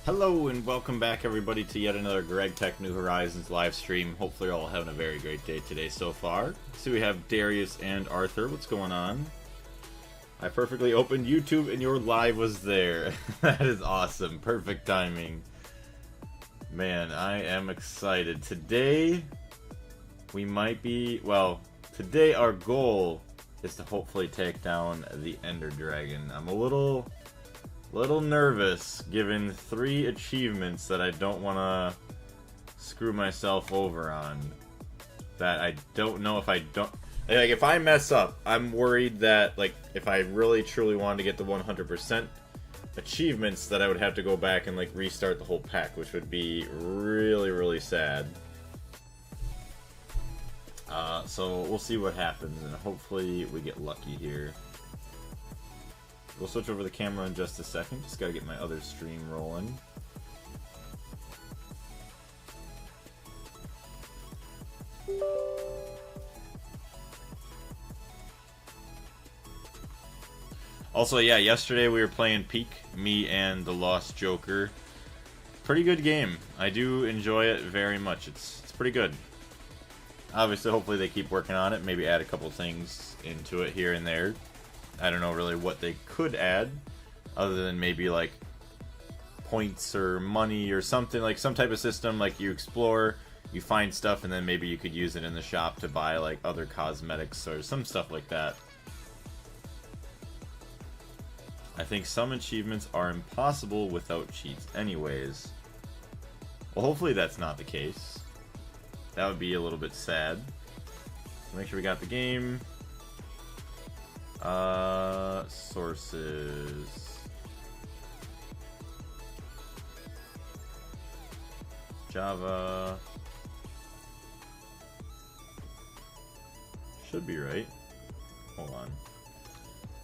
Hello and welcome back everybody to yet another Gregtech New Horizons live stream. Hopefully you're all having a very great day today so far. So we have Darius and Arthur. What's going on? I perfectly opened YouTube and your live was there. That is awesome. Perfect timing. Man, I am excited. Today we might be, well, today our goal is to hopefully take down the Ender Dragon. I'm a little nervous given 3 achievements that I don't want to screw myself over on. That I don't know if I don't... Like, if I mess up, I'm worried that, like, if I really truly wanted to get the 100% achievements, that I would have to go back and, like, restart the whole pack, which would be really, really sad. So we'll see what happens, and hopefully we get lucky here. We'll switch over the camera in just a second. Just gotta get my other stream rolling. Also, yeah, yesterday we were playing Peak, me and the Lost Joker. Pretty good game. I do enjoy it very much. It's pretty good. Obviously, hopefully they keep working on it. Maybe add a couple things into it here and there. I don't know really what they could add, other than maybe like points or money or something, like some type of system, like you explore, you find stuff, and then maybe you could use it in the shop to buy like other cosmetics or some stuff like that. I think some achievements are impossible without cheats anyways. Well, hopefully that's not the case. That would be a little bit sad. Make sure we got the game. Sources. Java. Should be right. Hold on.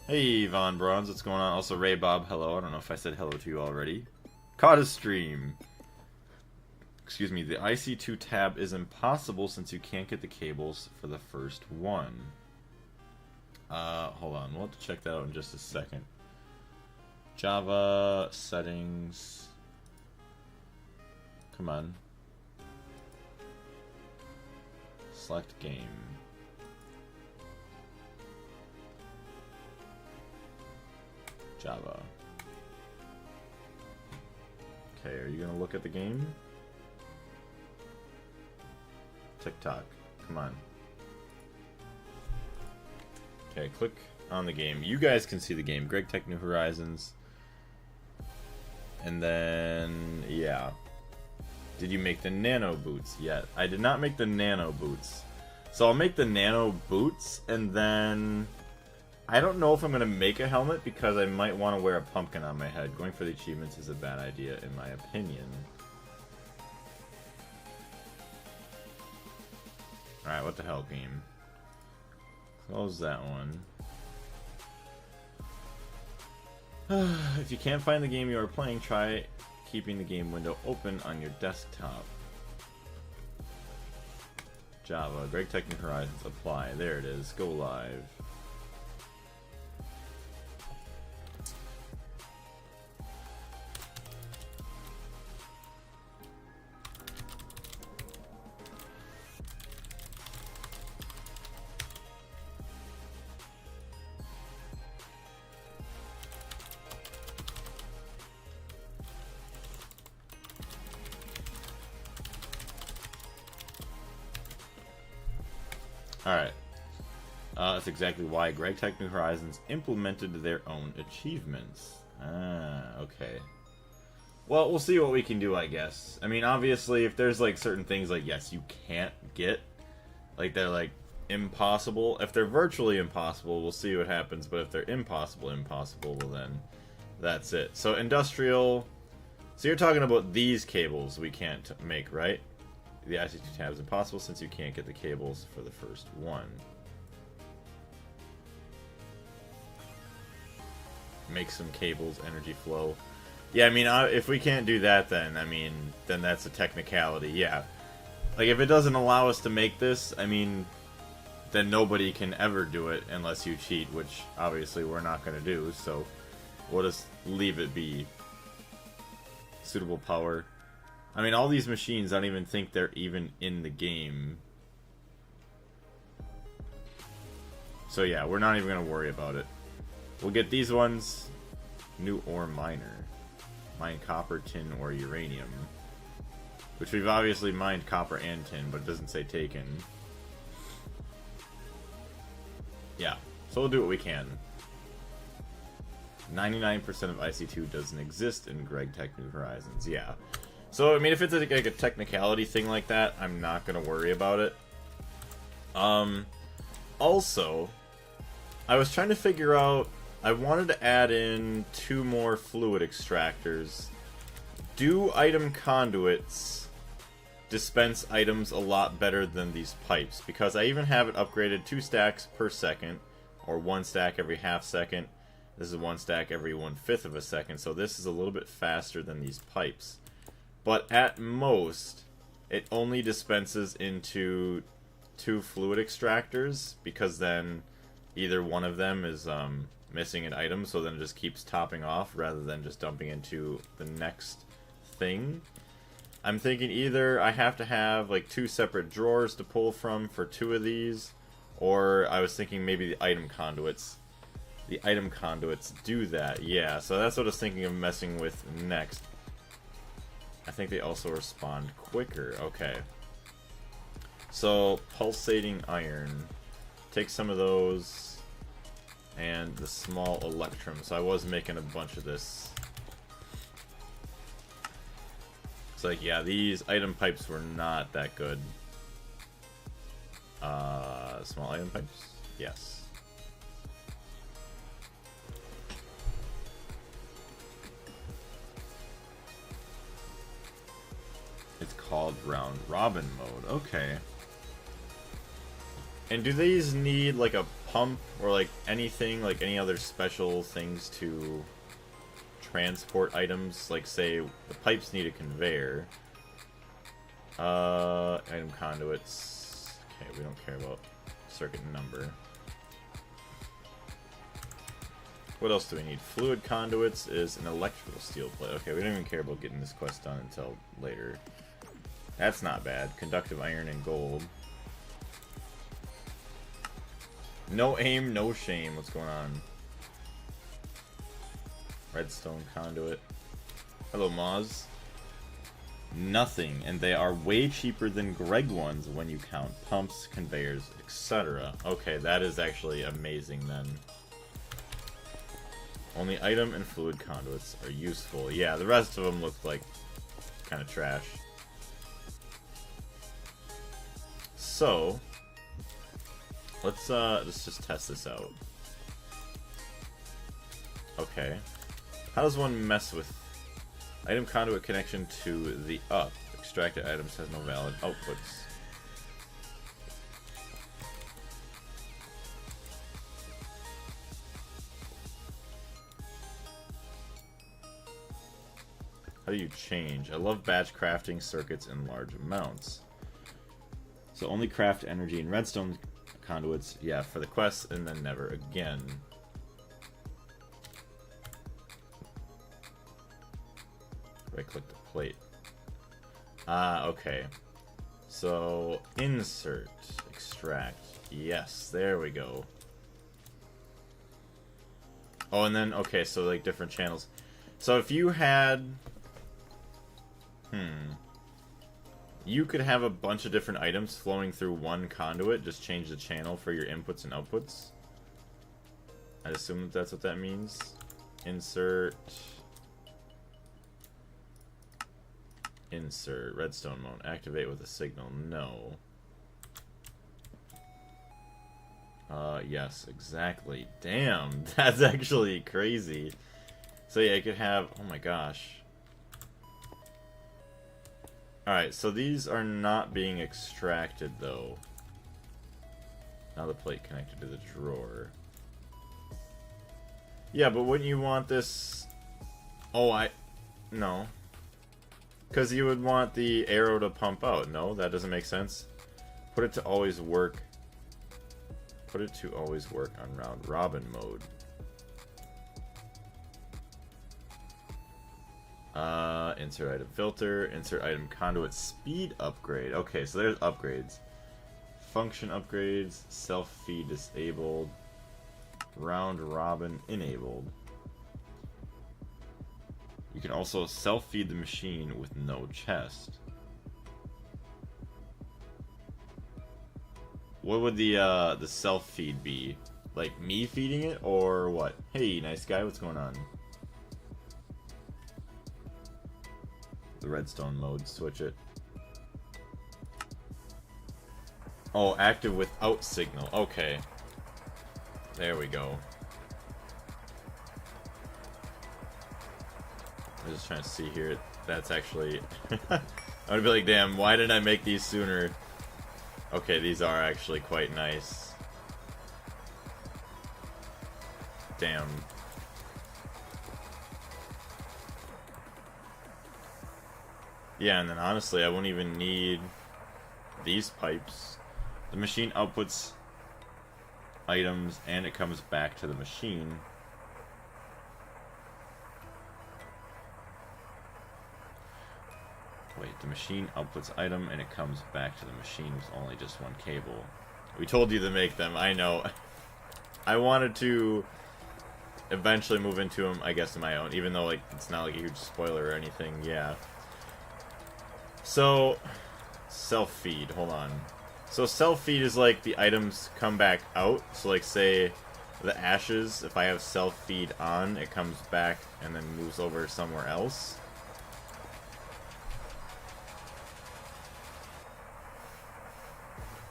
Hey, Von Bronze, what's going on? Also, Ray Bob, hello. I don't know if I said hello to you already. Caught a stream. Excuse me, the IC2 tab is impossible since you can't get the cables for the first one. Hold on, we'll have to check that out in just a second. Java settings. Come on. Select game. Java. Okay, are you gonna look at the game? TikTok. Come on. Okay, click on the game. You guys can see the game. Gregtech New Horizons. And then, yeah. Did you make the nano boots yet? I did not make the nano boots. So I'll make the nano boots, and then... I don't know if I'm going to make a helmet, because I might want to wear a pumpkin on my head. Going for the achievements is a bad idea, in my opinion. Alright, what the hell, game? Close that one. If you can't find the game you are playing, try keeping the game window open on your desktop. Java, Gregtech New Horizons, apply. There it is. Go live. Alright. That's exactly why Gregtech New Horizons implemented their own achievements. Ah, okay. Well, we'll see what we can do, I guess. I mean, obviously, if there's, like, certain things, like, yes, you can't get, like, they're, like, impossible. If they're virtually impossible, we'll see what happens. But if they're impossible, well, then that's it. So, industrial... So you're talking about these cables we can't make, right? The IC2 tab is impossible since you can't get the cables for the first one. Make some cables, energy flow. Yeah, I mean, if we can't do that, then, I mean, then that's a technicality, yeah. Like, if it doesn't allow us to make this, I mean, then nobody can ever do it unless you cheat, which obviously we're not going to do, so we'll just leave it be. Suitable power. I mean, all these machines, I don't even think they're even in the game. So yeah, we're not even going to worry about it. We'll get these ones. New ore miner. Mine copper, tin, or uranium. Which we've obviously mined copper and tin, but it doesn't say taken. Yeah, so we'll do what we can. 99% of IC2 doesn't exist in Gregtech New Horizons. Yeah. So, I mean, if it's like a technicality thing like that, I'm not going to worry about it. Also, I was trying to figure out... I wanted to add in 2 more fluid extractors. Do item conduits dispense items a lot better than these pipes? Because I even have it upgraded 2 stacks per second, or 1 stack every half second. This is 1 stack every 1/5 of a second, so this is a little bit faster than these pipes. But at most, it only dispenses into 2 fluid extractors, because then either one of them is missing an item, so then it just keeps topping off rather than just dumping into the next thing. I'm thinking either I have to have like 2 separate drawers to pull from for 2 of these, or I was thinking maybe the item conduits. The item conduits do that, yeah, so that's what I was thinking of messing with next. I think they also respond quicker. Okay. So, pulsating iron. Take some of those. And the small electrum. So I was making a bunch of this. It's like, yeah, these item pipes were not that good. Small item pipes? Yes. It's called round robin mode. Okay. And do these need like a pump or like anything, like any other special things to transport items? Like say the pipes need a conveyor. Item conduits. Okay, we don't care about circuit number. What else do we need? Fluid conduits is an electrical steel plate. Okay, we don't even care about getting this quest done until later. That's not bad. Conductive iron and gold. No aim, no shame. What's going on? Redstone conduit. Hello, Moz. Nothing, and they are way cheaper than Greg ones when you count pumps, conveyors, etc. Okay, that is actually amazing then. Only item and fluid conduits are useful. Yeah, the rest of them look like kind of trash. So, let's just test this out. Okay. How does one mess with item conduit connection to the up? Extracted items has no valid outputs. How do you change? I love batch crafting circuits in large amounts. So only craft energy and redstone conduits, yeah, for the quest, and then never again. Right click the plate. Ah, okay. So insert, extract. Yes, there we go. Oh, and then okay, so like different channels. So if you had you could have a bunch of different items flowing through one conduit, just change the channel for your inputs and outputs. I'd assume that that's what that means. Insert. Insert. Redstone mode. Activate with a signal. No. Yes, exactly. Damn, that's actually crazy. So yeah, you could have... Oh my gosh. Alright, so these are not being extracted, though. Now the plate connected to the drawer. Yeah, but wouldn't you want this... Oh, no. Because you would want the arrow to pump out. No, that doesn't make sense. Put it to always work. Put it to always work on round robin mode. Insert item filter, insert item conduit speed upgrade. Okay, so there's upgrades. Function upgrades, self-feed disabled, round robin enabled. You can also self-feed the machine with no chest. What would the self-feed be? Like me feeding it, or what? Hey, nice guy, what's going on? The redstone mode, switch it. Oh, active without signal. Okay. There we go. I'm just trying to see here. That's actually... I would be like, damn, why didn't I make these sooner? Okay, these are actually quite nice. Damn. Yeah, and then honestly, I won't even need these pipes. The machine outputs items and it comes back to the machine. Wait, the machine outputs item and it comes back to the machine with only just one cable. We told you to make them, I know. I wanted to eventually move into them, I guess, on my own, even though like it's not like a huge spoiler or anything, yeah. So, self-feed, hold on. So self-feed is like the items come back out. So like say the ashes, if I have self-feed on, it comes back and then moves over somewhere else.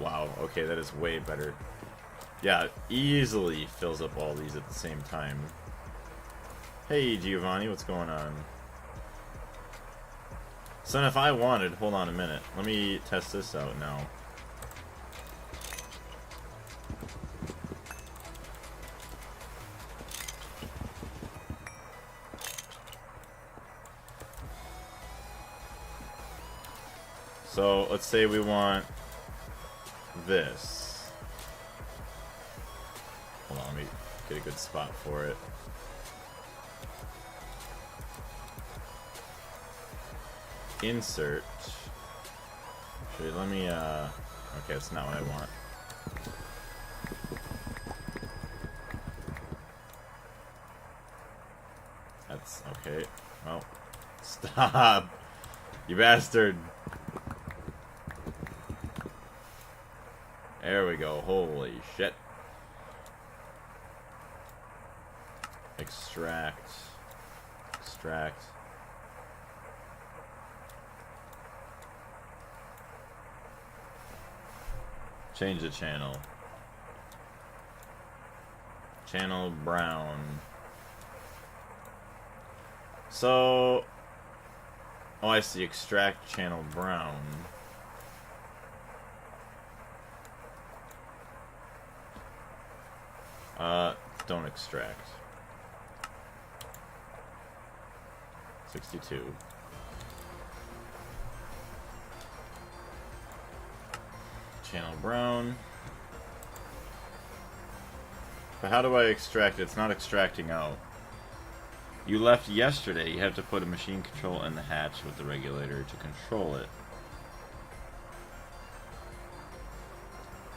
Wow, okay, that is way better. Yeah, it easily fills up all these at the same time. Hey Giovanni, what's going on? So if I wanted, hold on a minute, let me test this out now. So let's say we want this. Hold on, let me get a good spot for it. Insert. Actually, let me, okay, that's not what I want. That's, okay. Well, stop! You bastard! There we go, holy shit. Extract. Extract. Change the channel. Channel brown. So... oh, I see. Extract channel brown. Don't extract. 62. Channel brown. But how do I extract it? It's not extracting out. You left yesterday. You have to put a machine control in the hatch with the regulator to control it.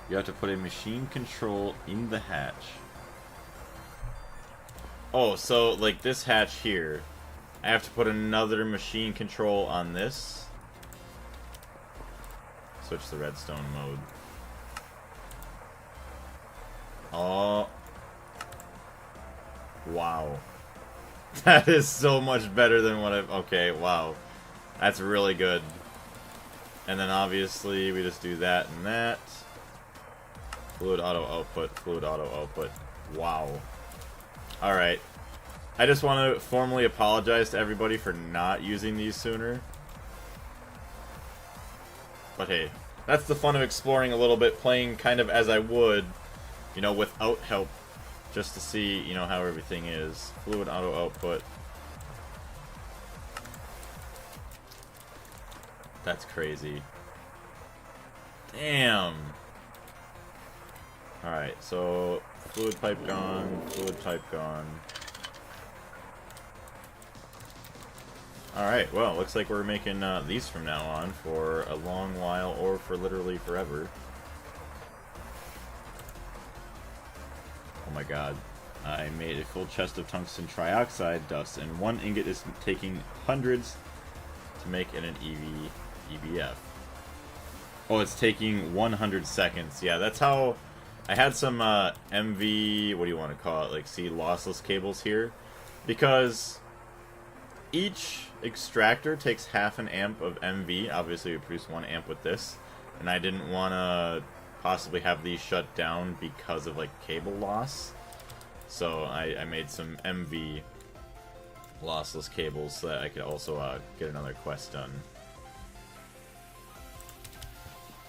You have to put a machine control in the hatch. Oh, so like this hatch here, I have to put another machine control on this. Switch the redstone mode. Oh. Wow. That is so much better than what I've... okay, wow. That's really good. And then obviously we just do that and that. Fluid auto output, fluid auto output. Wow. Alright. I just want to formally apologize to everybody for not using these sooner. But hey, that's the fun of exploring a little bit, playing kind of as I would, you know, without help, just to see, you know, how everything is. Fluid auto output. That's crazy. Damn. Alright, so fluid pipe gone, fluid pipe gone. Alright, well, looks like we're making these from now on for a long while, or for literally forever. Oh my god. I made a full chest of tungsten trioxide dust, and 1 ingot is taking hundreds to make it an EVF. Oh, it's taking 100 seconds. Yeah, that's how... I had some MV... what do you want to call it? Like, see, lossless cables here. Because each extractor takes half an amp of MV. Obviously, we produce 1 amp with this. And I didn't want to possibly have these shut down because of, like, cable loss. So I made some MV lossless cables so that I could also get another quest done.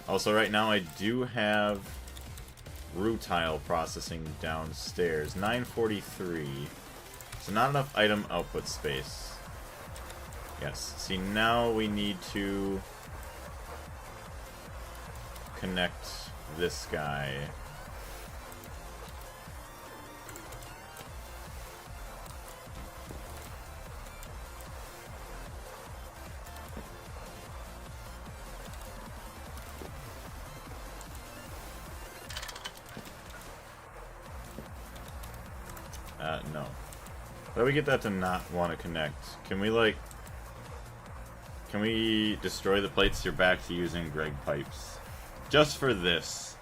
Also, right now I do have rutile processing downstairs. 943. So not enough item output space. Yes. See, now we need to connect this guy. No. How do we get that to not want to connect? Can we, like... Can we destroy the plates? You're back to using Greg pipes. Just for this.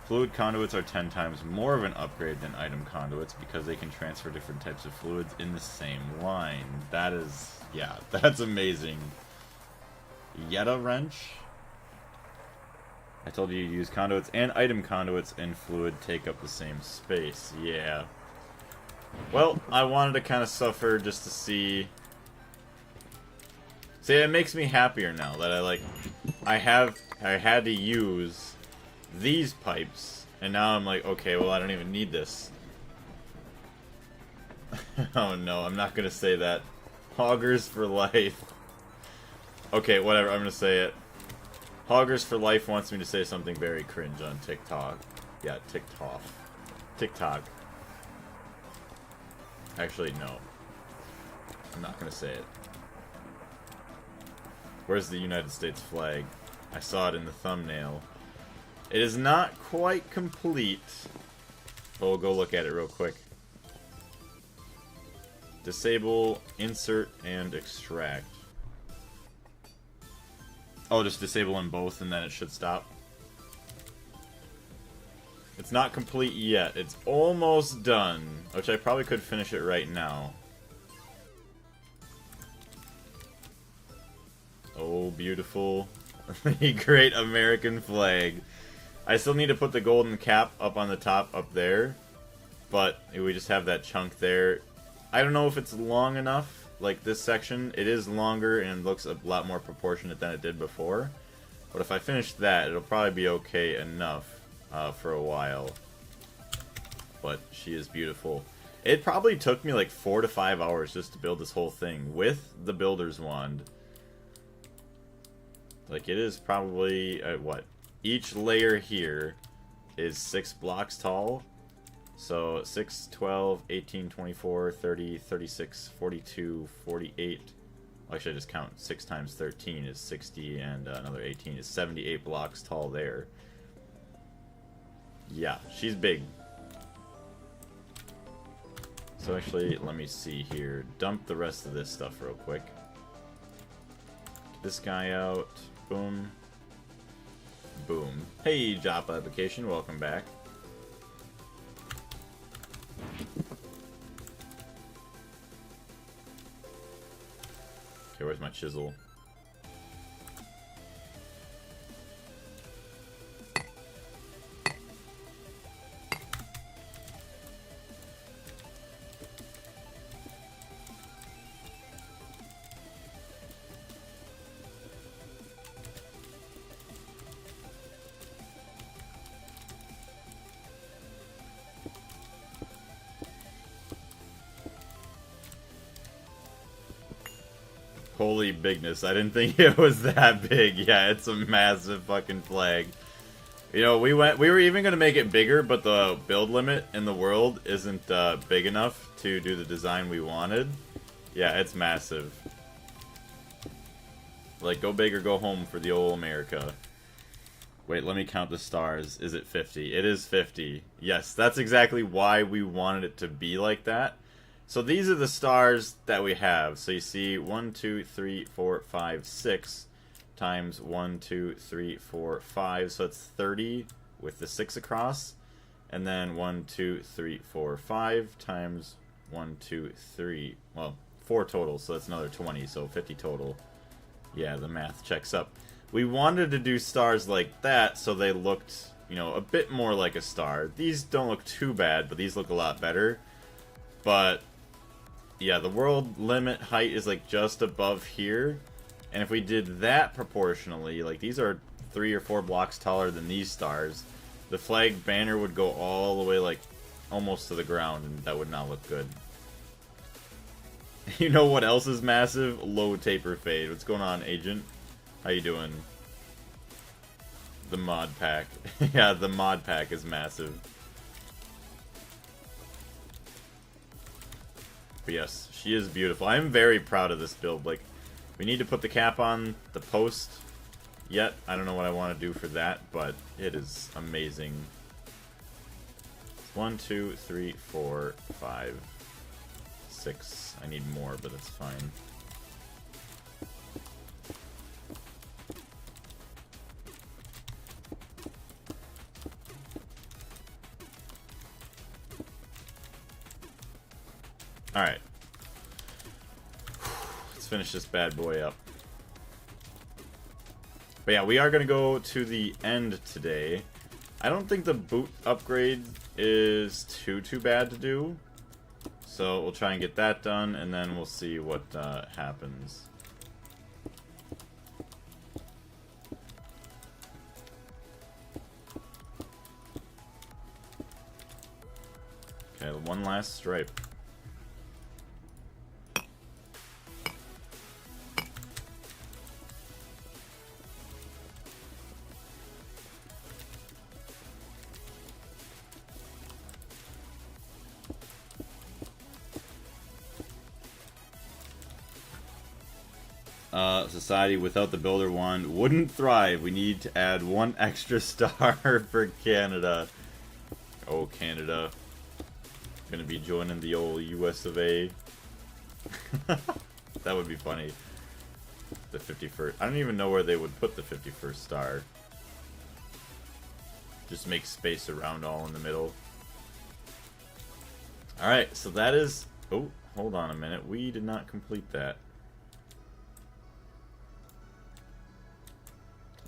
Fluid conduits are 10 times more of an upgrade than item conduits because they can transfer different types of fluids in the same line. That is... yeah, that's amazing. Yetta wrench? I told you to use conduits and item conduits and fluid take up the same space. Yeah. Well, I wanted to kind of suffer just to see... See, it makes me happier now that I had to use these pipes, and now I'm like, okay, well, I don't even need this. Oh no, I'm not gonna say that. Hoggers for life. Okay, whatever, I'm gonna say it. Hoggers for Life wants me to say something very cringe on TikTok. Yeah, TikTok. TikTok. Actually, no. I'm not gonna say it. Where's the United States flag? I saw it in the thumbnail. It is not quite complete. But we'll go look at it real quick. Disable, insert, and extract. Oh, just disable them both and then it should stop. It's not complete yet. It's almost done. Which I probably could finish it right now. Oh, beautiful. The great American flag. I still need to put the golden cap up on the top up there. But we just have that chunk there. I don't know if it's long enough. Like this section, it is longer and looks a lot more proportionate than it did before. But if I finish that, it'll probably be okay enough for a while. But she is beautiful. It probably took me like 4 to 5 hours just to build this whole thing with the builder's wand. Like it is probably, what? Each layer here is 6 blocks tall. So 6, 12, 18, 24, 30, 36, 42, 48. Well, actually, I just count 6 times 13 is 60, and another 18 is 78 blocks tall there. Yeah, she's big. So actually, let me see here. Dump the rest of this stuff real quick. Get this guy out. Boom. Boom. Hey, job application. Welcome back. Okay, where's my chisel? Holy bigness, I didn't think it was that big. Yeah, it's a massive fucking flag. You know, we were even going to make it bigger, but the build limit in the world isn't big enough to do the design we wanted. Yeah, it's massive. Like, go big or go home for the old America. Wait, let me count the stars. Is it 50? It is 50. Yes, that's exactly why we wanted it to be like that. So these are the stars that we have. So you see 1, 2, 3, 4, 5, 6 times 1, 2, 3, 4, 5. So it's 30 with the 6 across. And then 1, 2, 3, 4, 5 times 1, 2, 3. Well, 4 total, so that's another 20. So 50 total. Yeah, the math checks up. We wanted to do stars like that so they looked, you know, a bit more like a star. These don't look too bad, but these look a lot better. But yeah, the world limit height is like just above here. And if we did that proportionally, like these are 3 or 4 blocks taller than these stars, the flag banner would go all the way like almost to the ground, and that would not look good. You know what else is massive? Low taper fade. What's going on, Agent? How you doing? The mod pack. Yeah, the mod pack is massive. But yes, she is beautiful. I'm very proud of this build. Like, we need to put the cap on the post yet. I don't know what I want to do for that, but it is amazing. 1, 2, 3, 4, 5, 6. I need more, but that's fine. Alright. Let's finish this bad boy up. But yeah, we are going to go to the end today. I don't think the boot upgrade is too bad to do. So we'll try and get that done, and then we'll see what happens. Okay, one last stripe. Society without the Builder Wand wouldn't thrive. We need to add 1 extra star for Canada. Oh, Canada. Gonna be joining the old US of A. That would be funny. The 51st. I don't even know where they would put the 51st star. Just make space around all in the middle. Alright, so that is... Oh, hold on a minute. We did not complete that.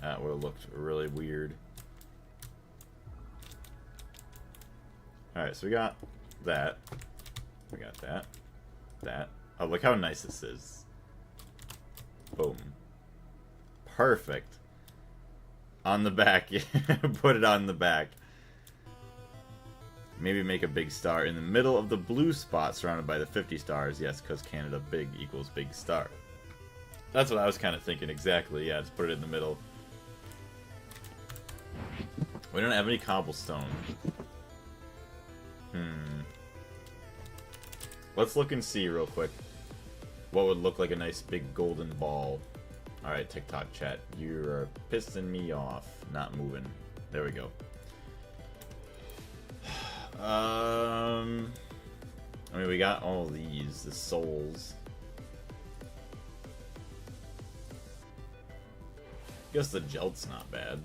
That would have looked really weird. Alright, so we got that. We got that. That. Oh, look how nice this is. Boom. Perfect. On the back. Yeah, put it on the back. Maybe make a big star in the middle of the blue spot surrounded by the 50 stars. Yes, because Canada big equals big star. That's what I was kind of thinking exactly. Yeah, just put it in the middle. We don't have any cobblestone. Let's look and see real quick what would look like a nice big golden ball. Alright, TikTok chat. You're pissing me off. Not moving. There we go. I mean, we got all these. The souls. Guess the gelt's not bad.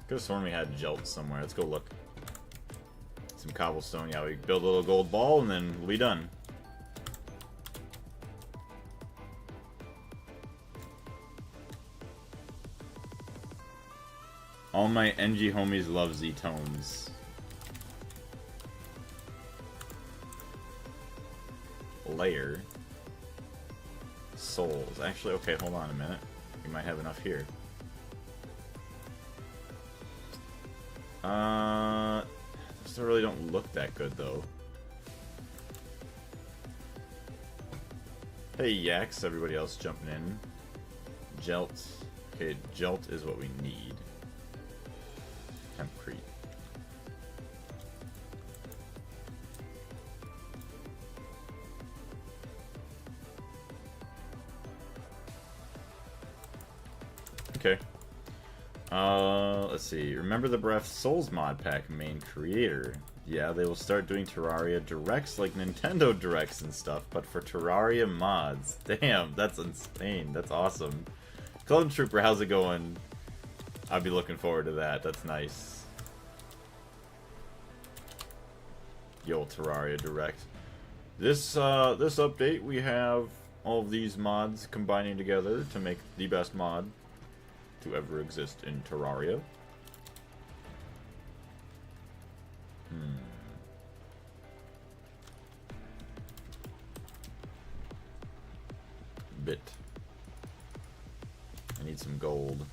Could have sworn we had gelt somewhere. Let's go look. Some cobblestone. Yeah, we build a little gold ball and then we'll be done. All my NG homies love Z-tones. Layer. Souls. Actually, okay, hold on a minute. We might have enough here. Still really don't look that good though. Hey Yaks, everybody else jumping in. Gelt. Okay, gelt is what we need. Hempcrete. Okay. Let's see. Remember the Breath Souls mod pack main creator. Yeah, they will start doing Terraria directs like Nintendo directs and stuff, but for Terraria mods. Damn, that's insane. That's awesome. Clone Trooper, how's it going? I'll be looking forward to that. That's nice. Yo, Terraria direct. This update, we have all of these mods combining together to make the best mod to ever exist in Terraria. Bit. I need some gold.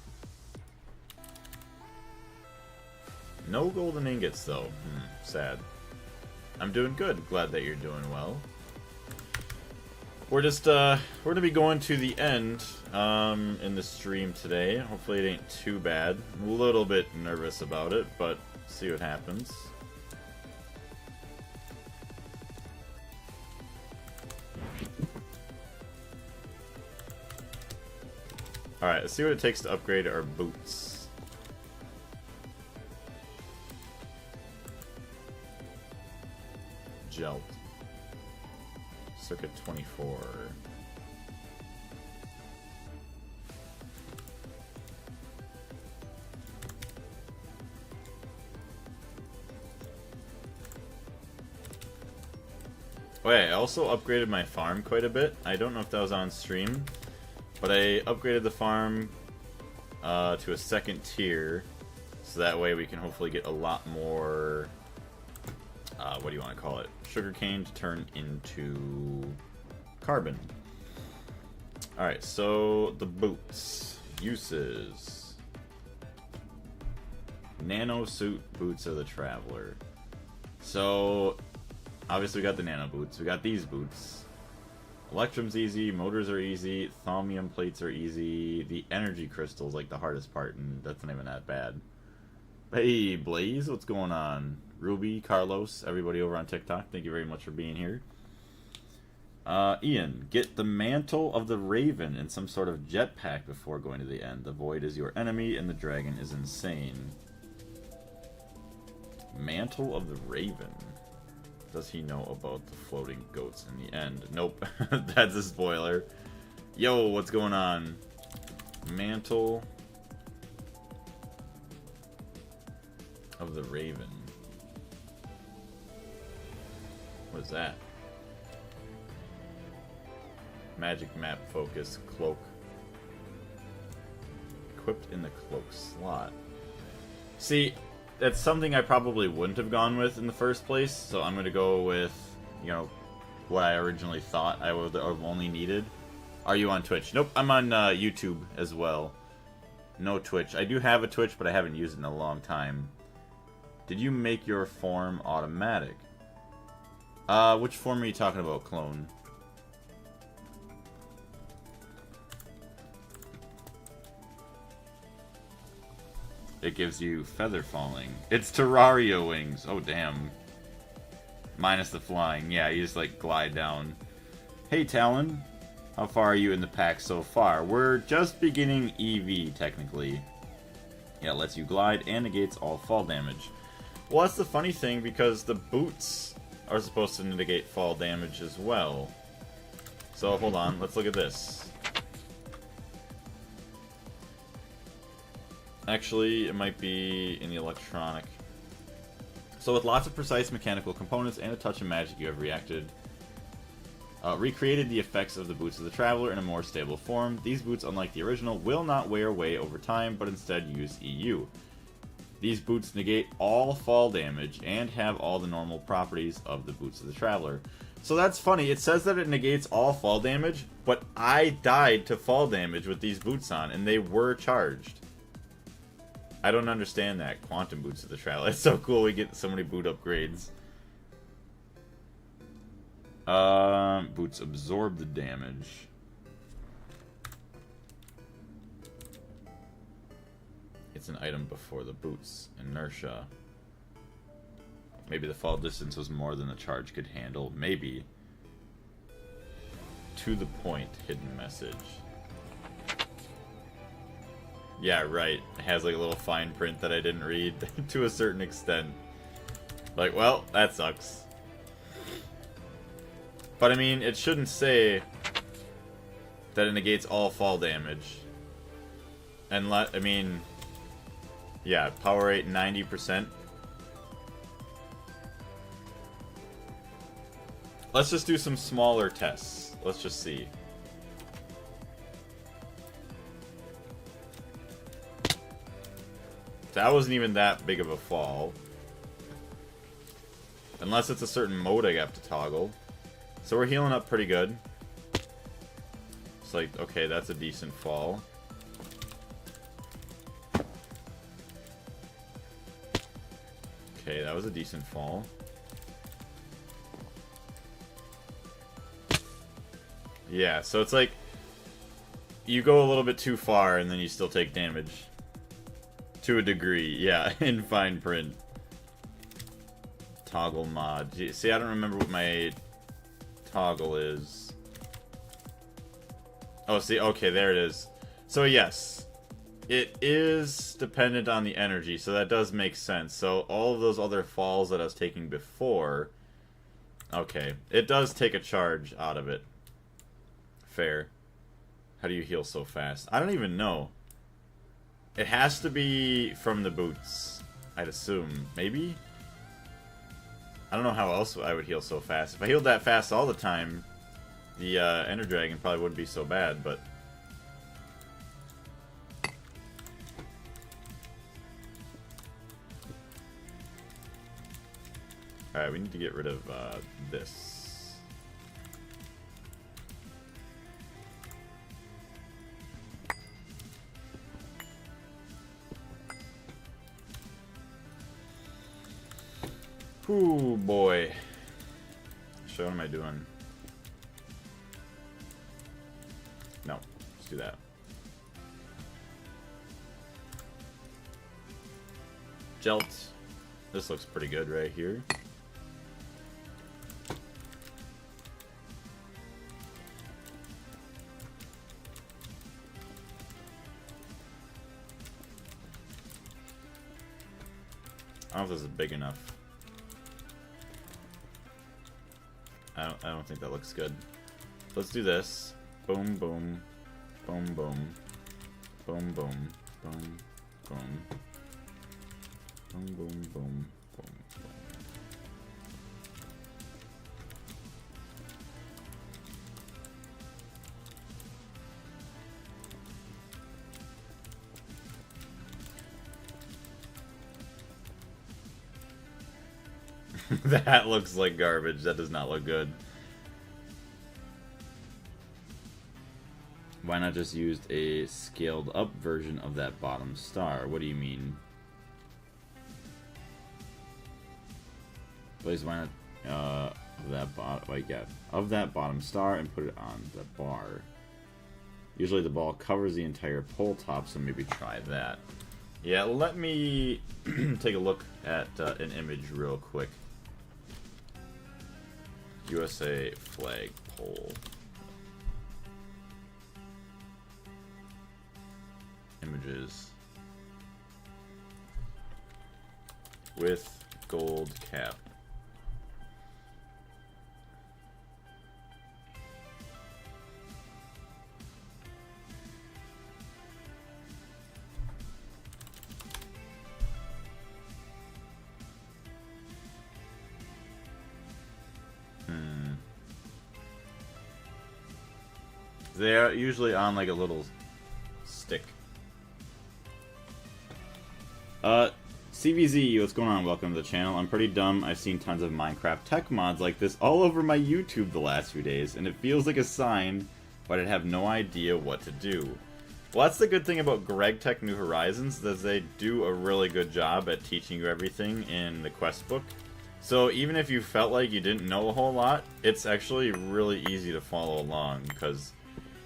No golden ingots though. Sad. I'm doing good. Glad that you're doing well. We're just we're gonna be going to the end in the stream today. Hopefully it ain't too bad. I'm a little bit nervous about it, but see what happens. Alright, let's see what it takes to upgrade our boots. Gelt. Circuit 24. Oh yeah, I also upgraded my farm quite a bit. I don't know if that was on stream, but I upgraded the farm to a second tier, so that way we can hopefully get a lot more, what do you want to call it? Sugarcane to turn into carbon. Alright, so the boots. Uses. Nano suit boots of the Traveler. So, obviously we got the nano boots. We got these boots. Electrum's easy, motors are easy, thaumium plates are easy, the energy crystal's like the hardest part, and that's not even that bad. Hey, Blaze, what's going on? Ruby, Carlos, everybody over on TikTok, thank you very much for being here. Ian, get the Mantle of the Raven in some sort of jetpack before going to the end. The void is your enemy, and the dragon is insane. Mantle of the Raven. Does he know about the floating goats in the end? Nope. That's a spoiler. Yo, what's going on? Mantle of the Raven. What is that? Magic map focus cloak. Equipped in the cloak slot. See, that's something I probably wouldn't have gone with in the first place, so I'm gonna go with, you know, what I originally thought I would have only needed. Are you on Twitch? Nope, I'm on YouTube as well. No Twitch. I do have a Twitch, but I haven't used it in a long time. Did you make your form automatic? Which form are you talking about, clone? It gives you feather falling. It's Terraria wings. Oh, damn. Minus the flying. Yeah, you just, like, glide down. Hey, Talon. How far are you in the pack so far? We're just beginning EV, technically. Yeah, it lets you glide and negates all fall damage. Well, that's the funny thing, because the boots are supposed to negate fall damage as well. So, hold on. Let's look at this. Actually, it might be in the electronic. So with lots of precise mechanical components and a touch of magic, you have recreated the effects of the Boots of the Traveler in a more stable form. These boots, unlike the original, will not wear away over time, but instead use EU. These boots negate all fall damage and have all the normal properties of the Boots of the Traveler. So that's funny, it says that it negates all fall damage, but I died to fall damage with these boots on, and they were charged. I don't understand that. Quantum Boots of the Traveler. It's so cool we get so many boot upgrades. Boots absorb the damage. It's an item before the boots. Inertia. Maybe the fall distance was more than the charge could handle. Maybe. To the point. Hidden message. Yeah, right. It has like a little fine print that I didn't read to a certain extent. Like, well, that sucks. But I mean, it shouldn't say that it negates all fall damage. And I mean, yeah, power rate 90%. Let's just do some smaller tests. Let's just see. That wasn't even that big of a fall. Unless it's a certain mode I have to toggle. So we're healing up pretty good. It's like, okay, that's a decent fall. Okay, that was a decent fall. Yeah, so it's like you go a little bit too far and then you still take damage. To a degree, yeah, in fine print. Toggle mod. See, I don't remember what my toggle is. Oh, see, okay, there it is. So yes, it is dependent on the energy, so that does make sense. So all of those other falls that I was taking before, okay, it does take a charge out of it. Fair. How do you heal so fast? I don't even know. It has to be from the boots, I'd assume. Maybe? I don't know how else I would heal so fast. If I healed that fast all the time, the Ender Dragon probably wouldn't be so bad, but... Alright, we need to get rid of this. Ooh, boy. So what am I doing? No, let's do that. Jelt. This looks pretty good right here. I don't know if this is big enough. I don't think that looks good. Let's do this. Boom, boom. Boom, boom. Boom, boom. Boom, boom. Boom, boom, boom. Boom, boom. That looks like garbage. That does not look good. Why not just use a scaled up version of that bottom star? What do you mean? Please, why not of that bottom star and put it on the bar? Usually the ball covers the entire pole top, so maybe try that. Yeah, let me take a look at an image real quick. USA flag pole. Images. With gold cap. They're usually on like a little stick. CVZ, what's going on? Welcome to the channel. I'm pretty dumb. I've seen tons of Minecraft tech mods like this all over my YouTube the last few days, and it feels like a sign, but I have no idea what to do. Well, that's the good thing about Gregtech New Horizons, is they do a really good job at teaching you everything in the quest book. So even if you felt like you didn't know a whole lot, it's actually really easy to follow along, because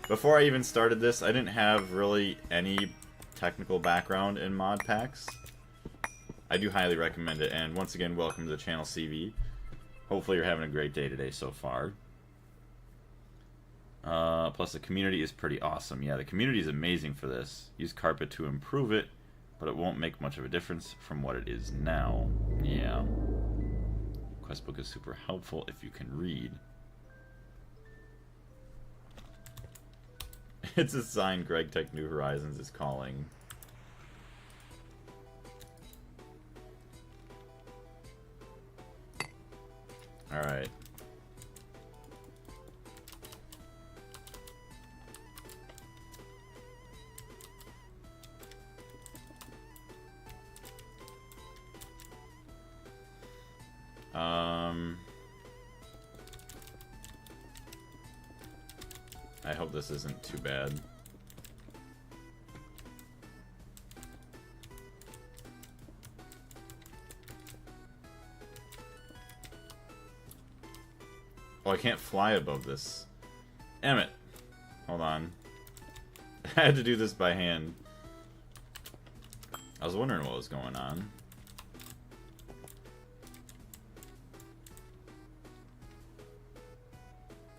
before I even started this, I didn't have really any technical background in mod packs. I do highly recommend it, and once again, welcome to the channel, CV. Hopefully you're having a great day today so far. Plus the community is pretty awesome. Yeah, the community is amazing for this. Use carpet to improve it, but it won't make much of a difference from what it is now. Yeah. Quest book is super helpful if you can read. It's a sign Gregtech New Horizons is calling. Alright. I hope this isn't too bad. Oh, I can't fly above this. Damn it. Hold on. I had to do this by hand. I was wondering what was going on.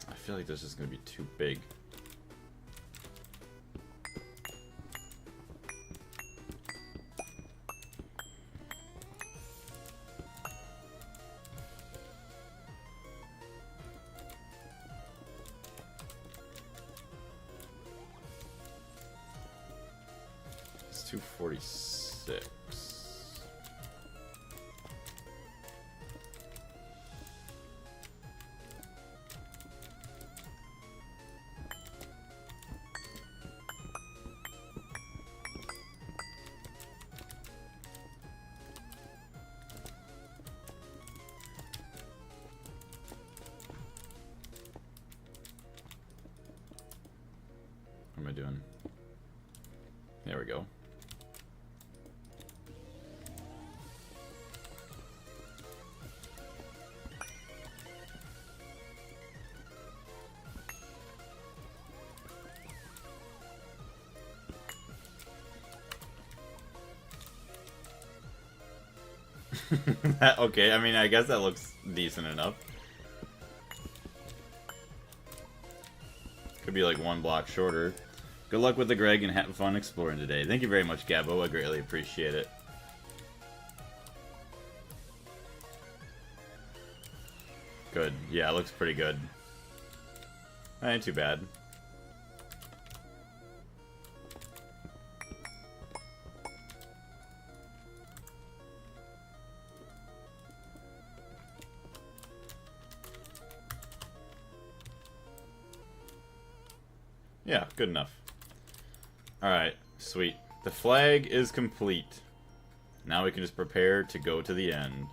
I feel like this is going to be too big. It's 246. What am I doing? There we go. Okay, I mean, I guess that looks decent enough. Could be like one block shorter. Good luck with the Greg and have fun exploring today. Thank you very much, Gabbo. I greatly appreciate it. Good. Yeah, it looks pretty good. Ain't too bad. Yeah, good enough. Alright, sweet. The flag is complete. Now we can just prepare to go to the end.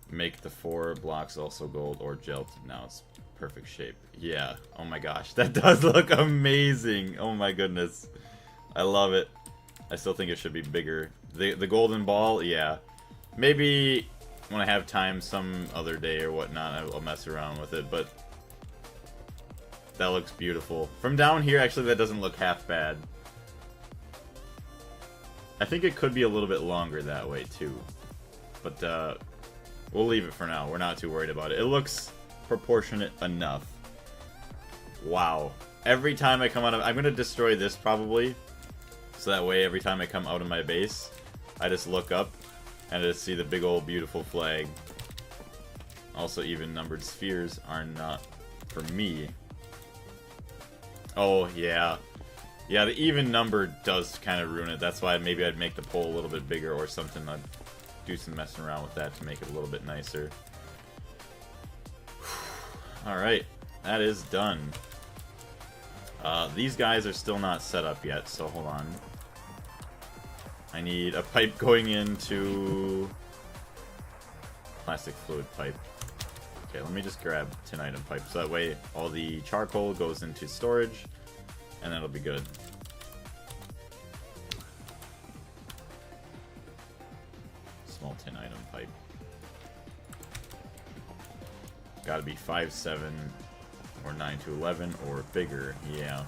Make the 4 blocks also gold or gelt. Now it's perfect shape. Yeah, oh my gosh. That does look amazing. Oh my goodness. I love it. I still think it should be bigger. The golden ball, yeah. Maybe when I have time some other day or whatnot, I'll mess around with it, but that looks beautiful. From down here, actually, that doesn't look half bad. I think it could be a little bit longer that way, too. But, we'll leave it for now. We're not too worried about it. It looks proportionate enough. Wow. Every time I come out of... I'm going to destroy this, probably. So that way, every time I come out of my base, I just look up and I just see the big old beautiful flag. Also, even numbered spheres are not for me. Oh, yeah. Yeah, the even number does kind of ruin it. That's why maybe I'd make the pole a little bit bigger or something. I'd do some messing around with that to make it a little bit nicer. Alright, that is done. These guys are still not set up yet, so hold on. I need a pipe going into... plastic fluid pipe. Okay, let me just grab 10 item pipe, so that way all the charcoal goes into storage, and that'll be good. Small 10 item pipe. Gotta be 5'7", or 9 to 11, or bigger, yeah.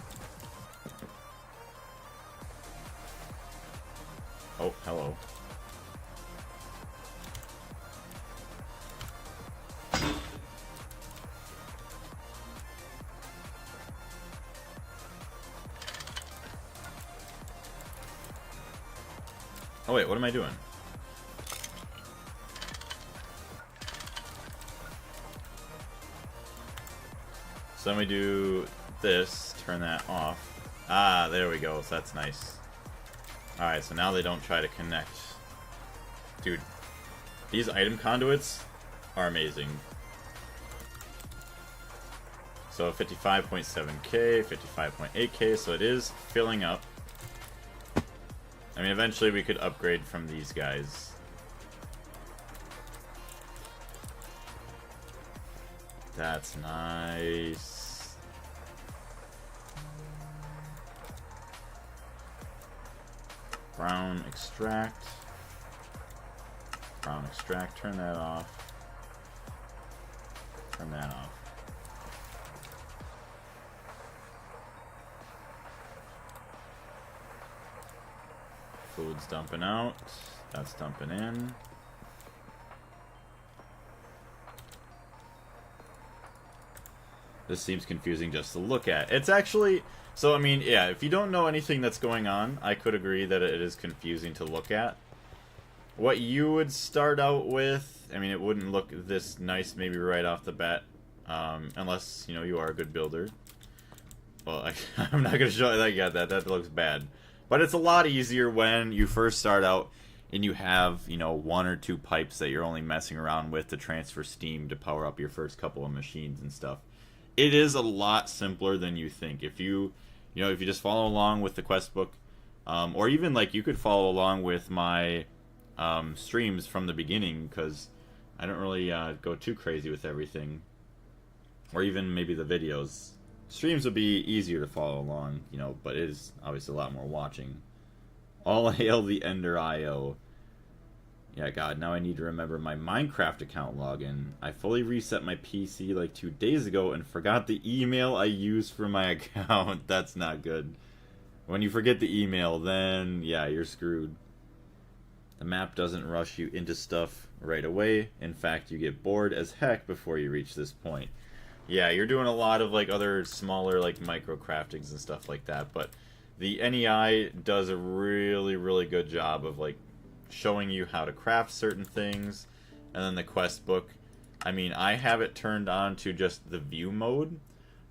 Oh, hello. Oh wait, what am I doing? So then we do this, turn that off. Ah, there we go, so that's nice. Alright, so now they don't try to connect. Dude, these item conduits are amazing. So 55.7k, 55.8k, so it is filling up. I mean, eventually we could upgrade from these guys. That's nice. Brown extract. Brown extract, turn that off. Turn that off. Food's dumping out. That's dumping in. This seems confusing just to look at. It's actually... So, I mean, yeah, if you don't know anything that's going on, I could agree that it is confusing to look at. What you would start out with... I mean, it wouldn't look this nice maybe right off the bat. Unless, you know, you are a good builder. Well, I'm not going to show you that yet. That looks bad. But it's a lot easier when you first start out and you have, you know, 1 or 2 pipes that you're only messing around with to transfer steam to power up your first couple of machines and stuff. It is a lot simpler than you think. If you just follow along with the quest book, or even like you could follow along with my streams from the beginning, because I don't really go too crazy with everything, or even maybe the videos. Streams would be easier to follow along, you know, but it is obviously a lot more watching. All hail the Ender IO. Yeah, God, now I need to remember my Minecraft account login. I fully reset my PC like 2 days ago and forgot the email I used for my account. That's not good. When you forget the email, then, yeah, you're screwed. The map doesn't rush you into stuff right away. In fact, you get bored as heck before you reach this point. Yeah, you're doing a lot of like other smaller like micro craftings and stuff like that, but the NEI does a really, really good job of like showing you how to craft certain things. And then the quest book, I mean, I have it turned on to just the view mode.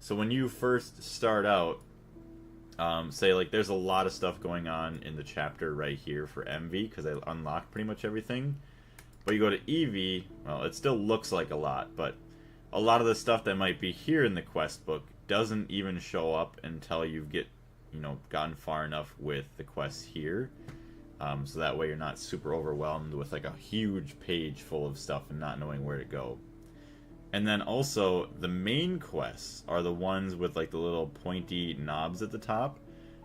So when you first start out, say like there's a lot of stuff going on in the chapter right here for MV, because I unlocked pretty much everything. But you go to EV, well, it still looks like a lot, but a lot of the stuff that might be here in the quest book doesn't even show up until you gotten far enough with the quests here. So that way you're not super overwhelmed with like a huge page full of stuff and not knowing where to go. And then also, the main quests are the ones with like the little pointy knobs at the top,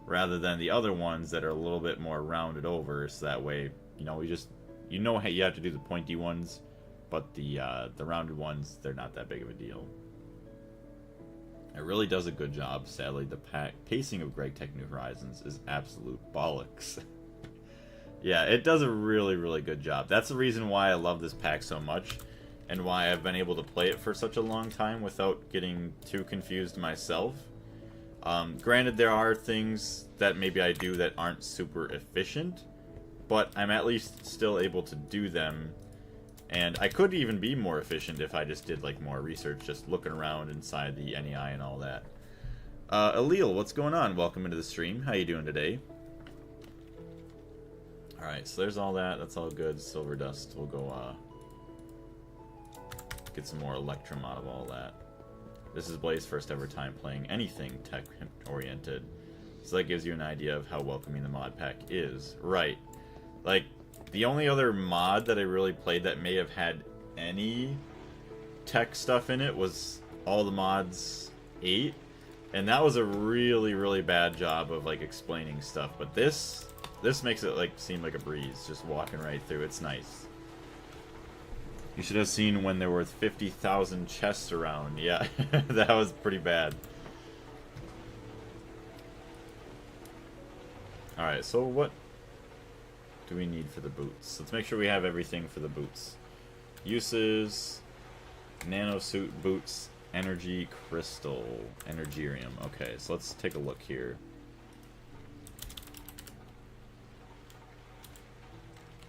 rather than the other ones that are a little bit more rounded over, so that way, you know, hey, you have to do the pointy ones, but the rounded ones, they're not that big of a deal. It really does a good job. Sadly, the pacing of Gregtech New Horizons is absolute bollocks. Yeah, it does a really, really good job. That's the reason why I love this pack so much, and why I've been able to play it for such a long time without getting too confused myself. Granted, there are things that maybe I do that aren't super efficient, but I'm at least still able to do them. And I could even be more efficient if I just did like more research, just looking around inside the NEI and all that. Allele, what's going on? Welcome into the stream. How you doing today? Alright, so there's all that. That's all good. Silver dust. We'll go get some more Electrum out of all that. This is Blaze's first ever time playing anything tech-oriented. So that gives you an idea of how welcoming the mod pack is. Right. Like, the only other mod that I really played that may have had any tech stuff in it was All the Mods 8. And that was a really, really bad job of, like, explaining stuff. But this makes it, like, seem like a breeze. Just walking right through. It's nice. You should have seen when there were 50,000 chests around. Yeah, that was pretty bad. Alright, so what do we need for the boots? Let's make sure we have everything for the boots. Uses, nano suit boots, energy crystal, energirium. Okay, so let's take a look here.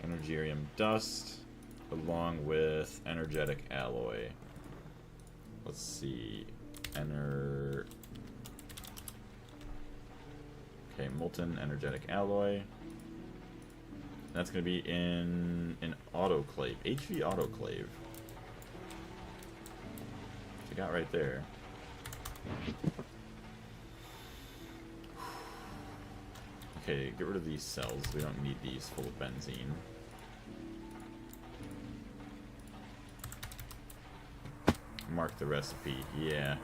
Energiarium dust, along with energetic alloy. Let's see. Okay, molten energetic alloy. That's going to be in an autoclave. HV autoclave. I got right there. Okay, get rid of these cells. We don't need these full of benzene. Mark the recipe. Yeah.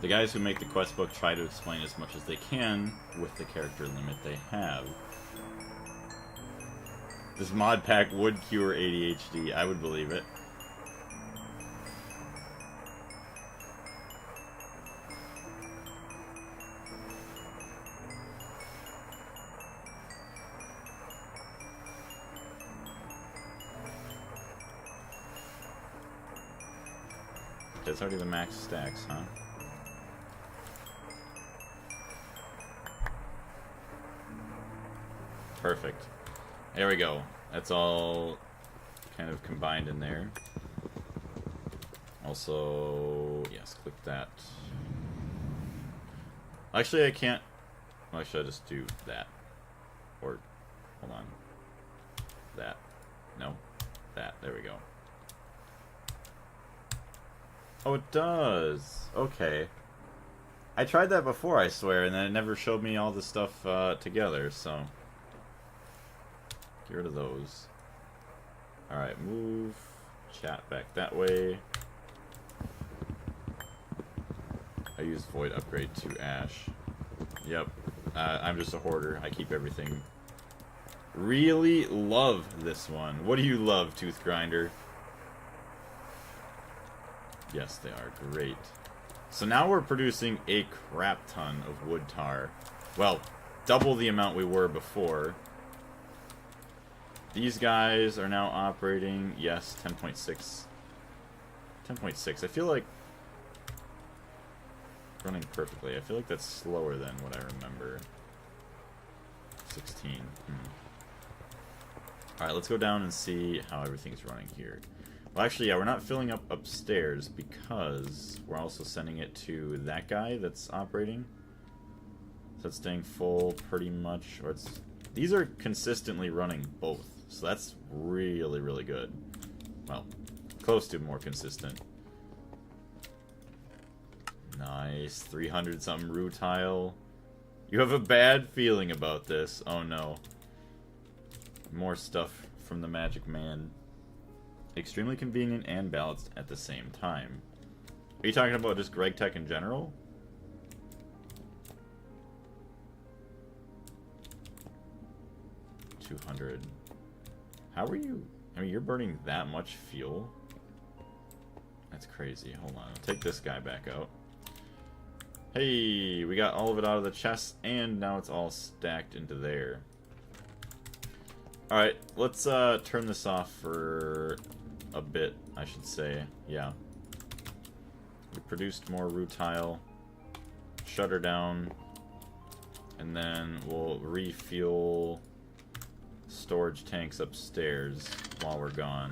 The guys who make the quest book try to explain as much as they can with the character limit they have. This mod pack would cure ADHD, I would believe it. That's already the max stacks, huh? Perfect. There we go. That's all kind of combined in there. Also, yes, click that. Actually, I can't. Well, should I just do that? Or, hold on. That. No. That. There we go. Oh, it does. Okay. I tried that before, I swear, and then it never showed me all the stuff together, so... Get rid of those. Alright, move chat back that way. I use Void upgrade to Ash. Yep. I'm just a hoarder. I keep everything. Really love this one. What do you love, Tooth Grinder? Yes, they are great. So now we're producing a crap ton of wood tar. Well, double the amount we were before. These guys are now operating, yes, 10.6. 10.6. I feel like running perfectly. I feel like that's slower than what I remember. 16. Alright, let's go down and see how everything's running here. Well, actually, yeah, we're not filling up upstairs because we're also sending it to that guy that's operating. So it's staying full pretty much. Or it's these are consistently running both. So that's really, really good. Well, close to more consistent. Nice. 300-something rutile. You have a bad feeling about this. Oh, no. More stuff from the Magic Man. Extremely convenient and balanced at the same time. Are you talking about just Gregtech in general? $200. How are you? I mean, you're burning that much fuel? That's crazy. Hold on. I'll take this guy back out. Hey, we got all of it out of the chest, and now it's all stacked into there. Alright, let's turn this off for a bit, I should say. Yeah. We produced more rutile. Shut her down. And then we'll refuel storage tanks upstairs while we're gone.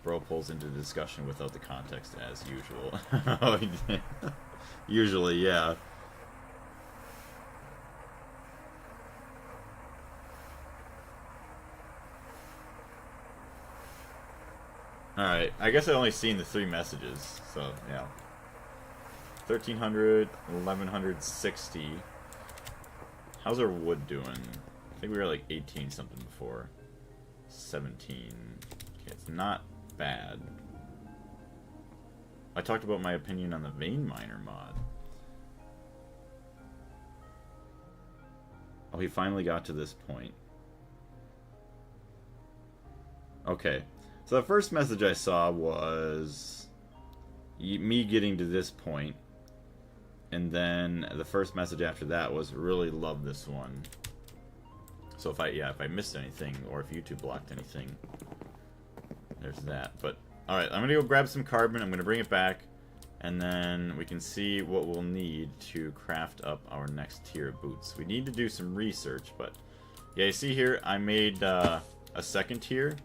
Bro pulls into the discussion without the context as usual. Usually, yeah. Alright, I guess I only seen the 3 messages, so yeah. 1300, 1160. How's our wood doing? I think we were like 18 something before. 17. Okay, it's not bad. I talked about my opinion on the vein miner mod. Oh, he finally got to this point. Okay. So the first message I saw was me getting to this point. And then the first message after that was really love this one. So if I missed anything or if YouTube blocked anything, there's that. But alright, I'm gonna go grab some carbon, I'm gonna bring it back, and then we can see what we'll need to craft up our next tier of boots. We need to do some research, but yeah, you see here I made a second tier.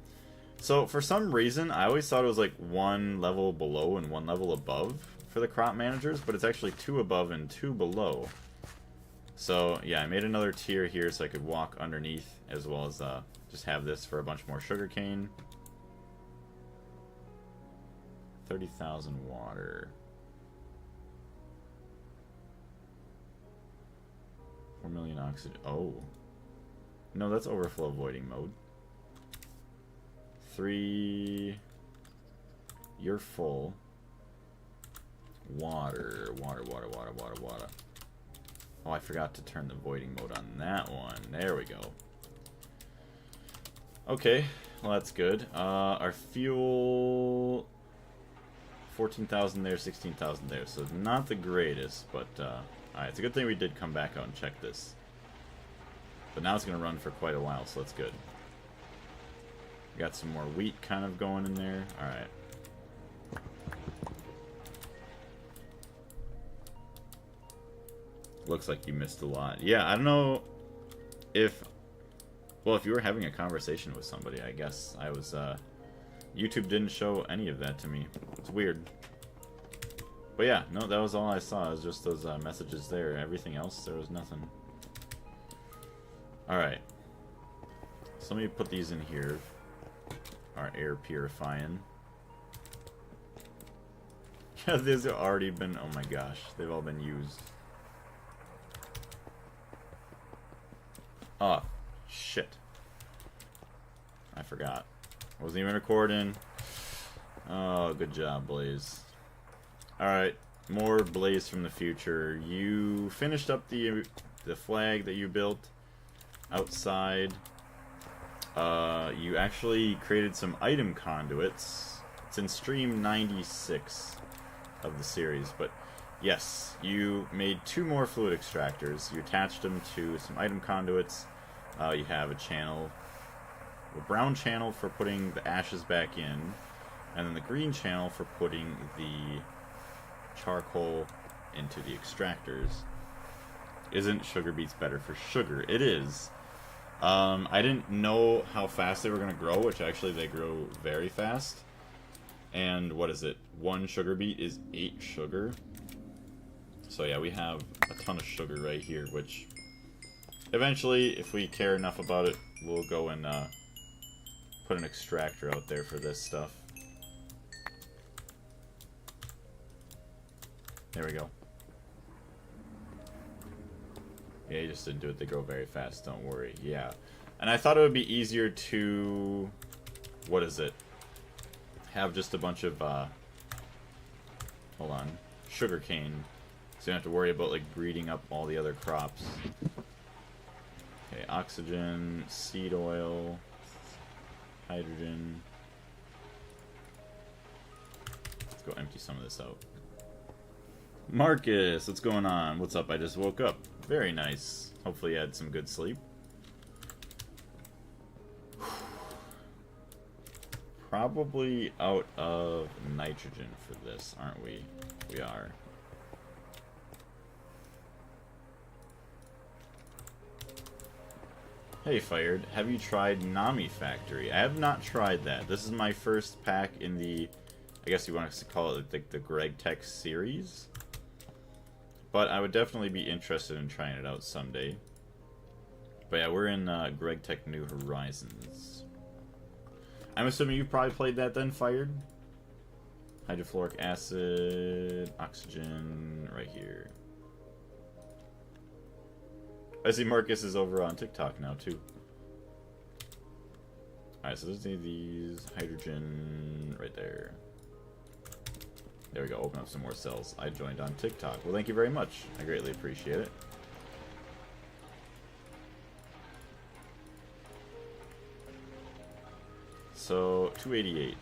So for some reason I always thought it was like one level below and one level above for the crop managers, but it's actually 2 above and 2 below. So yeah, I made another tier here so I could walk underneath, as well as just have this for a bunch more sugarcane. 30,000 water. 4 million oxygen. Oh. No, that's overflow avoiding mode. 3. You're full. Water. Water. Oh, I forgot to turn the voiding mode on that one. There we go. Okay, well that's good. Our fuel... 14,000 there, 16,000 there, so not the greatest, but alright, it's a good thing we did come back out and check this. But now it's going to run for quite a while, so that's good. We got some more wheat kind of going in there. Alright. Looks like you missed a lot. Yeah, I don't know if... Well, if you were having a conversation with somebody, I guess I was... YouTube didn't show any of that to me. It's weird. But yeah, no, that was all I saw. It was just those messages there. Everything else, there was nothing. Alright. So let me put these in here. Our air purifying. Yeah, these have already been... Oh my gosh, they've all been used. Oh, shit. I forgot. Wasn't even recording. Oh, good job, Blaze. Alright, more Blaze from the future. You finished up the flag that you built outside. You actually created some item conduits. It's in stream 96 of the series, but yes, you made 2 more fluid extractors. You attached them to some item conduits. You have a channel, a brown channel for putting the ashes back in, and then the green channel for putting the charcoal into the extractors. Isn't sugar beets better for sugar? It is. I didn't know how fast they were going to grow, which actually they grow very fast. And what is it? 1 sugar beet is 8 sugar. So yeah, we have a ton of sugar right here, which eventually, if we care enough about it, we'll go and put an extractor out there for this stuff. There we go. Yeah, you just didn't do it. They grow very fast, don't worry. Yeah. And I thought it would be easier to... What is it? Have just a bunch of... hold on. Sugarcane. So you don't have to worry about, like, breeding up all the other crops. Okay, oxygen, seed oil, hydrogen. Let's go empty some of this out. Marcus, what's going on? What's up? I just woke up. Very nice. Hopefully you had some good sleep. Probably out of nitrogen for this, aren't we? We are. Hey Fired, have you tried Nami Factory? I have not tried that. This is my first pack in the, I guess you want to call it the Gregtech series. But I would definitely be interested in trying it out someday. But yeah, we're in Gregtech New Horizons. I'm assuming you've probably played that then, Fired? Hydrofluoric acid, oxygen, right here. I see Marcus is over on TikTok now, too. Alright, so let's need these. Hydrogen right there. There we go, open up some more cells. I joined on TikTok. Well, thank you very much. I greatly appreciate it. So, 288.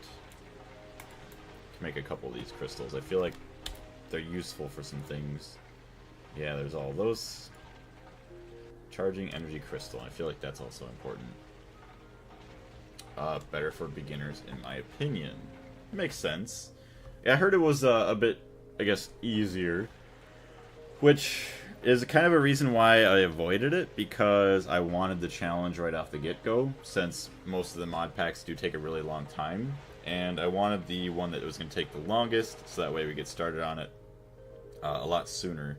Can make a couple of these crystals. I feel like they're useful for some things. Yeah, there's all those. Charging energy crystal. I feel like that's also important. Better for beginners, in my opinion. Makes sense. Yeah, I heard it was a bit, I guess, easier. Which is kind of a reason why I avoided it, because I wanted the challenge right off the get-go, since most of the mod packs do take a really long time. And I wanted the one that was going to take the longest, so that way we get started on it a lot sooner.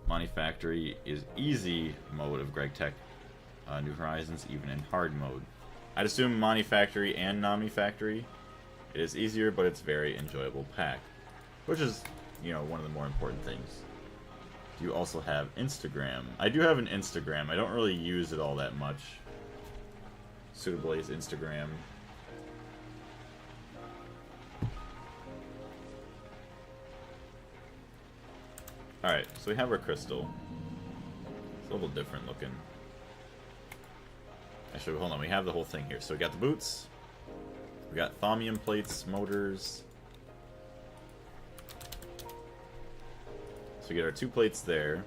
Money Factory is easy mode of Gregtech New Horizons, even in hard mode. I'd assume Money Factory and Nami Factory, it is easier, but it's very enjoyable pack. Which is, you know, one of the more important things. Do you also have Instagram? I do have an Instagram. I don't really use it all that much. Suitablaze Instagram. Alright, so we have our crystal. It's a little different looking. Actually, hold on, we have the whole thing here. So we got the boots. We got thaumium plates, motors. So we get our 2 plates there.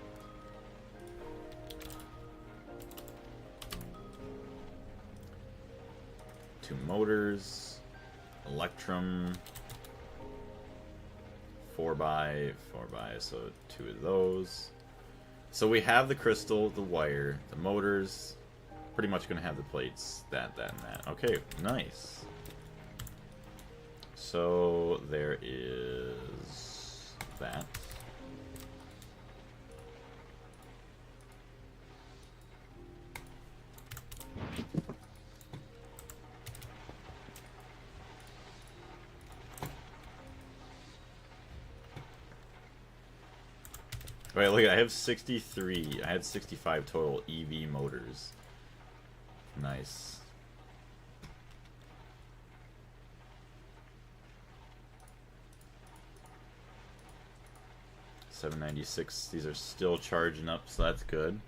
Two motors. Electrum. 4x, so 2 of those. So we have the crystal, the wire, the motors. Pretty much going to have the plates, that, and that. Okay, nice. So there is that. Wait, look, I have 63. I had 65 total EV motors. Nice. $796. These are still charging up, so that's good.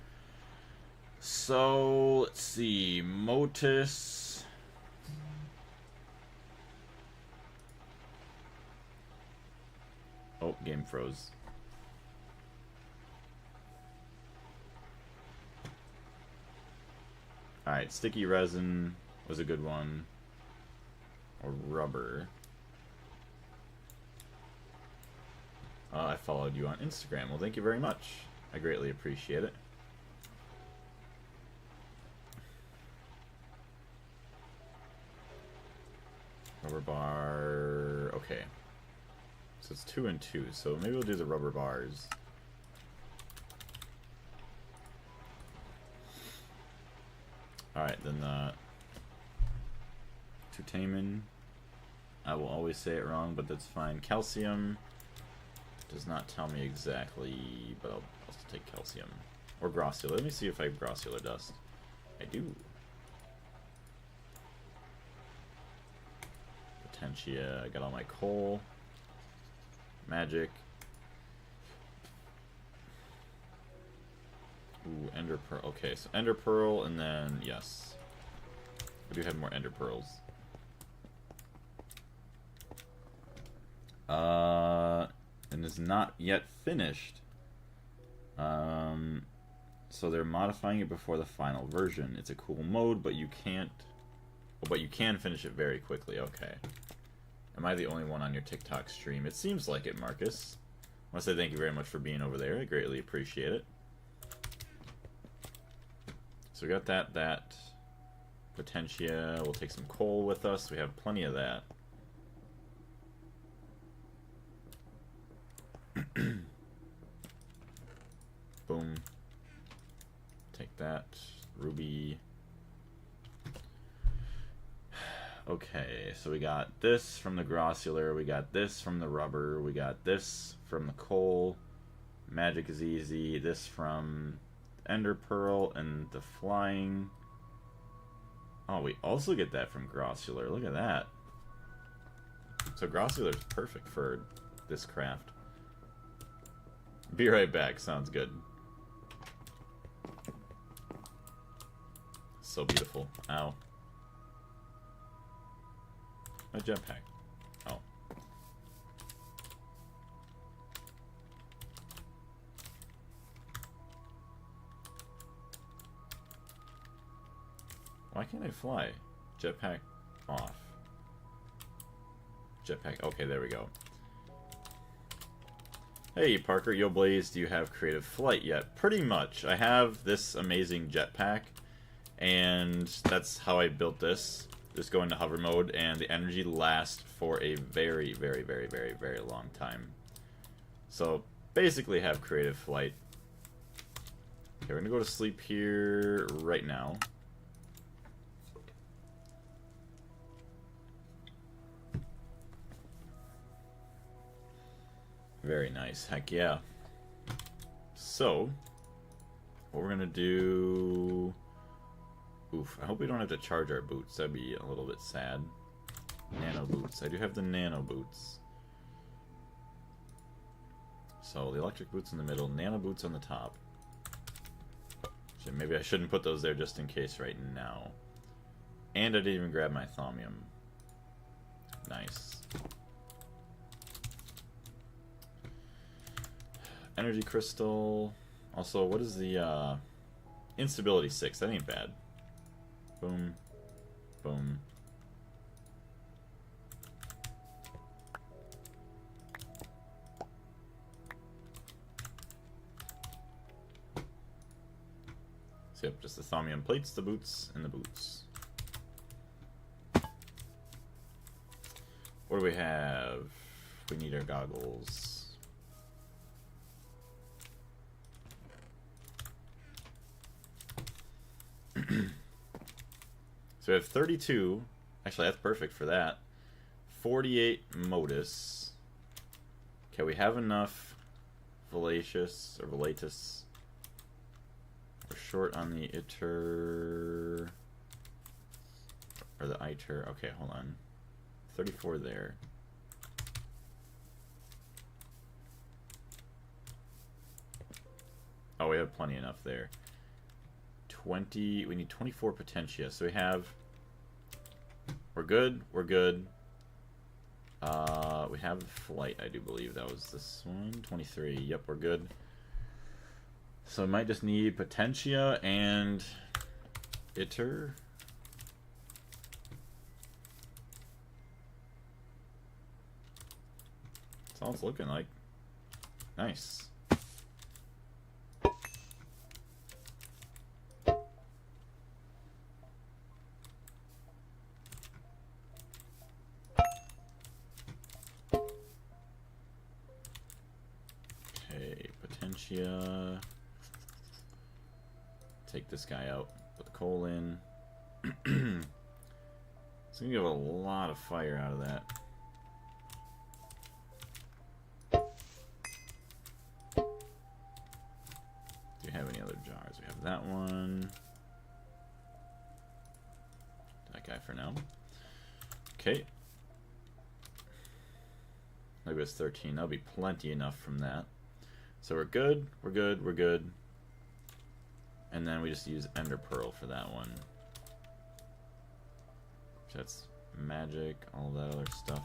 So, let's see. Motus. Oh, game froze. Alright, sticky resin was a good one. Or rubber. I followed you on Instagram. Well, thank you very much. I greatly appreciate it. Rubber bar. Okay. So it's 2 and 2. So maybe we'll do the rubber bars. Alright, then the Tutamen. I will always say it wrong, but that's fine. Calcium does not tell me exactly, but I'll also take calcium. Or grossular. Let me see if I have grossular dust. I do. Potentia. I got all my coal. Magic. Ooh, Ender Pearl. Okay, so Ender Pearl, and then, yes. I do have more Ender Pearls. And is not yet finished. So they're modifying it before the final version. It's a cool mode, but you can't... Oh, but you can finish it very quickly. Okay. Am I the only one on your TikTok stream? It seems like it, Marcus. I want to say thank you very much for being over there. I greatly appreciate it. So we got that. Potentia. We'll take some coal with us. We have plenty of that. Boom. Take that. Ruby. Okay, so we got this from the grossular, we got this from the rubber, we got this from the coal. Magic is easy. This from Ender Pearl and the flying. Oh, we also get that from grossular. Look at that. So Grossular's perfect for this craft. Be right back. Sounds good. So beautiful. Ow. My jetpack. Oh. Why can't I fly? Jetpack off. Jetpack. Okay, there we go. Hey, Parker, Yo Blaze, do you have creative flight yet? Pretty much. I have this amazing jetpack, and that's how I built this. Just go into hover mode, and the energy lasts for a very, very, very, very, very long time. So, basically have creative flight. Okay, we're gonna go to sleep here right now. Very nice. Heck yeah. So, what we're gonna do... Oof, I hope we don't have to charge our boots. That'd be a little bit sad. Nano boots. I do have the nano boots. So, the electric boots in the middle, nano boots on the top. So maybe I shouldn't put those there just in case right now. And I didn't even grab my thaumium. Nice. Energy crystal. Also, what is the instability 6? That ain't bad. Boom. Boom. So yep, just the thaumium plates, the boots, and the boots. What do we have? We need our goggles. So we have 32. Actually, that's perfect for that. 48 modus. Okay, we have enough Velatus or Velatus. We're short on the iter or the iter. Okay, hold on. 34 there. Oh, we have plenty enough there. 20, we need 24 potentia, so we have, we're good, we have flight, I do believe that was this one, 23, yep, we're good. So we might just need potentia and iter. That's all it's looking like. Nice. Take this guy out, put the coal in. It's gonna give a lot of fire out of that. Do you have any other jars? We have that one. That guy for now. Okay. Maybe it's 13. That'll be plenty enough from that. So we're good, we're good, we're good. And then we just use Ender Pearl for that one. That's magic, all that other stuff.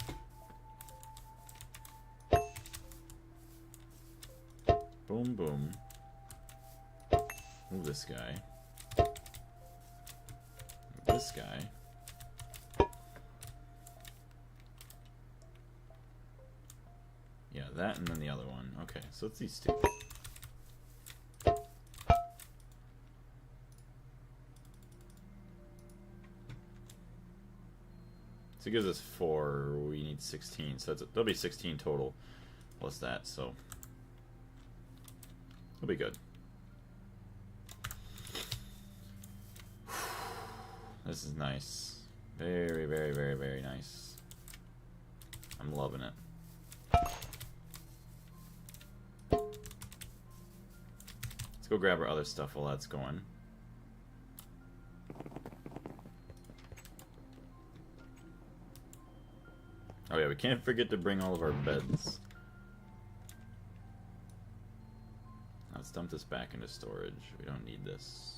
Boom, boom. Move this guy. Move this guy. Yeah, that and then the other one. Okay, so it's these two. So it gives us 4. We need 16. So there'll be 16 total plus that. So it'll be good. This is nice. Very, very, very, very nice. I'm loving it. Let's go grab our other stuff while that's going. Oh yeah, we can't forget to bring all of our beds. Let's dump this back into storage. We don't need this.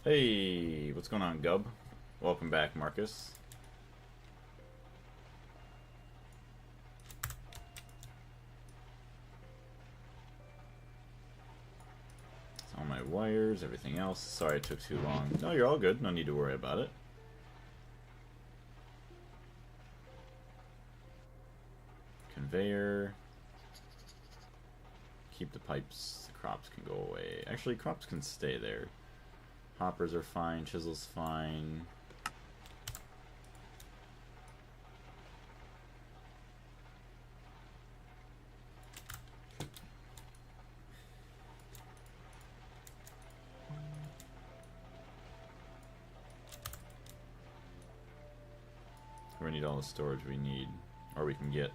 Hey, what's going on, Gub? Welcome back, Marcus. All my wires, everything else. Sorry it took too long. No, you're all good. No need to worry about it. Conveyor. Keep the pipes. The crops can go away. Actually, crops can stay there. Hoppers are fine. Chisel's fine. We need all the storage we need, or we can get.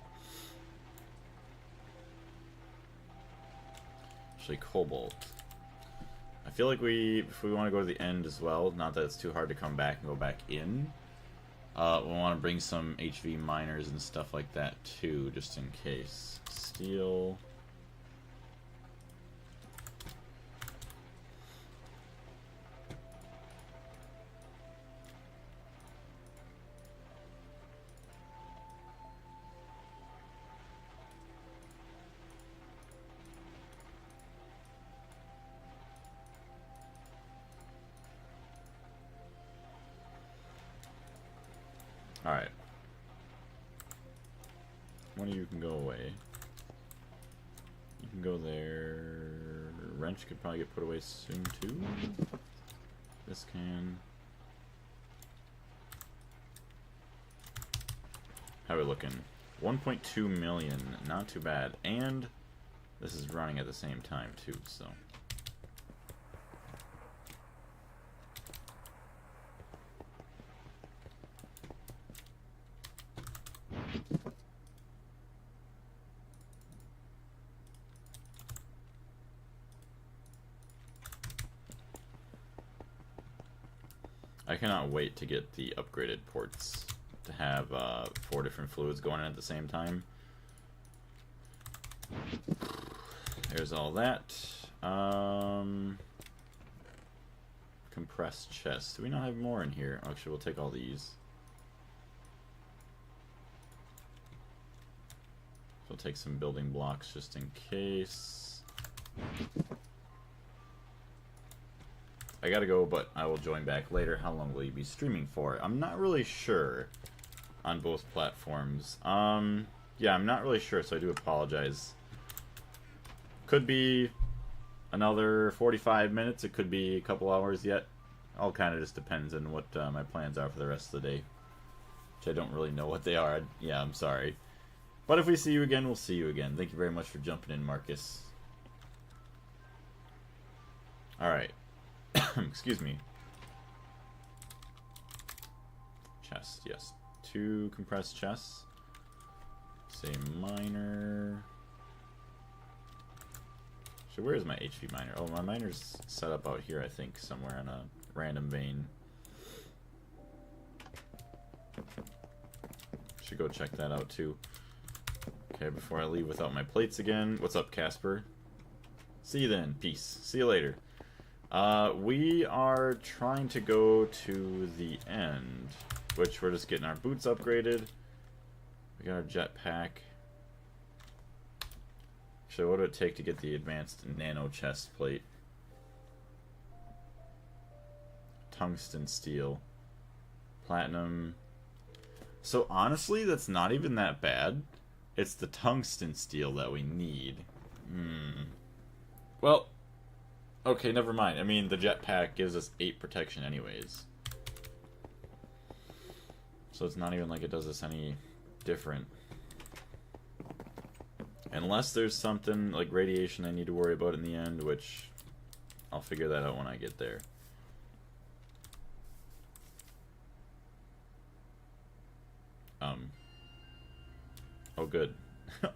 Actually, cobalt. I feel like if we want to go to the end as well, not that it's too hard to come back and go back in, we want to bring some HV miners and stuff like that too, just in case. Steel. Alright. One of you can go away. You can go there. Wrench could probably get put away soon too. This can. How are we looking? 1.2 million. Not too bad. And this is running at the same time too, so. I cannot wait to get the upgraded ports to have 4 different fluids going in at the same time. There's all that. Compressed chest. Do we not have more in here? Actually, we'll take all these. So we'll take some building blocks just in case. I gotta go, but I will join back later. How long will you be streaming for? I'm not really sure on both platforms. Yeah, I'm not really sure, so I do apologize. Could be another 45 minutes. It could be a couple hours yet. All kind of just depends on what my plans are for the rest of the day, which I don't really know what they are. Yeah, I'm sorry. But if we see you again, we'll see you again. Thank you very much for jumping in, Marcus. Alright. Excuse me. Chest, yes. 2 compressed chests. Say miner. So where is my HV miner? Oh, my miner's set up out here, I think, somewhere in a random vein. Should go check that out too. Okay, before I leave without my plates again. What's up, Casper? See you then. Peace. See you later. We are trying to go to the end, which we're just getting our boots upgraded. We got our jetpack. So what would it take to get the advanced nano chest plate? Tungsten steel. Platinum. So honestly, that's not even that bad. It's the tungsten steel that we need. Well, okay, never mind. I mean, the jetpack gives us 8 protection anyways. So it's not even like it does us any different. Unless there's something like radiation I need to worry about in the end, which I'll figure that out when I get there. Oh, good.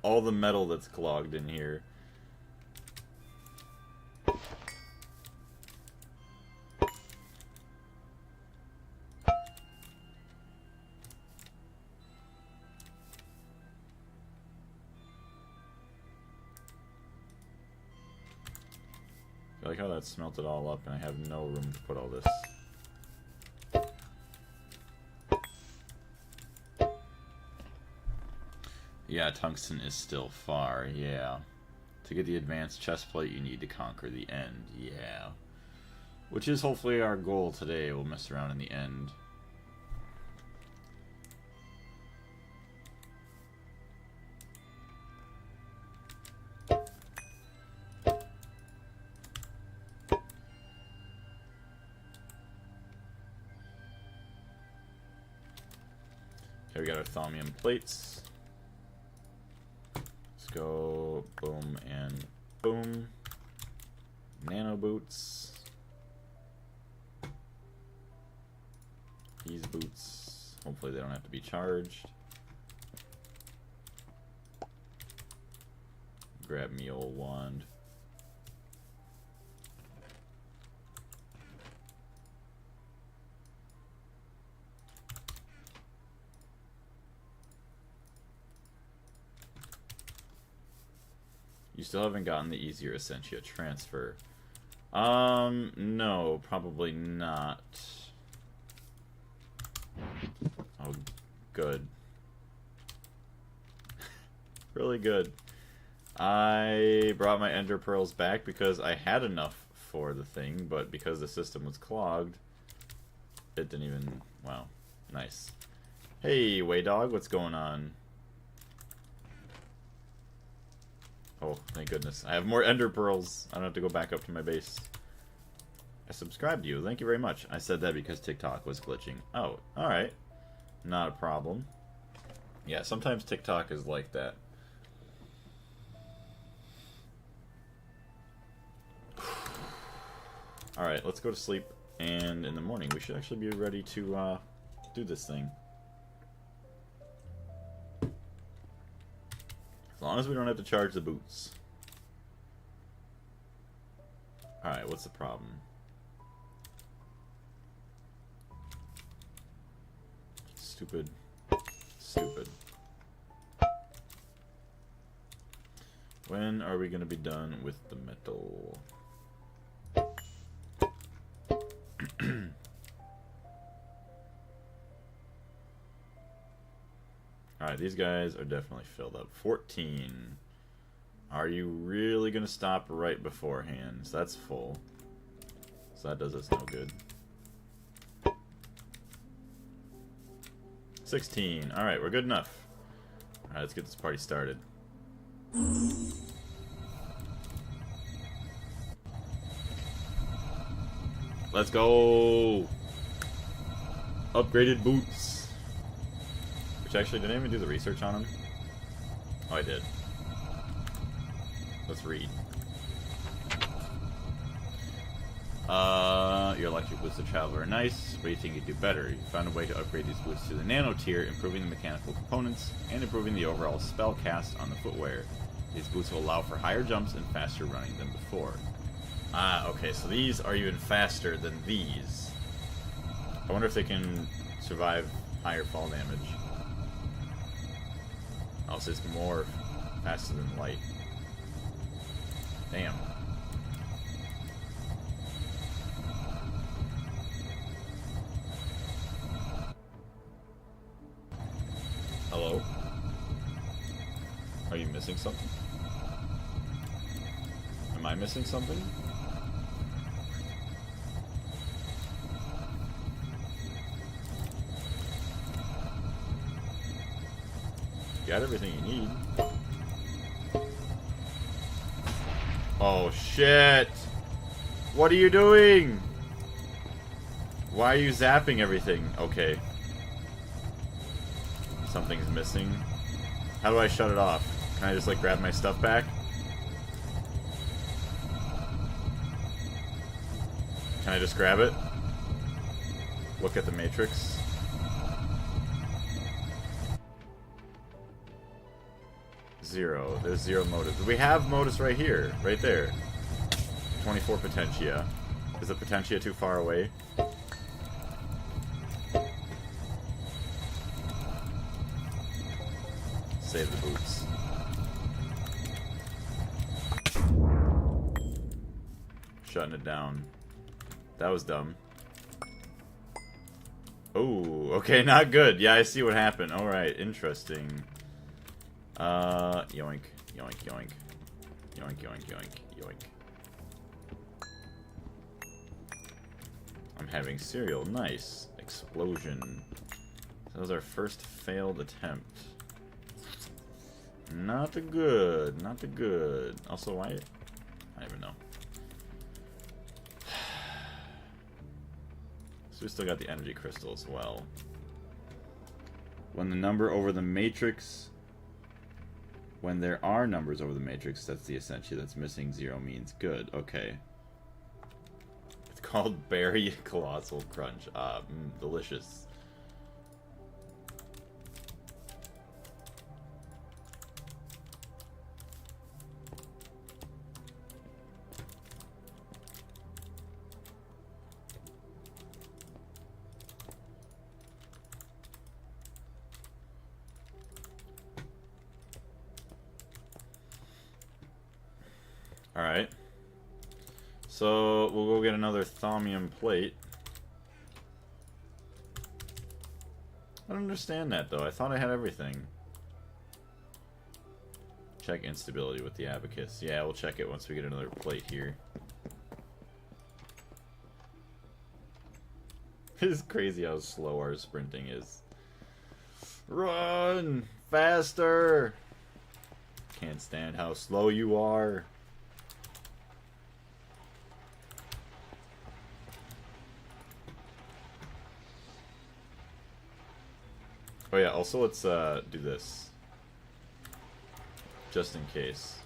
All the metal that's clogged in here. I like how that smelted all up and I have no room to put all this. Yeah, tungsten is still far, yeah. To get the advanced chest plate, you need to conquer the end, yeah. Which is hopefully our goal today. We'll mess around in the end. Okay, we got our thaumium plates. Let's go boom and boom. Nano boots. These boots, hopefully they don't have to be charged. Grab me old wand. You still haven't gotten the easier Essentia transfer. No, probably not. Oh, good. Really good. I brought my ender pearls back because I had enough for the thing, but because the system was clogged, it didn't even... Wow. Nice. Hey, Waydog, what's going on? Oh, thank goodness. I have more ender pearls. I don't have to go back up to my base. I subscribed to you. Thank you very much. I said that because TikTok was glitching. Oh, alright. Not a problem. Yeah, sometimes TikTok is like that. Alright, let's go to sleep. And in the morning, we should actually be ready to do this thing. As long as we don't have to charge the boots. Alright, what's the problem? Stupid. Stupid. When are we going to be done with the metal? Alright, these guys are definitely filled up. 14. Are you really going to stop right beforehand? So that's full. So that does us no good. 16. Alright, we're good enough. Alright, let's get this party started. Let's go! Upgraded boots. Which actually, did I even do the research on them? Oh, I did. Let's read. Your electric boots of Traveler are nice. What do you think you'd do better? You found a way to upgrade these boots to the nano tier, improving the mechanical components, and improving the overall spell cast on the footwear. These boots will allow for higher jumps and faster running than before. Ah, okay, so these are even faster than these. I wonder if they can survive higher fall damage. Also, it's more faster than light. Damn. Hello? Are you missing something? Am I missing something? You got everything you need. Oh shit! What are you doing? Why are you zapping everything? Okay. Something's missing. How do I shut it off? Can I just like grab my stuff back? Can I just grab it? Look at the matrix. 0. There's 0 Modus. We have Modus right here. Right there. 24 Potentia. Is the Potentia too far away? Save the boots. Shutting it down. That was dumb. Oh, okay, not good. Yeah, I see what happened. Alright, interesting. Yoink, yoink, yoink. Yoink, yoink, yoink, yoink. I'm having cereal. Nice. Explosion. That was our first failed attempt. Not good. Not good. Also, why? I don't even know. So we still got the energy crystal as well. When the number over the matrix... When there are numbers over the matrix, that's the essentially that's missing 0 means good. Okay. It's called Berry Colossal Crunch. Delicious. Alright. So, we'll go get another thaumium plate. I don't understand that, though. I thought I had everything. Check instability with the abacus. Yeah, we'll check it once we get another plate here. It's crazy how slow our sprinting is. Run! Faster! Can't stand how slow you are. Oh yeah, also let's do this. Just in case.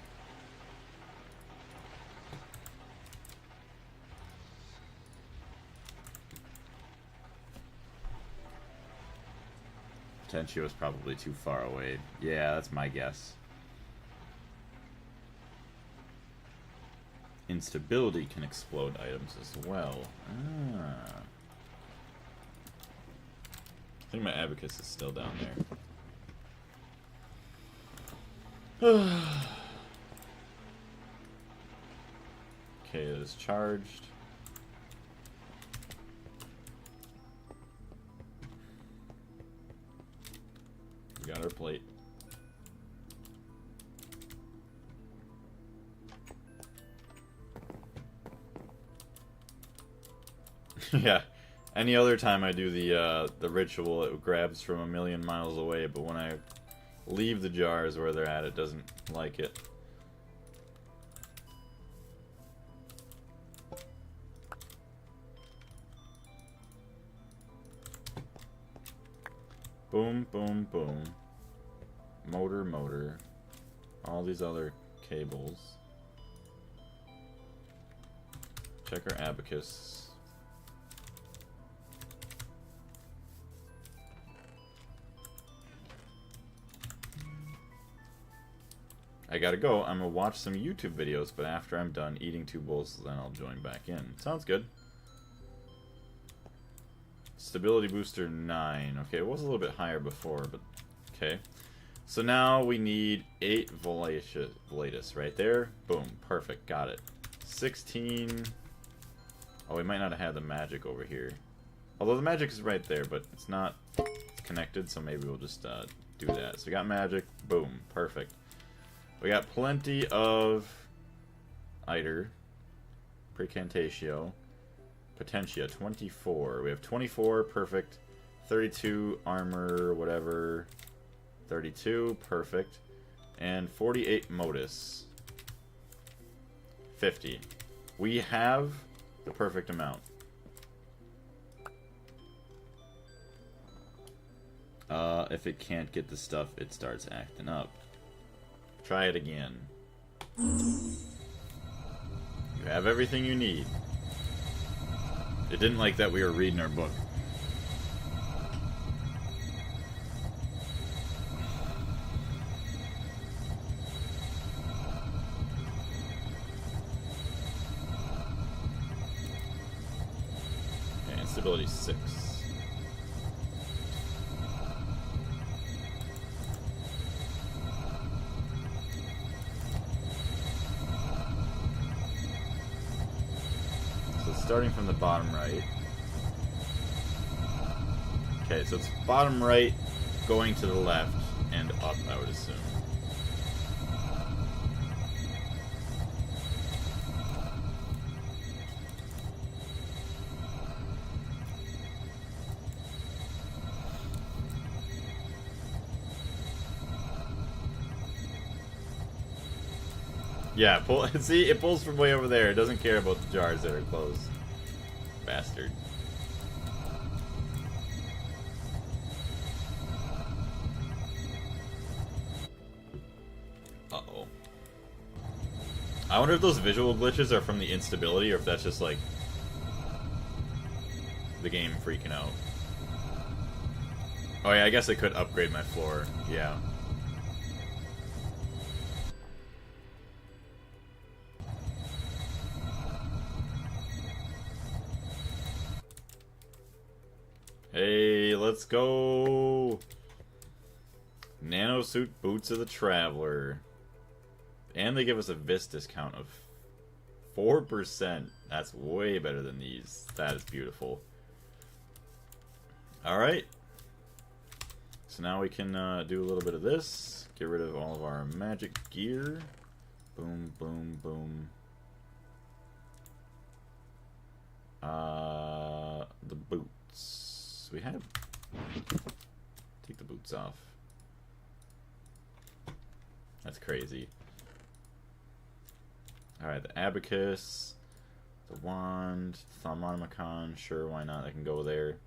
Potentio is probably too far away. Yeah, that's my guess. Instability can explode items as well. Ah. I think my abacus is still down there. Okay, it is charged. We got our plate. Yeah. Any other time I do the ritual, it grabs from a million miles away, but when I leave the jars where they're at, it doesn't like it. Boom, boom, boom. Motor, motor. All these other cables. Check our abacus. I gotta go. I'm gonna watch some YouTube videos, but after I'm done eating 2 bowls, then I'll join back in. Sounds good. Stability booster 9. Okay, it was a little bit higher before, but okay. So now we need 8 Volatus right there. Boom. Perfect. Got it. 16. Oh, we might not have had the magic over here. Although the magic is right there, but it's not connected, so maybe we'll just do that. So we got magic. Boom. Perfect. We got plenty of Iter, Precantatio, Potentia, 24. We have 24, perfect. 32, armor, whatever. 32, perfect. And 48 Modus. 50. We have the perfect amount. If it can't get the stuff, it starts acting up. Try it again. You have everything you need. It didn't like that we were reading our book. Instability 6. So starting from the bottom right. Okay, so it's bottom right, going to the left, and up, I would assume. Yeah, see, it pulls from way over there. It doesn't care about the jars that are closed. Bastard. Uh-oh. I wonder if those visual glitches are from the instability or if that's just like the game freaking out. Oh yeah, I guess I could upgrade my floor. Yeah. Hey, let's go! Nanosuit Boots of the Traveler. And they give us a VIS discount of 4%. That's way better than these. That is beautiful. Alright. So now we can do a little bit of this. Get rid of all of our magic gear. Boom, boom, boom. The boots. We have... Take the boots off. That's crazy. Alright, the abacus, the wand, Thaumatomicon, sure, why not? I can go there.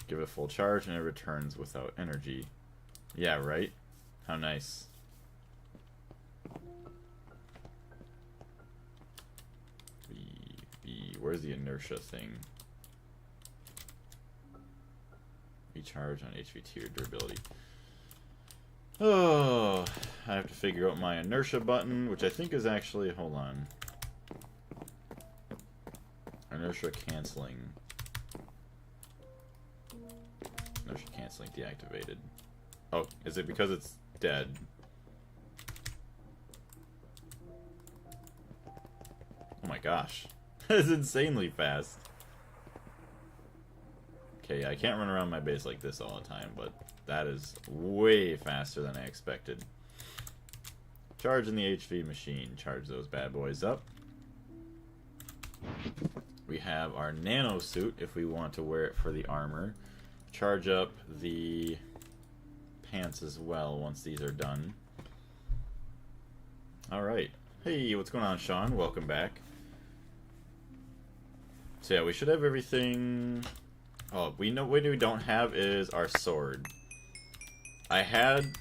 Give it a full charge and it returns without energy. Yeah, right? How nice. Where's the inertia thing? Recharge on HVT or durability. Oh, I have to figure out my inertia button, which I think is actually, hold on. Inertia canceling. Inertia canceling deactivated. Oh, is it because it's dead? Oh my gosh. That is insanely fast. Okay, yeah, I can't run around my base like this all the time, but that is way faster than I expected. Charge in the HV machine. Charge those bad boys up. We have our nano suit if we want to wear it for the armor. Charge up the pants as well once these are done. Alright. Hey, what's going on, Sean? Welcome back. So yeah, we should have everything... Oh, we know what we don't have is our sword. I had...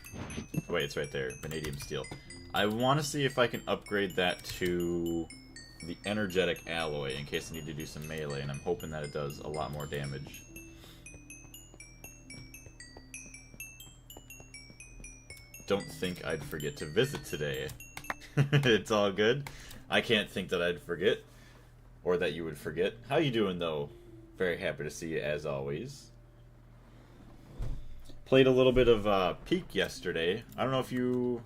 Wait, it's right there. Vanadium steel. I want to see if I can upgrade that to the energetic alloy in case I need to do some melee, and I'm hoping that it does a lot more damage. Don't think I'd forget to visit today. It's all good. I can't think that I'd forget. Or that you would forget. How you doing, though? Very happy to see you, as always. Played a little bit of Peak yesterday. I don't know if you...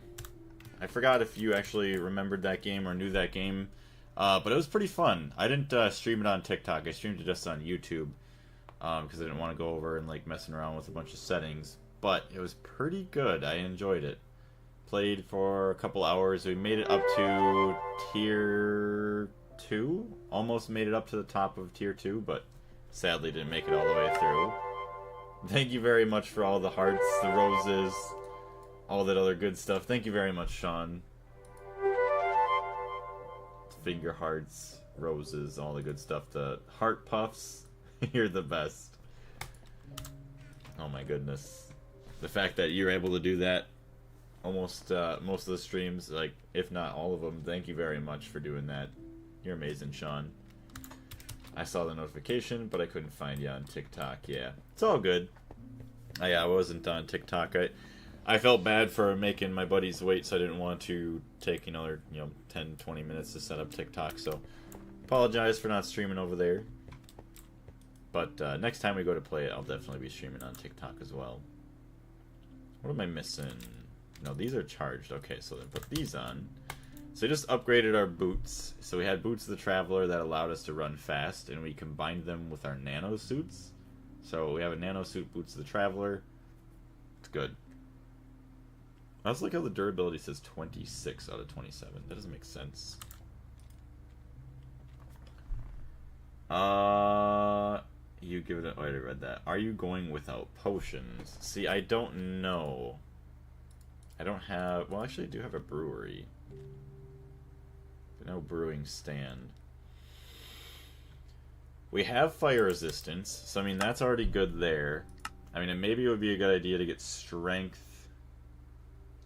I forgot if you actually remembered that game or knew that game. But it was pretty fun. I didn't stream it on TikTok. I streamed it just on YouTube. Because I didn't want to go over and like messing around with a bunch of settings. But it was pretty good. I enjoyed it. Played for a couple hours. We made it up to Tier 2. Almost made it up to the top of Tier 2, but sadly didn't make it all the way through. Thank you very much for all the hearts, the roses, all that other good stuff. Thank you very much, Sean. Finger hearts, roses, all the good stuff. The heart puffs. You're the best. Oh my goodness. The fact that you're able to do that almost most of the streams, like if not all of them, thank you very much for doing that. You're amazing, Sean. I saw the notification, but I couldn't find you on TikTok. Yeah, it's all good. I wasn't on TikTok. I felt bad for making my buddies wait, so I didn't want to take another 10-20 minutes to set up TikTok. So apologize for not streaming over there. But next time we go to play it, I'll definitely be streaming on TikTok as well. What am I missing? No, these are charged. Okay, so then put these on. So we just upgraded our boots. So we had Boots of the Traveler that allowed us to run fast, and we combined them with our nano suits. So we have a nano suit, Boots of the Traveler. It's good. I also like how the durability says 26 out of 27. That doesn't make sense. You give it a... Oh, I already read that. Are you going without potions? See, I don't know. I don't have... Well, actually, I do have a brewery. No brewing stand. We have fire resistance, so I mean, that's already good there. I mean, and maybe it would be a good idea to get strength.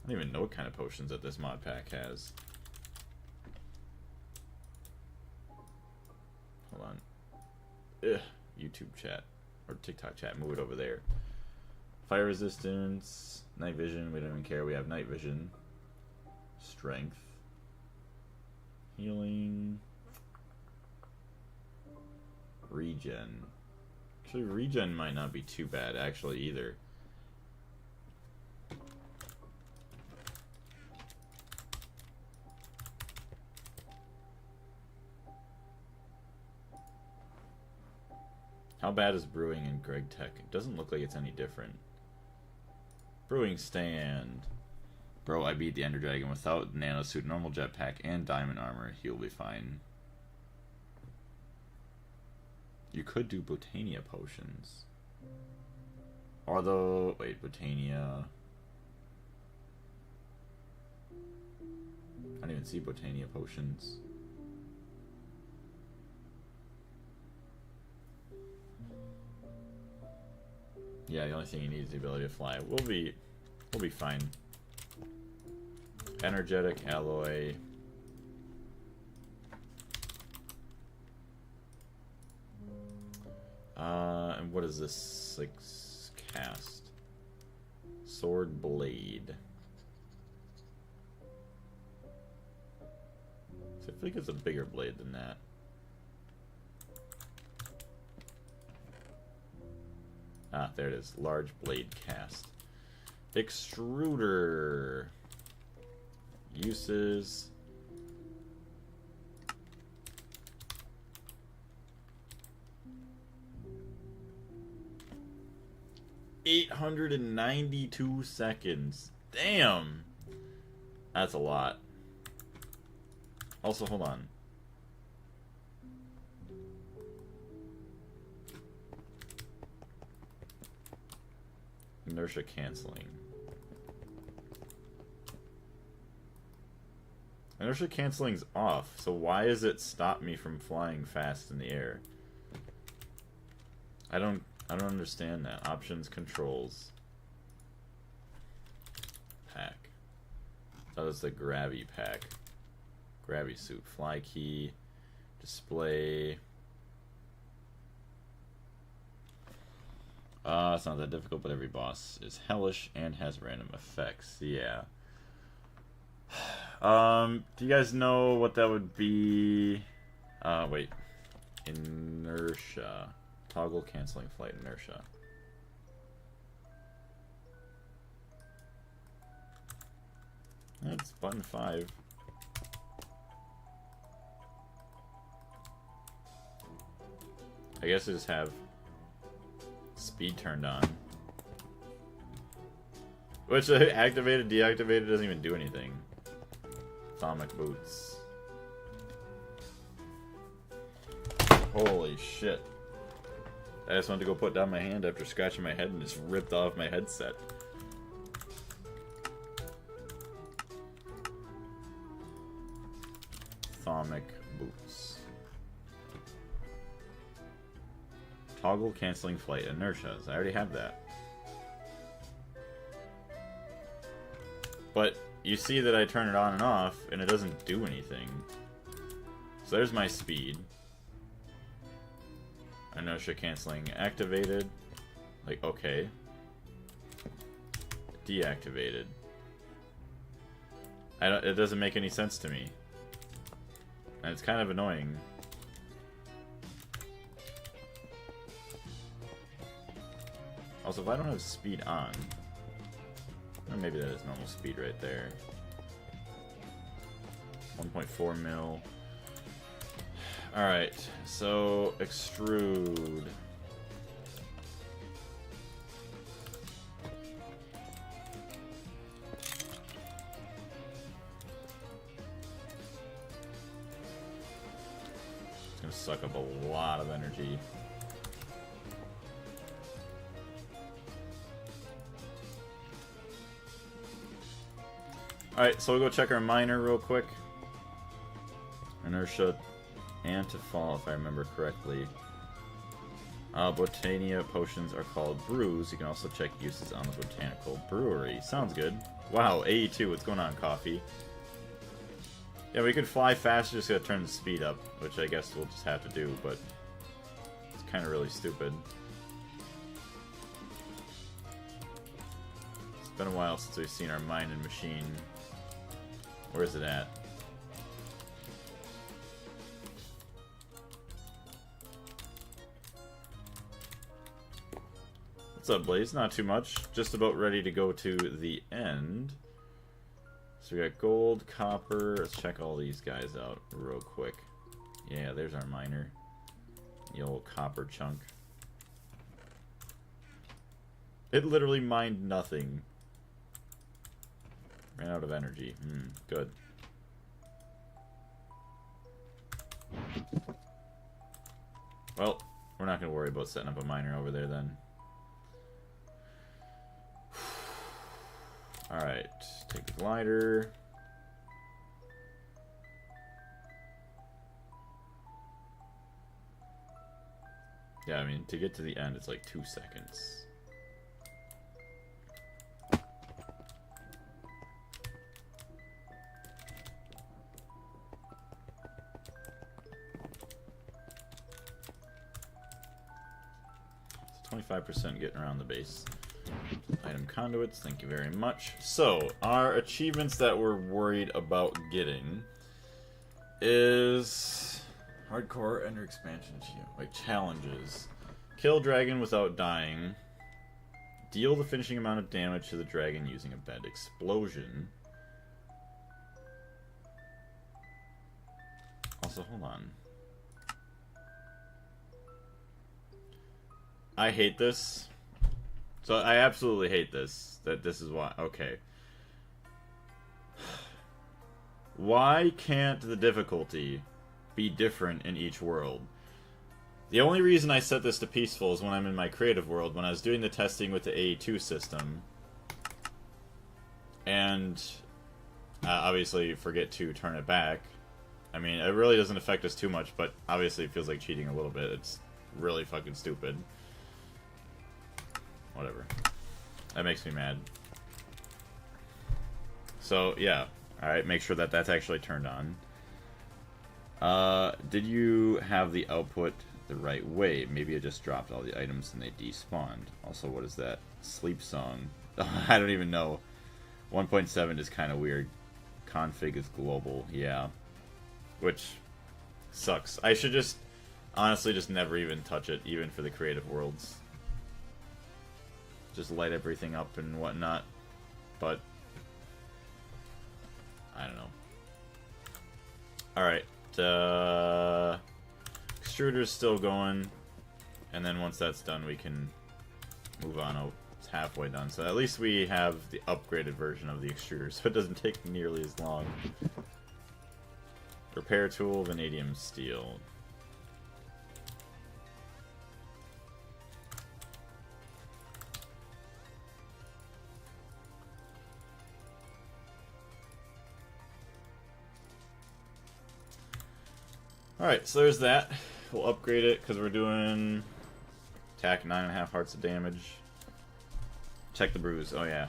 I don't even know what kind of potions that this mod pack has. Hold on. Ugh. YouTube chat. Or TikTok chat. Move it over there. Fire resistance. Night vision. We don't even care. We have night vision. Strength. Healing. Regen. Actually, regen might not be too bad, actually, either. How bad is brewing in Gregtech? It doesn't look like it's any different. Brewing stand. Bro, I beat the Ender Dragon without nanosuit, normal jetpack, and diamond armor. He'll be fine. You could do Botania potions. Although, wait, Botania... I don't even see Botania potions. Yeah, the only thing you need is the ability to fly. We'll be fine. Energetic alloy. And what is this, like, cast? Sword blade. So I feel like it's a bigger blade than that. Ah, there it is. Large blade cast. Extruder. Uses. $892 seconds. Damn. That's a lot. Also, hold on. Inertia canceling. Inertia canceling's off, so why does it stop me from flying fast in the air? I don't understand that. Options, controls. Pack. That was the Gravy pack. Gravy suit. Fly key. Display. It's not that difficult, but every boss is hellish and has random effects. Yeah. Do you guys know what that would be? Wait. Inertia. Toggle canceling flight inertia. That's button 5. I guess I just have speed turned on. Which activated, deactivated, doesn't even do anything. Atomic boots. Holy shit. I just wanted to go put down my hand after scratching my head and just ripped off my headset. Atomic boots. Toggle canceling flight inertias. I already have that. But you see that I turn it on and off and it doesn't do anything. So there's my speed. Inertia canceling activated. Like, okay. deactivated. It doesn't make any sense to me. And it's kind of annoying. Also, if I don't have speed on... Or maybe that is normal speed right there. 1.4 mil. Alright, so extrude. It's gonna suck up a lot of energy. Alright, so we'll go check our miner real quick. Inertia and to fall, if I remember correctly. Botania potions are called brews. You can also check uses on the botanical brewery. Sounds good. Wow, AE2, what's going on, coffee? Yeah, we could fly faster, just gotta turn the speed up, which I guess we'll just have to do, but it's kind of really stupid. It's been a while since we've seen our mining machine. Where is it at? What's up, Blaze? Not too much. Just about ready to go to the end. So we got gold, copper. Let's check all these guys out real quick. Yeah, there's our miner. The old copper chunk. It literally mined nothing. Ran out of energy. Good. Well, we're not going to worry about setting up a miner over there then. Alright, take the glider. Yeah, I mean, to get to the end, it's like 2 seconds. So 25% getting around the base. Item conduits, thank you very much. So, our achievements that we're worried about getting is hardcore ender expansion, like challenges. Kill dragon without dying. Deal the finishing amount of damage to the dragon using a bed explosion. Also, hold on. I hate this. So I absolutely hate this. That this is why. Okay. Why can't the difficulty be different in each world? The only reason I set this to peaceful is when I'm in my creative world. When I was doing the testing with the AE2 system. And obviously forget to turn it back. I mean, it really doesn't affect us too much, but obviously it feels like cheating a little bit. It's really fucking stupid. Whatever. That makes me mad. So, yeah. Alright, make sure that that's actually turned on. Did you have the output the right way? Maybe I just dropped all the items and they despawned. Also, what is that? Sleep song. I don't even know. 1.7 is kind of weird. Config is global. Yeah. Which sucks. I should just, honestly, just never even touch it, even for the creative worlds. Just light everything up and whatnot, but I don't know. Alright, extruder's still going, and then once that's done we can move on. Oh, it's halfway done, so at least we have the upgraded version of the extruder, so it doesn't take nearly as long. Repair tool, vanadium steel. Alright, so there's that. We'll upgrade it because we're doing attack 9.5 hearts of damage. Check the bruise. Oh, yeah.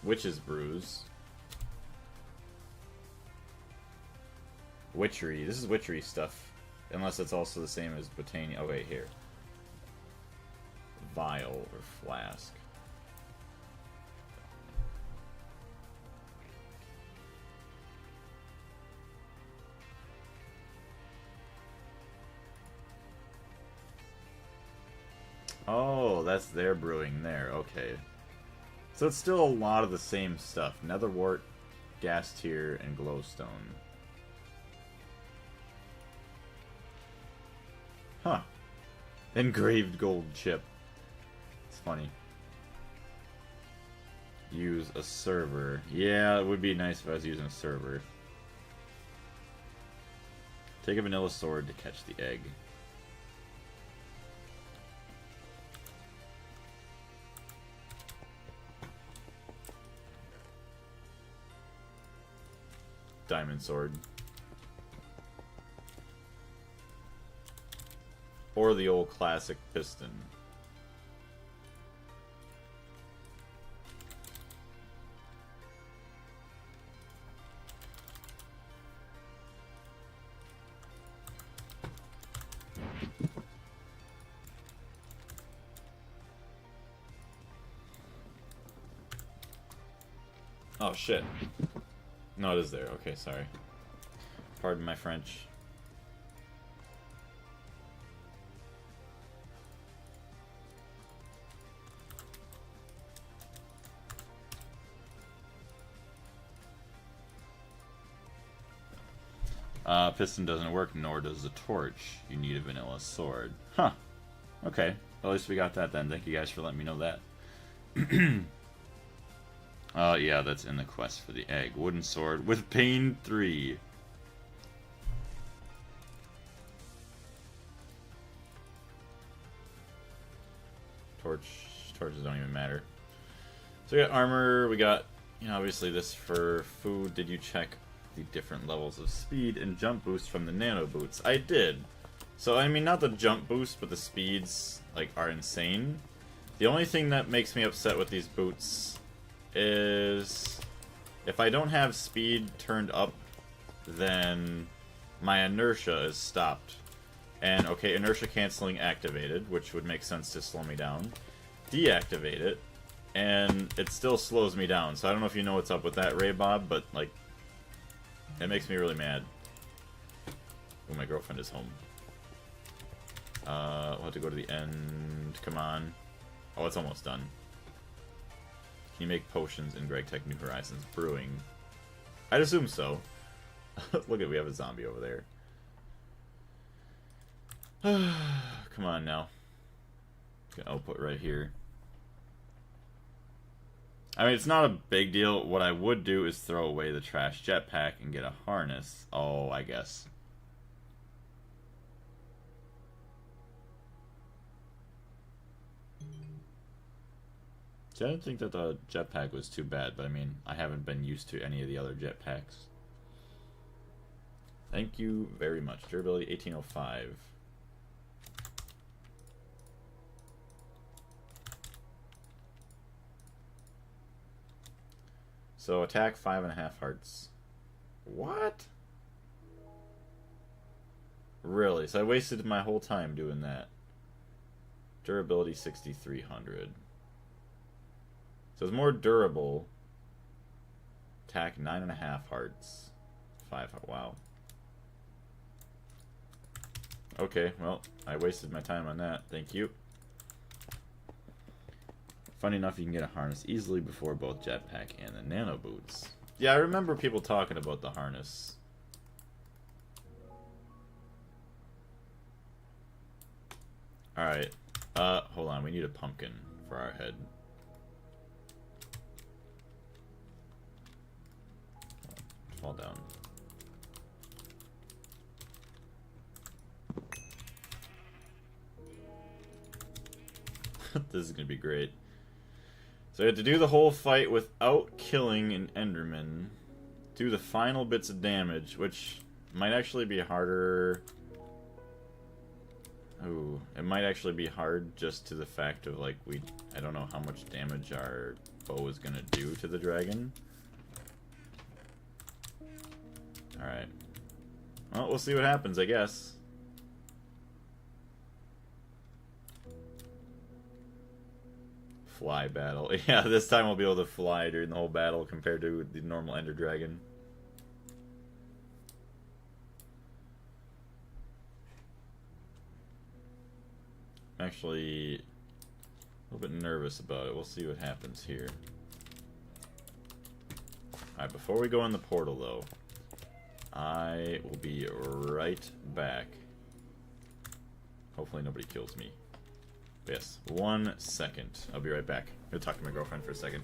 Witch's bruise. Witchery. This is witchery stuff. Unless it's also the same as Botania. Oh, wait, here. vial or flask. Oh, that's their brewing there. Okay. So it's still a lot of the same stuff. Netherwort, gas tier, and glowstone. Huh. Engraved gold chip. It's funny. Use a server. Yeah, it would be nice if I was using a server. Take a vanilla sword to catch the egg. Diamond sword. Or the old classic piston. Oh shit. No, it is there. Okay, sorry. Pardon my French. Piston doesn't work, nor does the torch. You need a vanilla sword. Huh. Okay. Well, at least we got that then. Thank you guys for letting me know that. Yeah, that's in the quest for the egg. Wooden sword with pain 3. Torches don't even matter. So we got armor, we got, you know, obviously this for food. Did you check the different levels of speed and jump boost from the nano boots? I did. So, I mean, not the jump boost, but the speeds, like, are insane. The only thing that makes me upset with these boots is if I don't have speed turned up, then my inertia is stopped. And, okay, inertia canceling activated, which would make sense to slow me down. Deactivate it, and it still slows me down. So I don't know if you know what's up with that, Ray Bob, but, like, it makes me really mad. Oh, my girlfriend is home. We'll have to go to the end. Come on. Oh, it's almost done. Can you make potions in Gregtech New Horizons brewing? I'd assume so. Look at, we have a zombie over there. Come on now. Got output right here. I mean, it's not a big deal. What I would do is throw away the trash jetpack and get a harness. Oh, I guess. See, I didn't think that the jetpack was too bad, but I mean, I haven't been used to any of the other jetpacks. Thank you very much. Durability 1805. So attack 5.5 hearts. What? Really? So I wasted my whole time doing that. Durability 6300. So it's more durable. Attack 9.5 hearts. 5. Wow. Okay, well, I wasted my time on that. Thank you. Funny enough, you can get a harness easily before both jetpack and the nano boots. Yeah, I remember people talking about the harness. Alright. Hold on. We need a pumpkin for our head. Fall down. This is gonna be great. So I had to do the whole fight without killing an Enderman. Do the final bits of damage, which might actually be harder. Ooh, it might actually be hard just to the fact of, like, I don't know how much damage our bow is gonna do to the dragon. Alright. Well, we'll see what happens, I guess. fly battle. Yeah, this time we'll be able to fly during the whole battle compared to the normal Ender Dragon. I'm actually a little bit nervous about it. We'll see what happens here. Alright, before we go in the portal though, I will be right back. Hopefully nobody kills me. Yes, 1 second. I'll be right back. I'm gonna talk to my girlfriend for a second.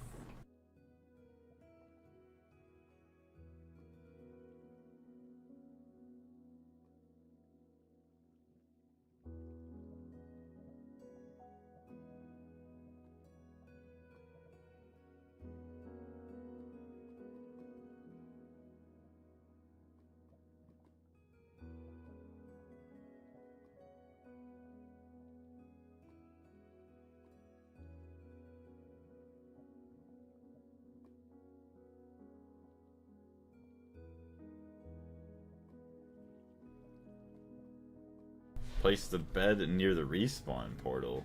Place the bed near the respawn portal.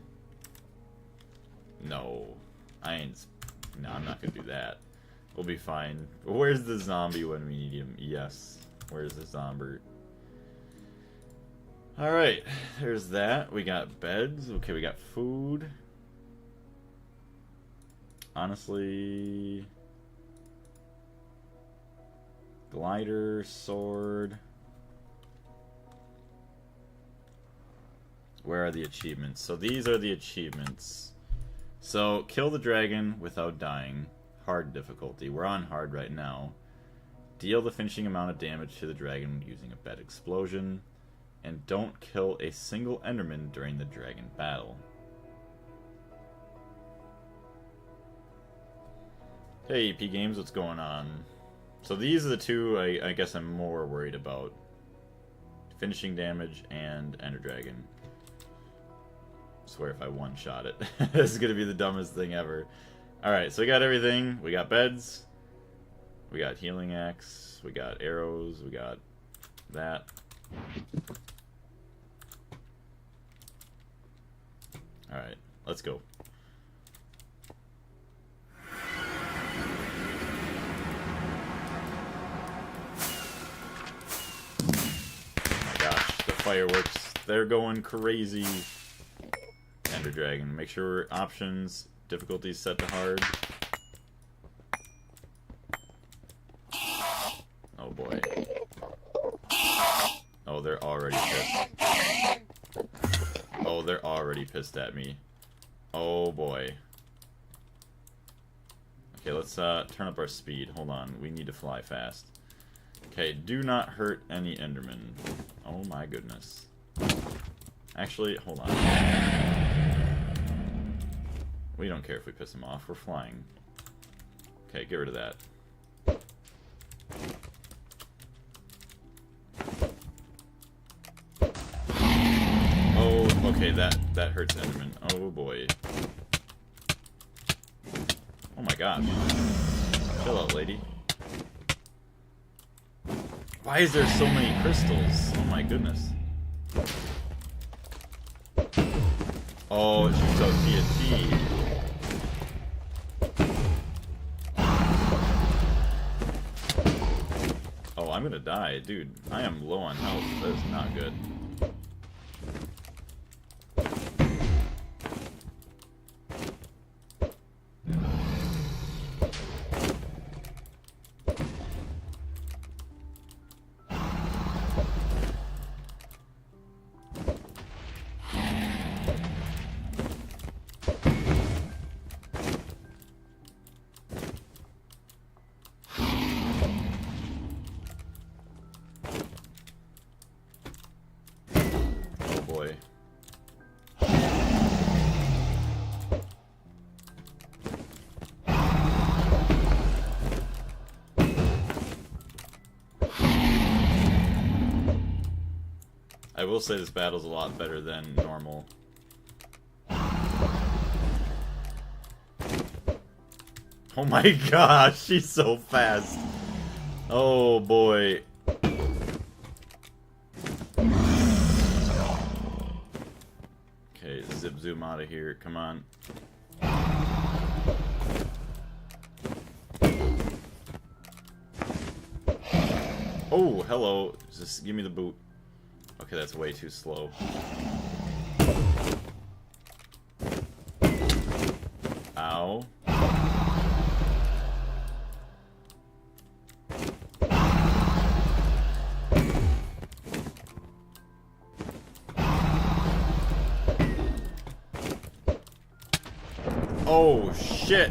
No. No, I'm not gonna do that. We'll be fine. Where's the zombie when we need him? Yes. Where's the zombie? Alright, there's that. We got beds. Okay, we got food. Honestly... glider, sword... Where are the achievements? So these are the achievements. So, kill the dragon without dying. Hard difficulty. We're on hard right now. Deal the finishing amount of damage to the dragon using a bed explosion. And don't kill a single Enderman during the dragon battle. Hey, EP Games, what's going on? So these are the two I guess I'm more worried about. Finishing damage and Ender Dragon. I swear if I one-shot it. This is gonna be the dumbest thing ever. Alright, so we got everything. We got beds. We got healing axe. We got arrows. We got that. Alright, let's go. Oh my gosh, the fireworks. They're going crazy. Ender Dragon. Make sure options, difficulty set to hard. Oh boy. Oh, they're already pissed. Oh, they're already pissed at me. Oh boy. Okay, let's turn up our speed. Hold on, we need to fly fast. Okay, do not hurt any Enderman. Oh my goodness. Actually, hold on. We don't care if we piss him off. We're flying. Okay, get rid of that. Oh, okay, that hurts Enderman. Oh boy. Oh my gosh. Chill out, lady. Why is there so many crystals? Oh my goodness. Oh, it shoots out TNT. Oh, I'm gonna die. Dude, I am low on health. That is not good. I will say this battle's a lot better than normal. Oh my gosh, she's so fast. Oh boy. Okay, zip zoom out of here. Come on. Oh, hello. Just give me the boot. Okay, that's way too slow. Ow. Oh, shit!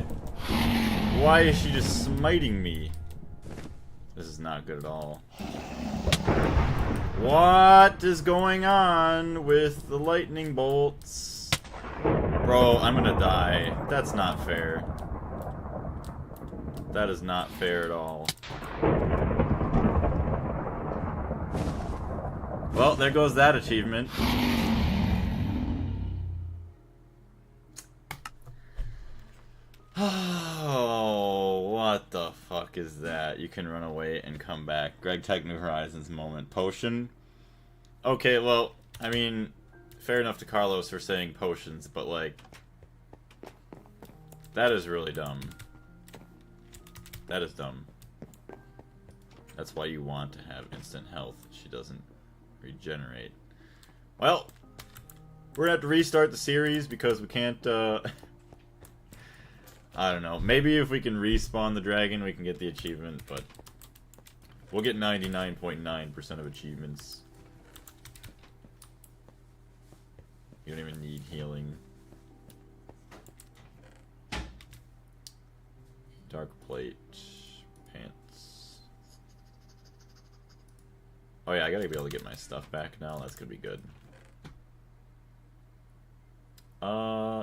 Why is she just smiting me? This is not good at all. What is going on with the lightning bolts? Bro, I'm gonna die. That's not fair. That is not fair at all. Well, there goes that achievement. Oh, what the fuck is that? You can run away and come back. Gregtech New Horizons moment. Potion? Okay, well, I mean, fair enough to Carlos for saying potions, but like, that is really dumb. That is dumb. That's why you want to have instant health. She doesn't regenerate. Well, we're gonna have to restart the series because we can't, I don't know. Maybe if we can respawn the dragon, we can get the achievement, but we'll get 99.9% of achievements. You don't even need healing. Dark plate. Pants. Oh yeah, I gotta be able to get my stuff back now. That's gonna be good.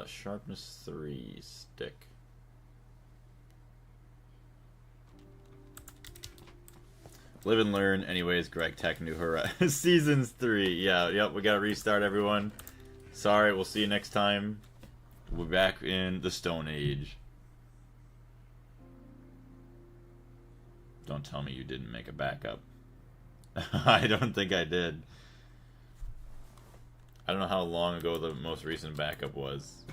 Sharpness 3 stick. Live and learn. Anyways, Gregtech New Horizons Seasons 3. Yeah, yep, we gotta restart, everyone. Sorry, we'll see you next time. We'll be back in the Stone Age. Don't tell me you didn't make a backup. I don't think I did. I don't know how long ago the most recent backup was.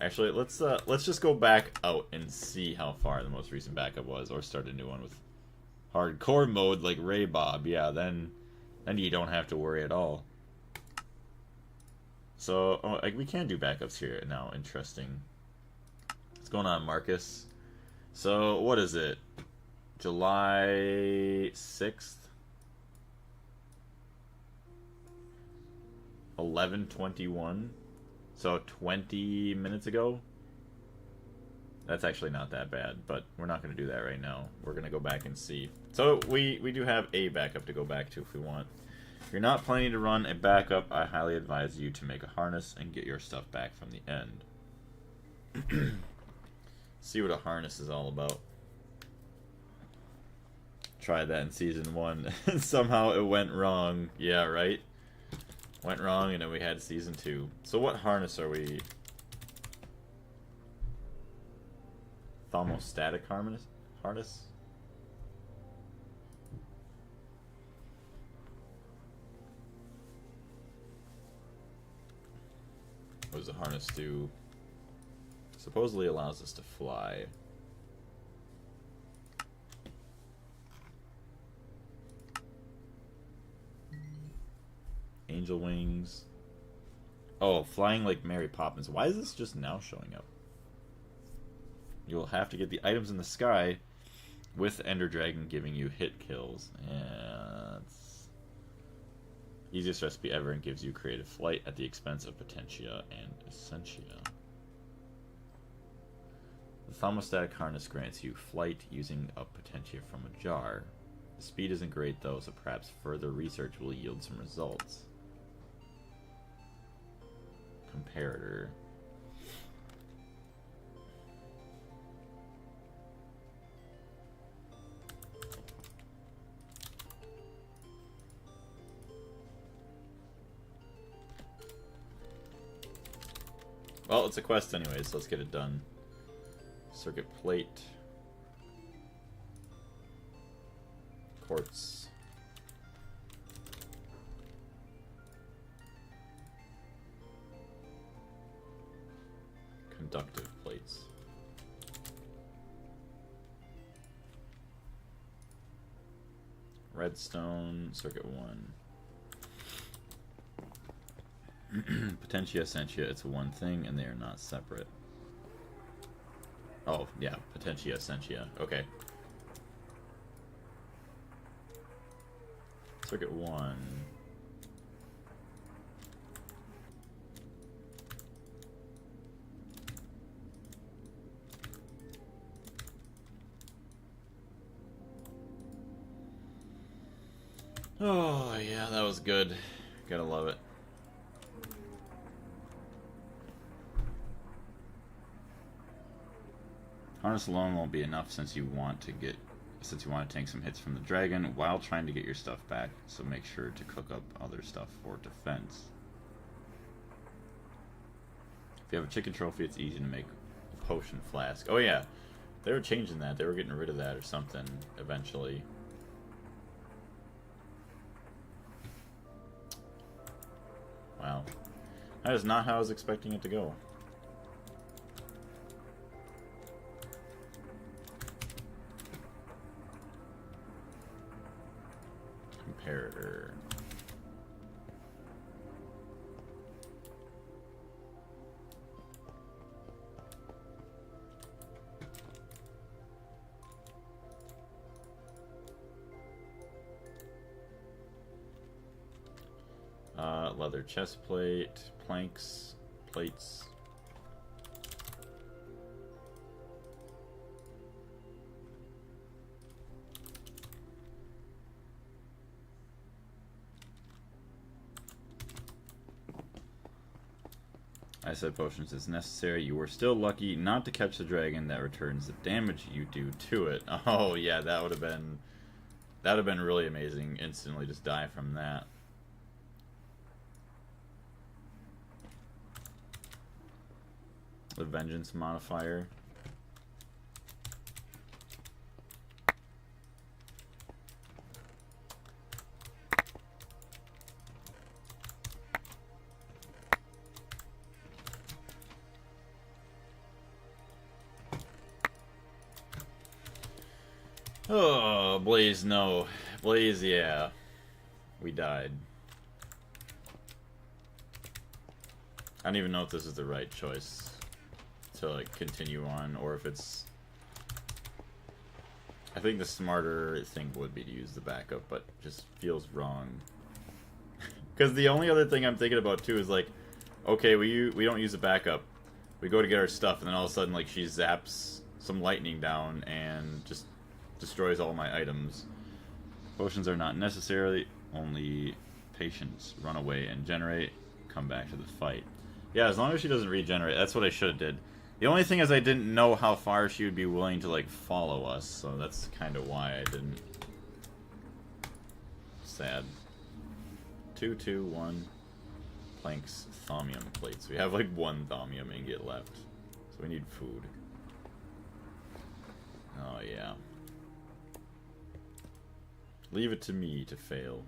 Actually, let's just go back out and see how far the most recent backup was, or start a new one with hardcore mode like Ray Bob. Yeah, then you don't have to worry at all. So, oh, like, we can do backups here now. Interesting. What's going on, Marcus? So, what is it? July 6th? 11:21. So 20 minutes ago? That's actually not that bad, but we're not going to do that right now. We're going to go back and see. So we do have a backup to go back to if we want. If you're not planning to run a backup, I highly advise you to make a harness and get your stuff back from the end. See what a harness is all about. Tried that in Season 1, and somehow it went wrong. Yeah, right? Went wrong, and then we had Season 2. So what harness are we... Thermostatic harness? What does the harness do? Supposedly allows us to fly. Angel wings. Oh, flying like Mary Poppins. Why is this just now showing up? You'll have to get the items in the sky with Ender Dragon giving you hit kills. Yeah, it's easiest recipe ever and gives you creative flight at the expense of Potentia and Essentia. The thermostatic harness grants you flight using a Potentia from a jar. The speed isn't great though, so perhaps further research will yield some results. Comparator. Well, it's a quest anyway, so let's get it done. Circuit plate. Quartz. Conductive plates. Redstone, circuit 1. Potentia, Essentia, it's one thing, and they are not separate. Oh, yeah, Potentia, Essentia. Okay. Circuit 1. Oh, yeah, that was good. Gotta love it. Harness alone won't be enough since you want to tank some hits from the dragon while trying to get your stuff back, so make sure to cook up other stuff for defense. If you have a chicken trophy, it's easy to make a potion flask. Oh yeah, they were changing that. They were getting rid of that or something eventually. Wow. That is not how I was expecting it to go. Comparator. Leather chest plate, planks, plates. I said potions is necessary. You were still lucky not to catch the dragon that returns the damage you do to it. Oh yeah, that would have been really amazing. Instantly just die from that. The vengeance modifier. Oh, Blaze, no. Blaze, yeah. We died. I don't even know if this is the right choice to like continue on, or if it's... I think the smarter thing would be to use the backup, but it just feels wrong. Because the only other thing I'm thinking about too is like, okay, we don't use the backup. We go to get our stuff, and then all of a sudden like she zaps some lightning down and just destroys all my items. Potions are not necessarily, only patience. Run away and generate, come back to the fight. Yeah, as long as she doesn't regenerate, that's what I should have did. The only thing is I didn't know how far she would be willing to like follow us, so that's kind of why I didn't. Sad. 2, 2, 1. Planks, thaumium plates. We have like 1 thaumium ingot left, so we need food. Oh yeah. Leave it to me to fail.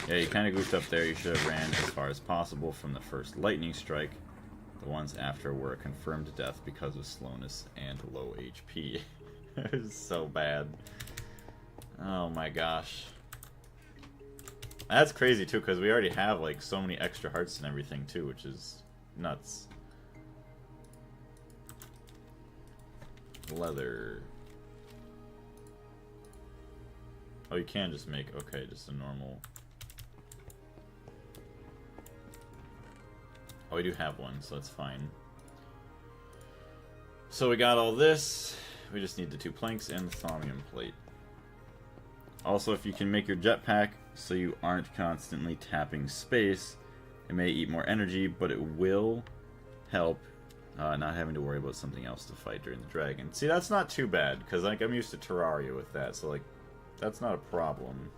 Yeah, you kind of goofed up there. You should have ran as far as possible from the first lightning strike. The ones after were a confirmed death because of slowness and low HP. It was so bad. Oh my gosh. That's crazy too, because we already have like so many extra hearts and everything too, which is nuts. Leather. Oh, you can just make, okay, just a normal. Oh, we do have one, so that's fine. So we got all this. We just need the 2 planks and the thaumium plate. Also, if you can make your jetpack so you aren't constantly tapping space, it may eat more energy, but it will help not having to worry about something else to fight during the dragon. See, that's not too bad, because like I'm used to Terraria with that, so like that's not a problem.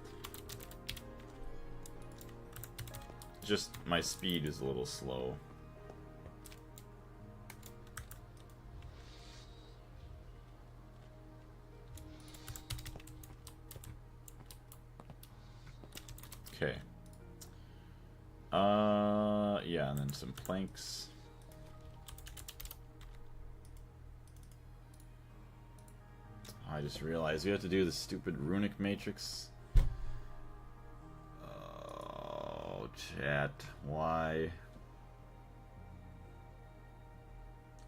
Just my speed is a little slow. Okay. Yeah, and then some planks. I just realized we have to do the stupid runic matrix. Oh, chat. Why?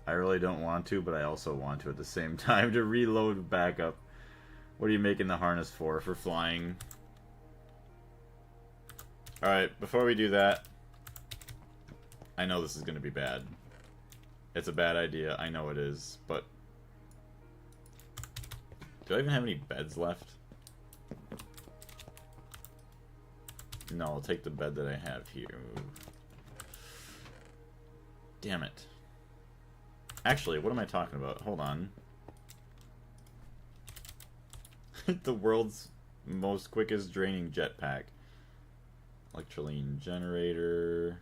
I really don't want to, but I also want to at the same time to reload back up. What are you making the harness for? For flying? Alright, before we do that, I know this is going to be bad. It's a bad idea, I know it is, but... Do I even have any beds left? No, I'll take the bed that I have here. Damn it. Actually, what am I talking about? Hold on. The world's most quickest draining jetpack. Electroline generator.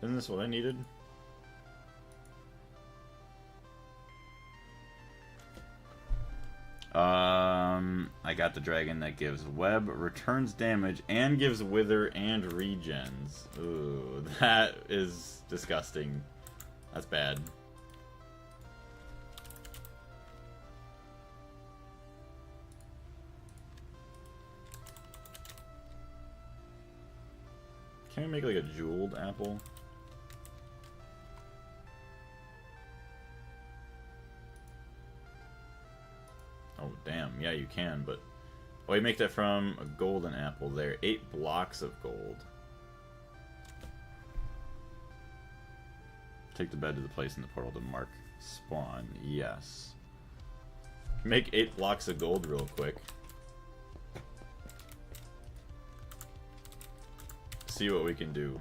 Isn't this what I needed? I got the dragon that gives web, returns damage, and gives wither and regens. Ooh, that is disgusting. That's bad. Can we make like a jeweled apple? Oh, damn. Yeah, you can, but... Oh, you make that from a golden apple there. 8 blocks of gold. Take the bed to the place in the portal to mark spawn. Yes. Make 8 blocks of gold real quick. See what we can do.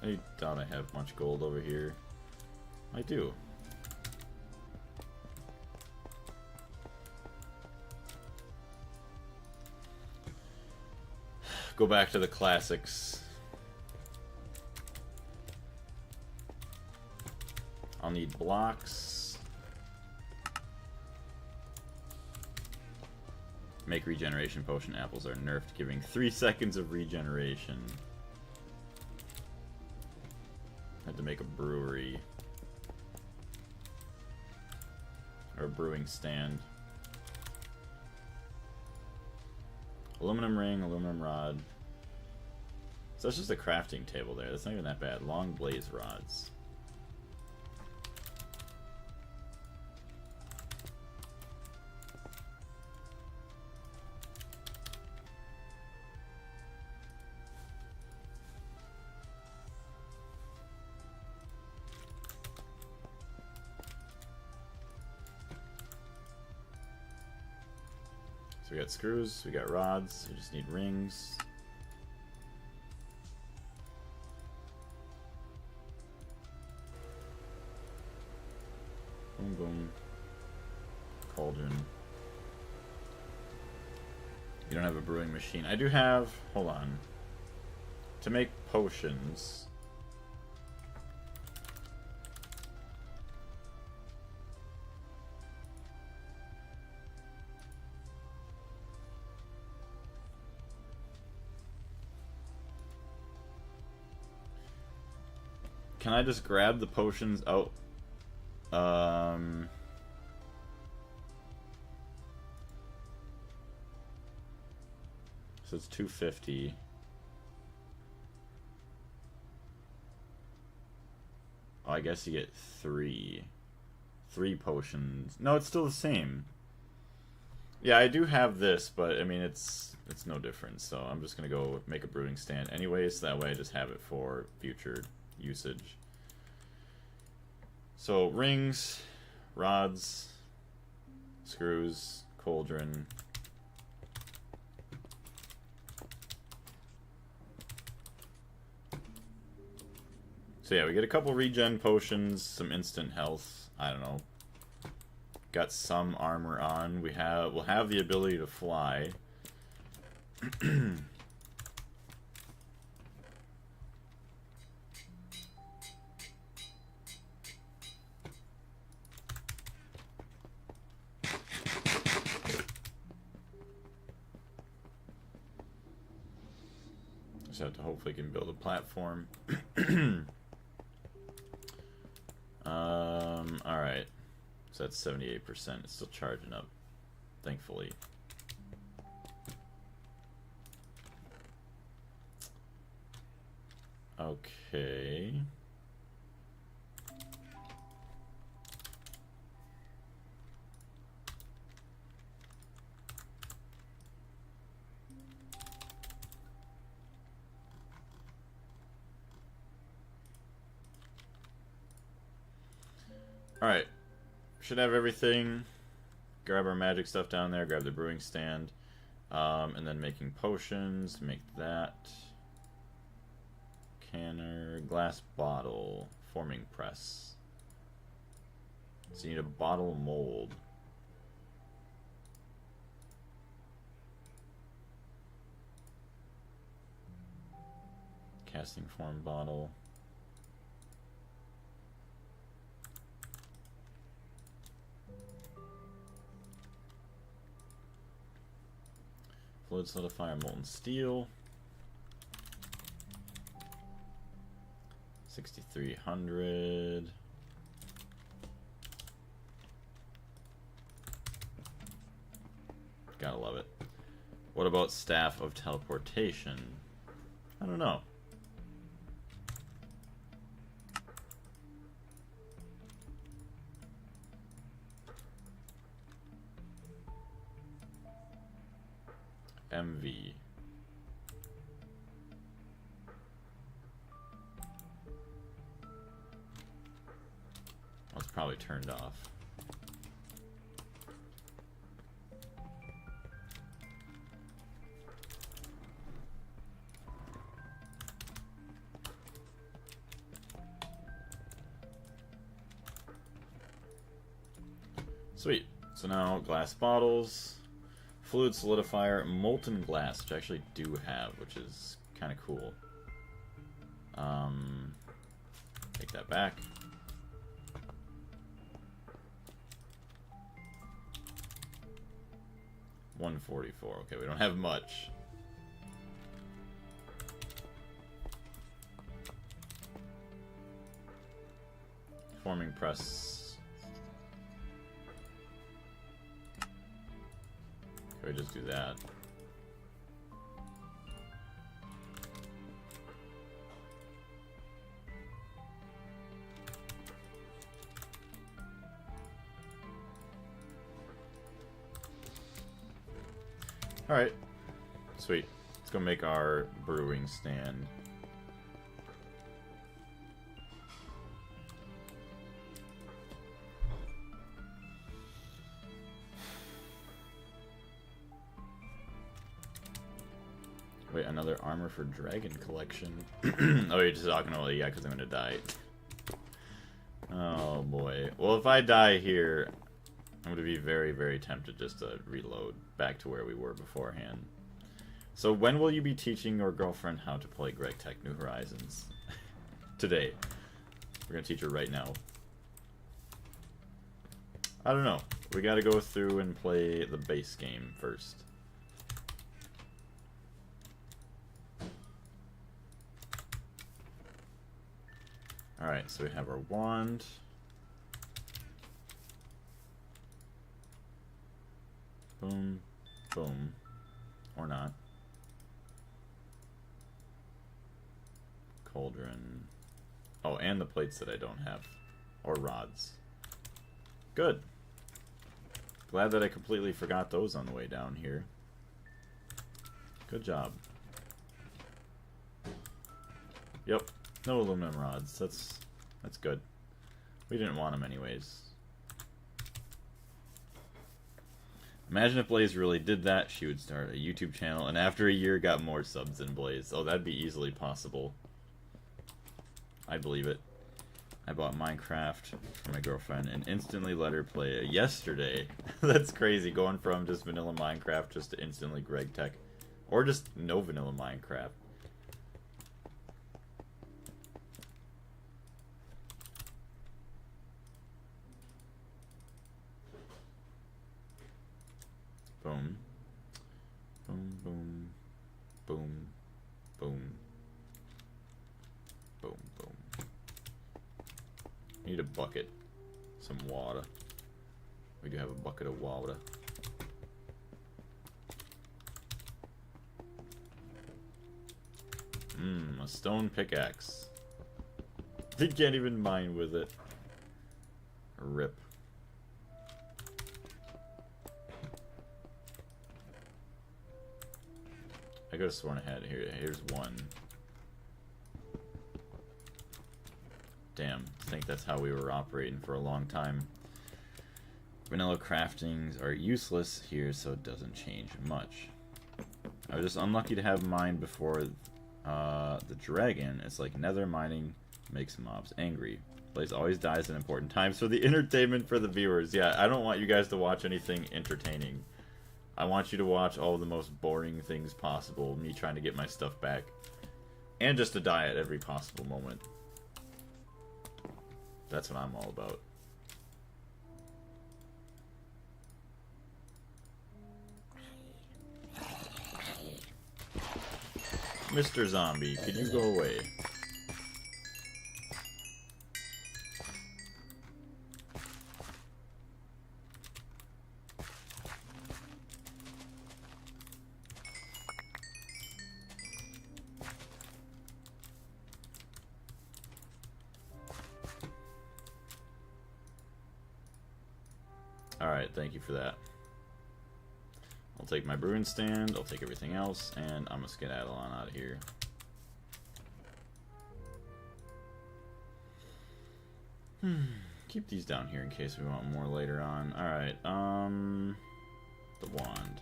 I doubt I have much gold over here. I do. Go back to the classics. I'll need blocks. Make regeneration potion. Apples are nerfed, giving 3 seconds of regeneration. Had to make a brewery. Or a brewing stand. Aluminum ring, aluminum rod. So that's just a crafting table there. That's not even that bad. Long blaze rods. We got screws, we got rods, we just need rings. Boom, boom. Cauldron. You don't have a brewing machine. I do have, hold on. To make potions. Can I just grab the potions out? So it's 250. Oh, I guess you get 3 potions. No, it's still the same. Yeah, I do have this, but I mean it's no difference. So I'm just gonna go make a brewing stand anyways. So that way I just have it for future usage. So rings, rods, Screws, cauldron. So yeah, we get a couple regen potions, some instant health. I don't know. Got some armor on. We'll have the ability to fly. Just have to hopefully can build a platform. Alright. So that's 78%. It's still charging up, thankfully. Okay. Alright. Should have everything. Grab our magic stuff down there, grab the brewing stand. And then making potions, make that. Canner, glass bottle, forming press. So you need a bottle mold. Casting form bottle. Fluid solidifier, molten steel. 6,300. Gotta love it. What about staff of teleportation? I don't know. MV. Well, it's probably turned off. Sweet. So now glass bottles. Fluid solidifier, molten glass, which I actually do have, which is kind of cool. Take that back. $144. Okay, we don't have much. Forming press. We just do that. Alright. Sweet. Let's go make our brewing stand. Wait, another armor for dragon collection. Oh, you're just talking about, yeah, because I'm gonna die. Oh boy. Well, if I die here, I'm gonna be very, very tempted just to reload back to where we were beforehand. So when will you be teaching your girlfriend how to play Gregtech New Horizons? Today. We're gonna teach her right now. I don't know. We gotta go through and play the base game first. Alright, so we have our wand. Boom, boom. Or not. Cauldron. Oh, and the plates that I don't have. Or rods. Good. Glad that I completely forgot those on the way down here. Good job. Yep. No aluminum rods. That's good. We didn't want them anyways. Imagine if Blaze really did that. She would start a YouTube channel, and after a year got more subs than Blaze. Oh, that'd be easily possible. I believe it. I bought Minecraft for my girlfriend and instantly let her play it yesterday. That's crazy, going from just vanilla Minecraft just to instantly Gregtech. Or just no vanilla Minecraft. Boom. Boom, boom. Boom. Boom. Boom, boom. Need a bucket. Some water. We do have a bucket of water. A stone pickaxe. He can't even mine with it. Rip. I could have sworn ahead. Here's one. Damn, I think that's how we were operating for a long time. Vanilla craftings are useless here, so it doesn't change much. I was just unlucky to have mine before the dragon. It's like nether mining makes mobs angry. Blaze always dies at important times for the entertainment for the viewers. Yeah, I don't want you guys to watch anything entertaining. I want you to watch all the most boring things possible. Me trying to get my stuff back. And just to die at every possible moment. That's what I'm all about. Mr. Zombie, could you go away? Alright, thank you for that. I'll take my brewing stand, I'll take everything else, and I'm gonna skedaddle on out of here. Keep these down here in case we want more later on. Alright, the wand.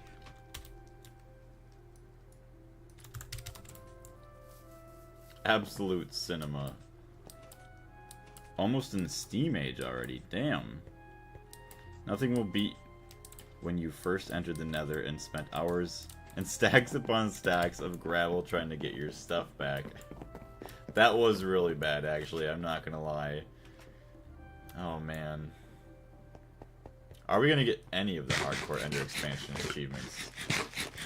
Absolute cinema. Almost in the Steam Age already, damn. Nothing will beat when you first entered the Nether and spent hours and stacks upon stacks of gravel trying to get your stuff back. That was really bad, actually, I'm not gonna lie. Oh, man. Are we gonna get any of the Hardcore Ender expansion achievements?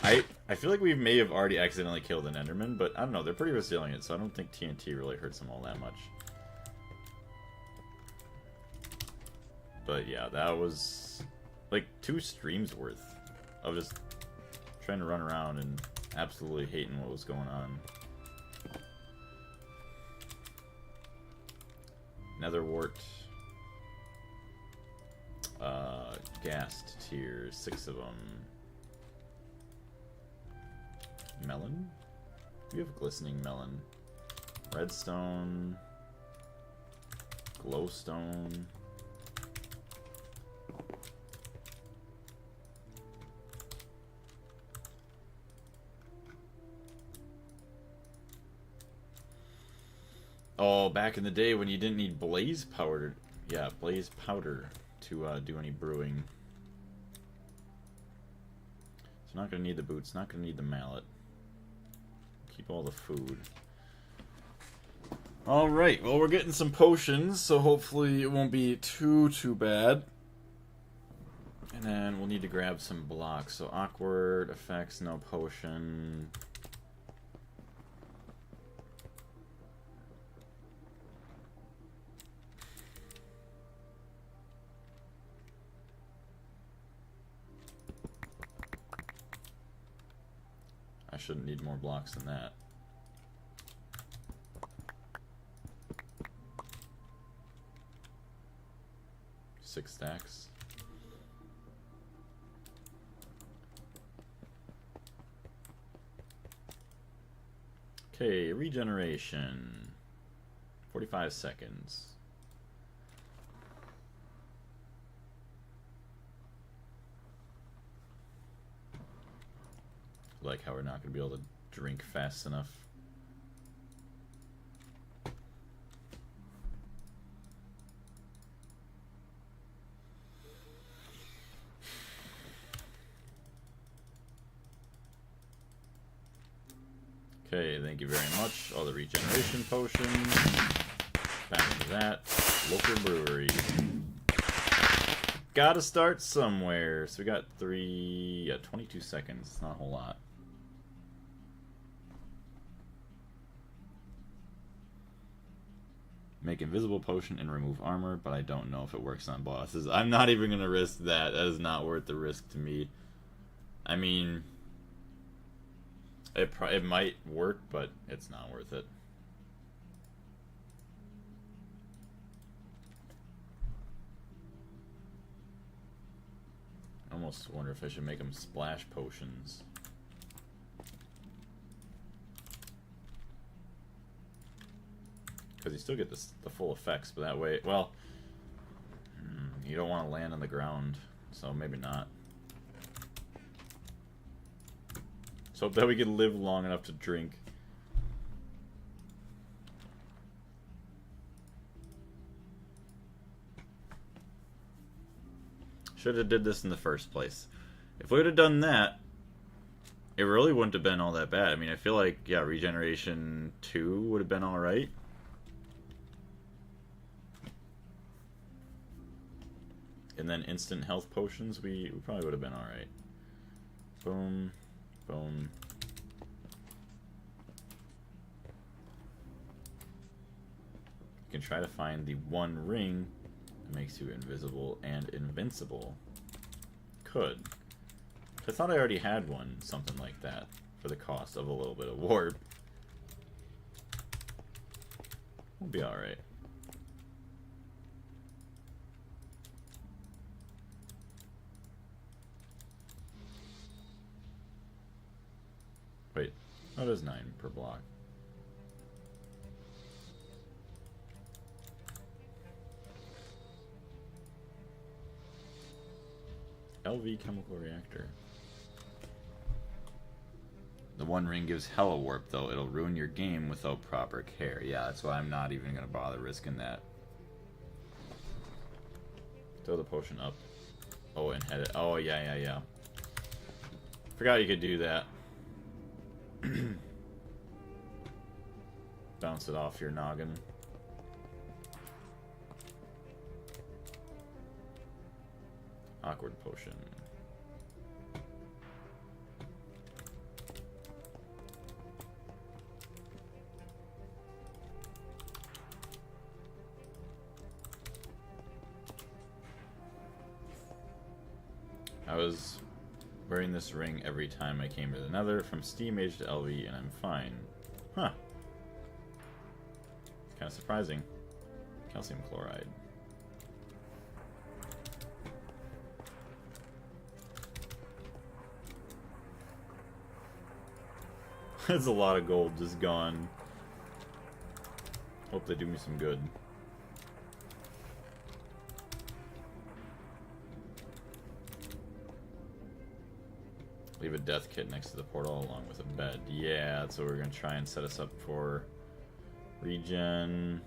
I feel like we may have already accidentally killed an Enderman, but I don't know, they're pretty resilient, so I don't think TNT really hurts them all that much. But yeah, that was like 2 streams worth of just trying to run around and absolutely hating what was going on. Nether wart. Ghast tier, 6 of them. Melon? We have glistening melon. Redstone. Glowstone. Oh, back in the day when you didn't need blaze powder. Yeah, blaze powder to do any brewing. So not gonna need the boots, not gonna need the mallet. Keep all the food. Alright, well we're getting some potions, so hopefully it won't be too bad. And then we'll need to grab some blocks. So awkward effects, no potion. I shouldn't need more blocks than that. Six stacks. Okay, regeneration. 45 seconds. like how we're not going to be able to drink fast enough. Okay, thank you very much. All the regeneration potions. Back to that. Local brewery. Gotta start somewhere. So we got 22 seconds. It's not a whole lot. Make invisible potion and remove armor, but I don't know if it works on bosses. I'm not even gonna risk that. That is not worth the risk to me. I mean, it might work, but it's not worth it. I almost wonder if I should make them splash potions. Because you still get the full effects, but that way, well, you don't want to land on the ground, so maybe not. So hope that we can live long enough to drink. Should have did this in the first place. If we would have done that, it really wouldn't have been all that bad. I mean, I feel like, yeah, regeneration 2 would have been alright. And then instant health potions, we probably would have been alright. Boom. Boom. You can try to find the one ring that makes you invisible and invincible. Could. I thought I already had one, something like that, for the cost of a little bit of warp. We'll be alright. Wait, that is 9 per block. LV chemical reactor. The one ring gives hella warp, though. It'll ruin your game without proper care. Yeah, that's why I'm not even going to bother risking that. Throw the potion up. Oh, and head it. Oh, yeah. Forgot you could do that. Bounce it off your noggin. Awkward potion. I was wearing this ring every time I came to the Nether, from Steam Age to LV, and I'm fine. Huh. It's kind of surprising. Calcium chloride. That's a lot of gold just gone. Hope they do me some good. Leave a death kit next to the portal along with a bed. Yeah, that's what we're going to try and set us up for. Regen.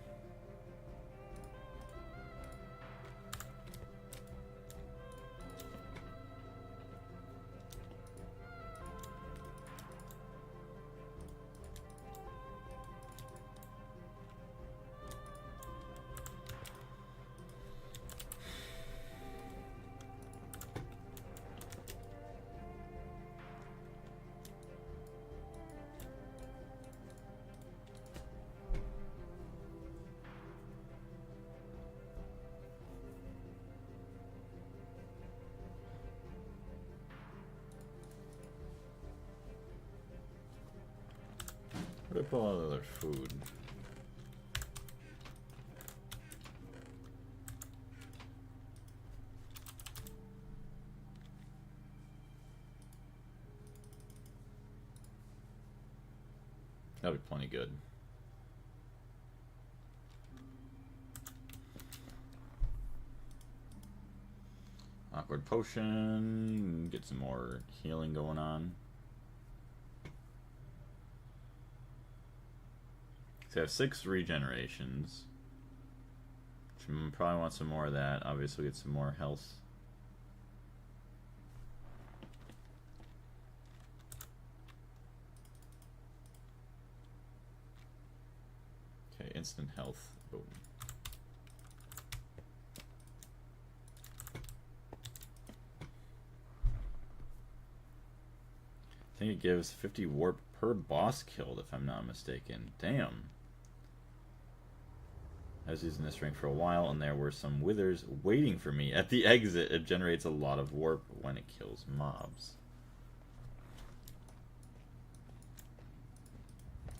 Where do I pull all the other food? That'll be plenty good. Awkward potion. Get some more healing going on. So I have 6 regenerations. Probably want some more of that. Obviously, get some more health. Okay, instant health. Boom. I think it gives 50 warp per boss killed, if I'm not mistaken. Damn. I was using this ring for a while, and there were some withers waiting for me. At the exit, it generates a lot of warp when it kills mobs.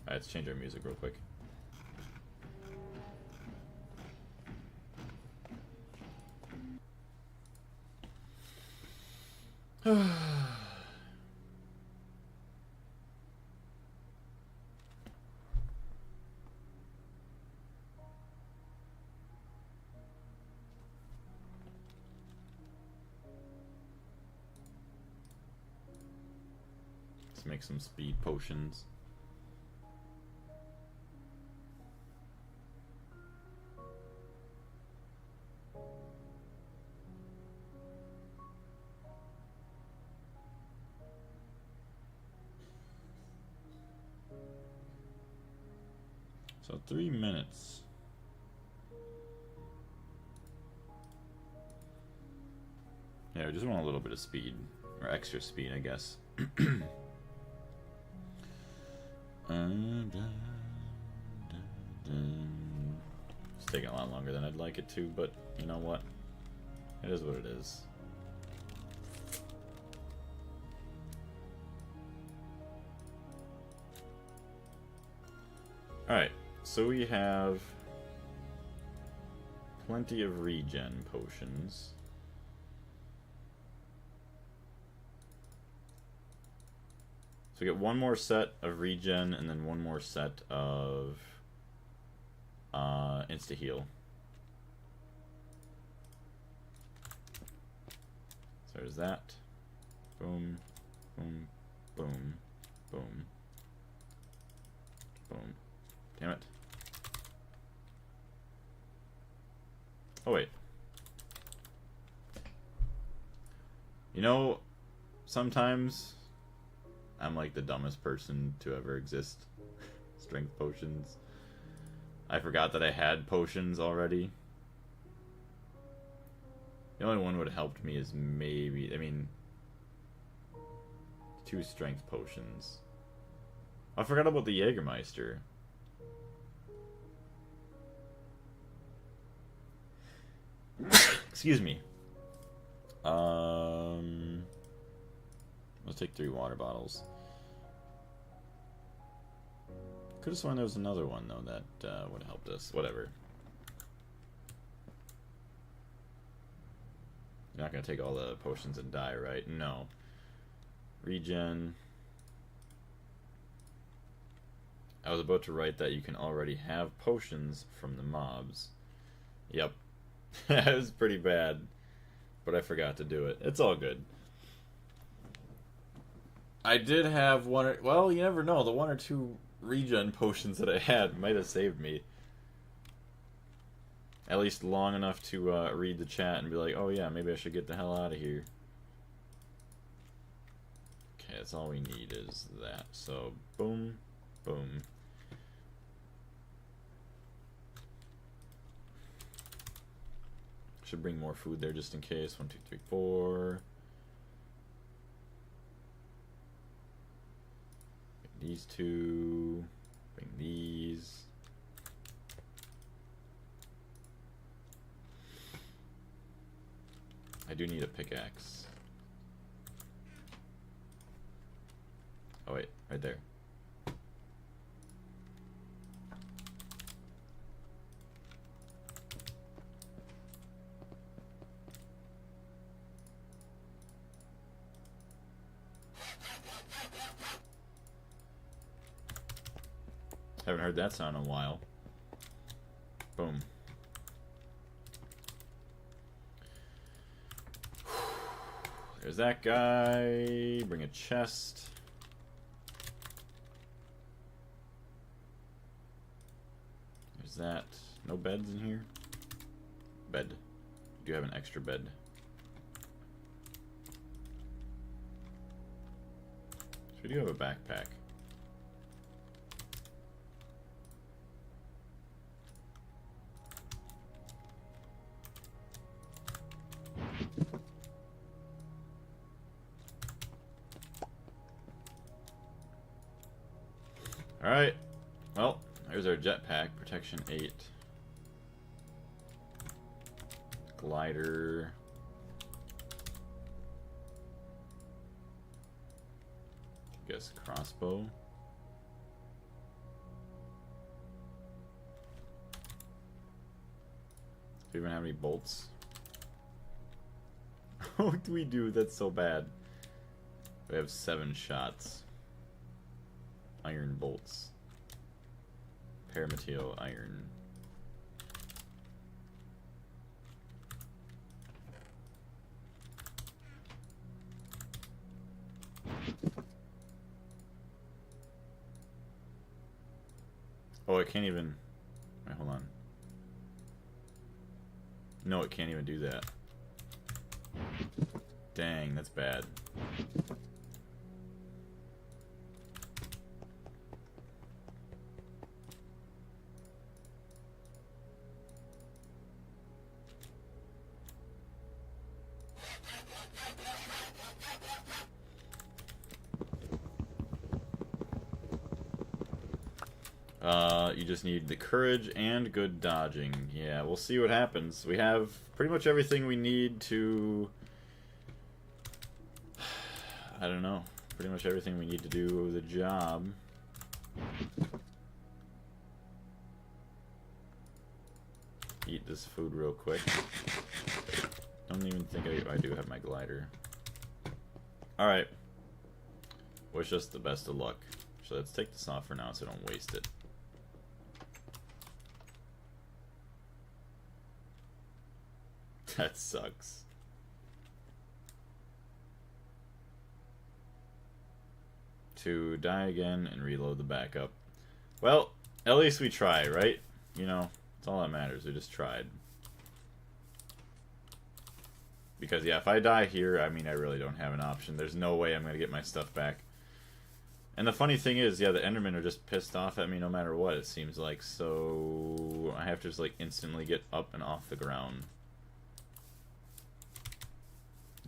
Alright, let's change our music real quick. Let's make some speed potions. So 3 minutes. Yeah, I just want a little bit of speed. Or extra speed, I guess. It's taking a lot longer than I'd like it to, but you know what? It is what it is. Alright, so we have plenty of regen potions. So we get one more set of regen and then one more set of insta-heal. So there's that. Boom, boom, boom, boom, boom. Damn it. Oh, wait. You know, sometimes I'm like the dumbest person to ever exist. Strength potions. I forgot that I had potions already. The only one would have helped me is maybe, I mean, 2 strength potions. I forgot about the Jägermeister. Excuse me. Let's take 3 water bottles. Could have sworn there was another one though that would have helped us. Whatever. You're not gonna take all the potions and die, right? No. Regen. I was about to write that you can already have potions from the mobs. Yep. That was pretty bad. But I forgot to do it. It's all good. I did have one or... Well, you never know. The 1 or 2 regen potions that I had might have saved me. At least long enough to read the chat and be like, oh yeah, maybe I should get the hell out of here. Okay, that's all we need is that. So, boom, boom. Should bring more food there just in case. 1, 2, 3, 4. Bring these 2. Bring these. I do need a pickaxe. Oh wait, right there. Haven't heard that sound in a while. Boom. There's that guy. Bring a chest. There's that. No beds in here? Bed. Do you have an extra bed? So we do have a backpack. Alright. Well, there's our jetpack. Protection 8. Glider. Guess crossbow. Do we even have any bolts? What do we do? That's so bad. We have 7 shots. Iron bolts. Paramaterial iron. Oh, it can't even... Wait, hold on. No, it can't even do that. Dang, that's bad. You just need the courage and good dodging. Yeah, we'll see what happens. We have pretty much everything we need to... I don't know. Pretty much everything we need to do the job. Eat this food real quick. Don't even think I do have my glider. Alright. Wish us the best of luck. So let's take this off for now so I don't waste it. That sucks. To die again and reload the backup. Well, at least we try, right? You know, that's all that matters. We just tried. Because, yeah, if I die here, I mean, I really don't have an option. There's no way I'm going to get my stuff back. And the funny thing is, yeah, the Endermen are just pissed off at me no matter what, it seems like. So I have to just, like, instantly get up and off the ground.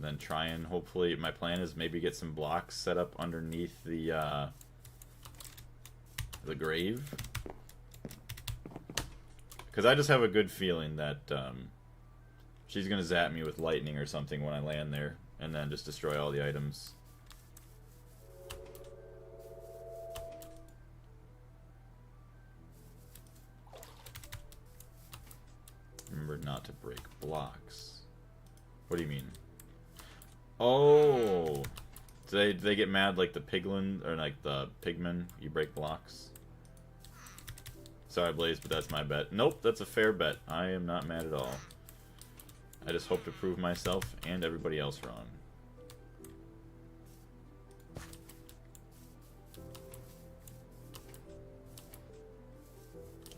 Then try and hopefully, my plan is maybe get some blocks set up underneath the grave. Because I just have a good feeling that she's going to zap me with lightning or something when I land there. And then just destroy all the items. Remember not to break blocks. What do you mean? Oh, do they get mad like the piglin or like the pigmen? You break blocks. Sorry, Blaze, but that's my bet. Nope, that's a fair bet. I am not mad at all. I just hope to prove myself and everybody else wrong.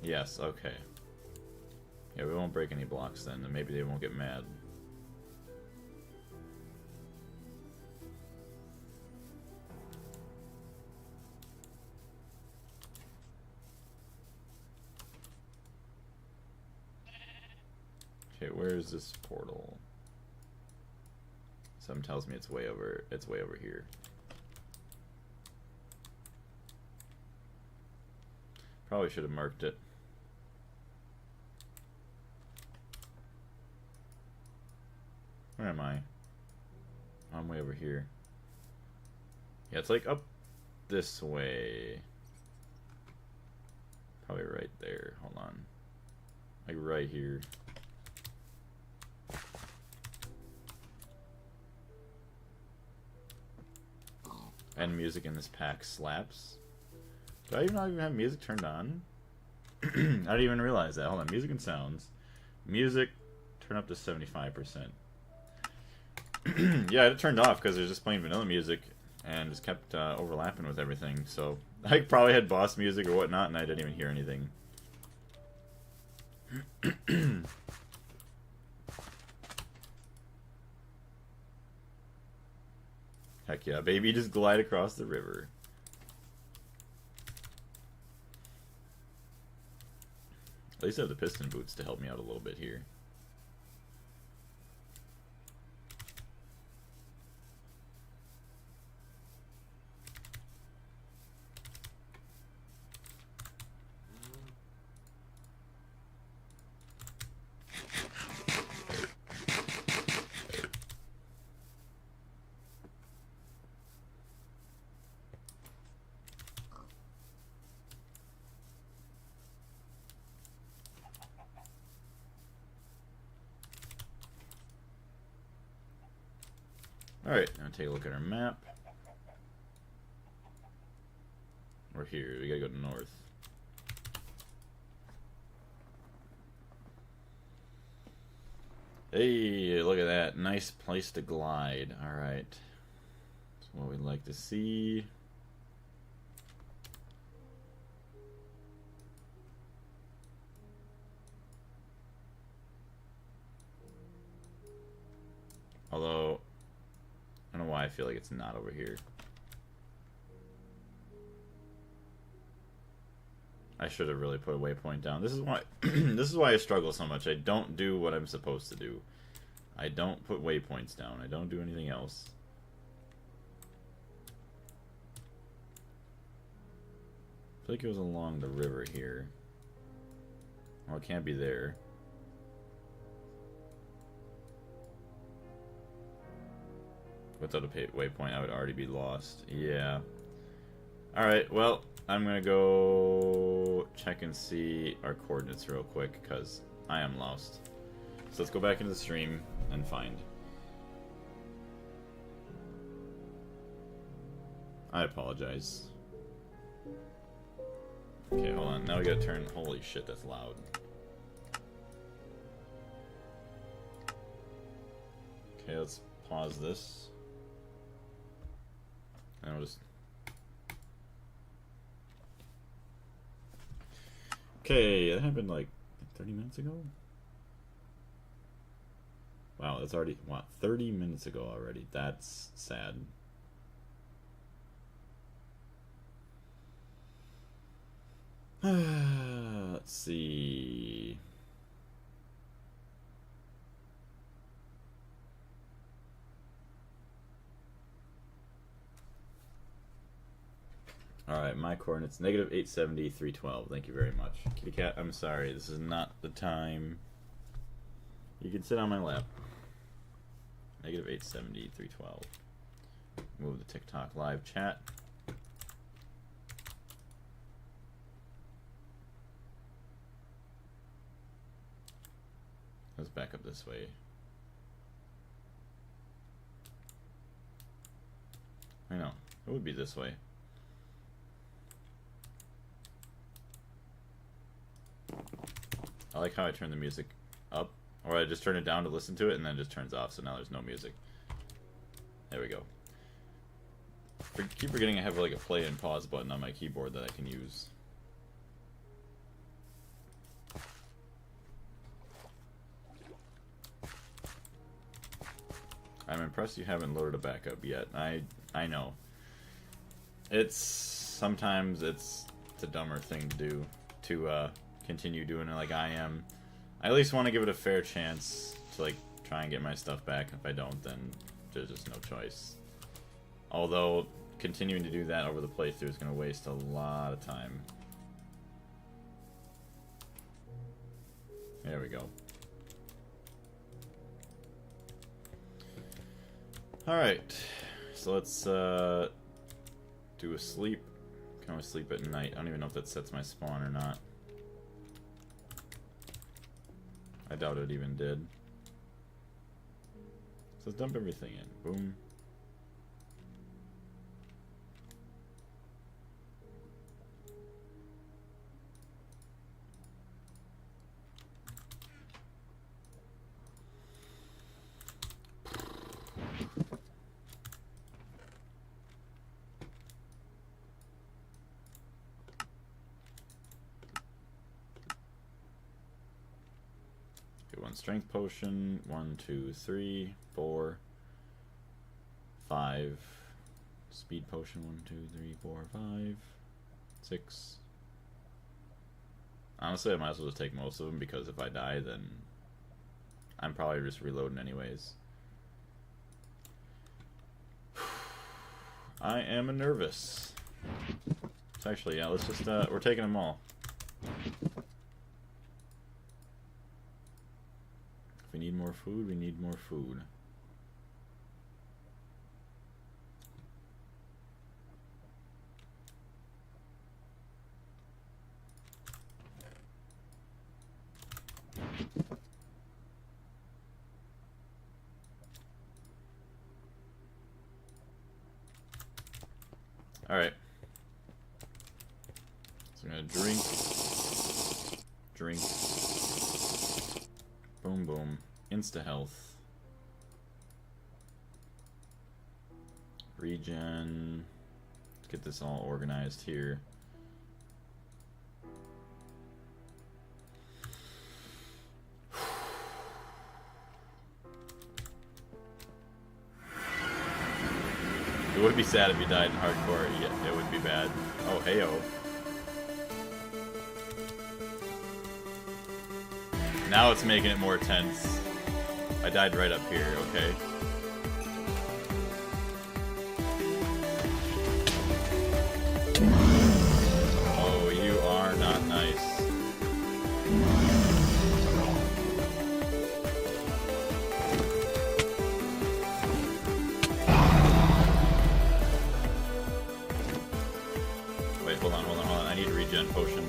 Yes, okay. Yeah, we won't break any blocks then, and maybe they won't get mad. Okay, where is this portal? Something tells me it's way over here. Probably should have marked it. Where am I? I'm way over here. Yeah, it's like up this way. Probably right there. Hold on. Like right here. And music in this pack slaps. Do I not even have music turned on? I didn't even realize that. Hold on. Music and sounds. Music, turn up to 75%. Yeah, it turned off because it was just playing vanilla music and just kept overlapping with everything. So I probably had boss music or whatnot and I didn't even hear anything. Heck yeah, baby, just glide across the river. At least I have the piston boots to help me out a little bit here. Alright, now take a look at our map. We're here, we gotta go north. Hey, look at that. Nice place to glide. Alright. That's what we'd like to see. Although, I don't know why I feel like it's not over here. I should have really put a waypoint down. This is why this is why I struggle so much. I don't do what I'm supposed to do. I don't put waypoints down. I don't do anything else. I feel like it was along the river here. Well, it can't be there. Without a waypoint, I would already be lost. Yeah. Alright, well, I'm gonna go check and see our coordinates real quick, because I am lost. So let's go back into the stream and find. I apologize. Okay, hold on. Now we gotta turn... Holy shit, that's loud. Okay, let's pause this. And we'll just... Okay, that happened like 30 minutes ago? Wow, that's already... What, 30 minutes ago already? That's sad. Let's see... Alright, my coordinates, negative 870, 312. Thank you very much. Kitty cat, I'm sorry. This is not the time. You can sit on my lap. Negative 870, 312. Move the TikTok live chat. Let's back up this way. I know. It would be this way. I like how I turn the music up, or I just turn it down to listen to it, and then it just turns off, so now there's no music. There we go. Keep forgetting I have like a play and pause button on my keyboard that I can use. I'm impressed you haven't loaded a backup yet. I know. Sometimes it's a dumber thing to do, to continue doing it like I am. I at least want to give it a fair chance to like try and get my stuff back. If I don't, then there's just no choice. Although continuing to do that over the playthrough is going to waste a lot of time. There we go. Alright, so let's do a sleep. Can always sleep at night. I don't even know if that sets my spawn or not. I doubt it even did. So let's dump everything in. Boom. 1 strength potion. 1, 2, 3, 4, 5. Speed potion. 1, 2, 3, 4, 5, 6. Honestly, I might as well just take most of them, because if I die, then I'm probably just reloading anyways. I am nervous. So actually, yeah, let's just, we're taking them all. If we need more food, we need more food. Alright. So I'm gonna drink. Boom, boom. Insta health. Regen. Let's get this all organized here. It would be sad if you died in hardcore. Yeah, it would be bad. Oh, heyo. Now it's making it more tense. I died right up here, okay. Oh, you are not nice. Wait, hold on. I need a regen potion.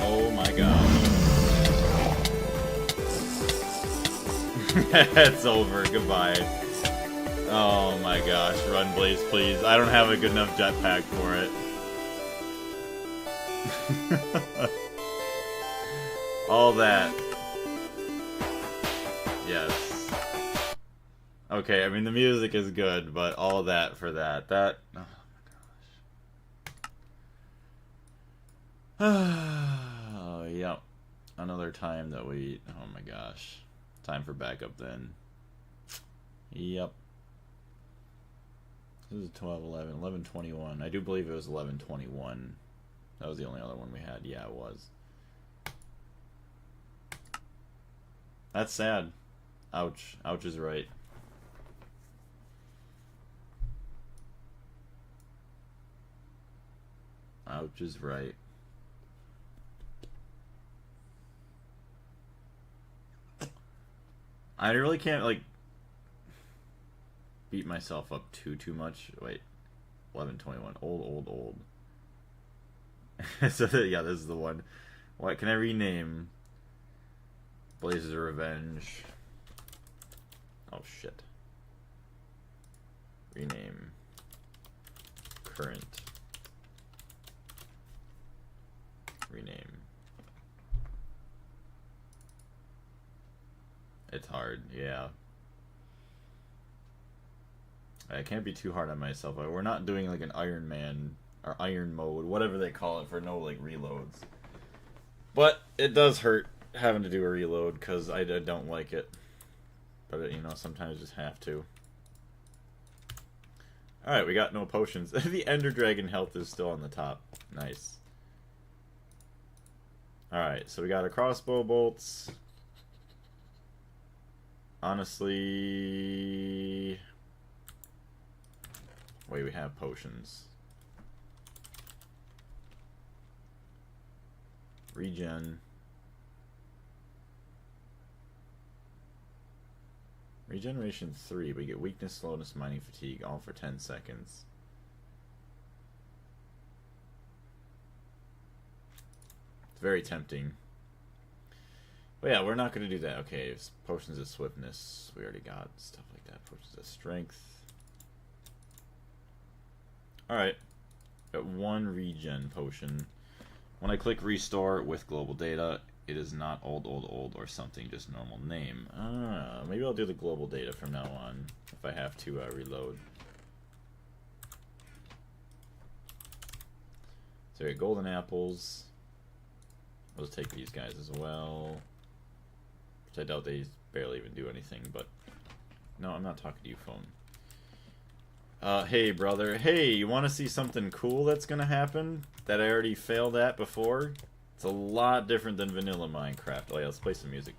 Oh my god. It's over. Goodbye. Oh my gosh. Run, Blaze, please. I don't have a good enough jetpack for it. All that. Yes. Okay, I mean, the music is good, but all that for that. That... Oh my gosh. Oh, yep. Another time that we... Oh my gosh. Time for backup then. Yep. This is 12, 11, 11, 21. I do believe it was 11, 21. That was the only other one we had. Yeah, it was. That's sad. Ouch. Ouch is right. Ouch is right. I really can't, like, beat myself up too much. Wait. 1121. Old. So, yeah, this is the one. What can I rename? Blazes of Revenge. Oh, shit. Rename. Current. Rename. It's hard, yeah. I can't be too hard on myself. We're not doing like an Iron Man or Iron mode, whatever they call it, for no like reloads. But it does hurt having to do a reload because I don't like it. But you know, sometimes you just have to. Alright, we got no potions. The Ender Dragon health is still on the top. Nice. Alright, so we got a crossbow bolts. Honestly... Wait, we have potions. Regen. Regeneration 3. We get weakness, slowness, mining, fatigue, all for 10 seconds. It's very tempting. But yeah, we're not going to do that. Okay, potions of swiftness. We already got stuff like that. Potions of strength. Alright. Got one regen potion. When I click restore with global data, it is not old or something, just normal name. Maybe I'll do the global data from now on if I have to reload. So we got golden apples. We'll just take these guys as well. Which I doubt they barely even do anything, but... No, I'm not talking to you, phone. Hey, brother. Hey, you want to see something cool that's going to happen that I already failed at before? It's a lot different than vanilla Minecraft. Oh yeah, let's play some music.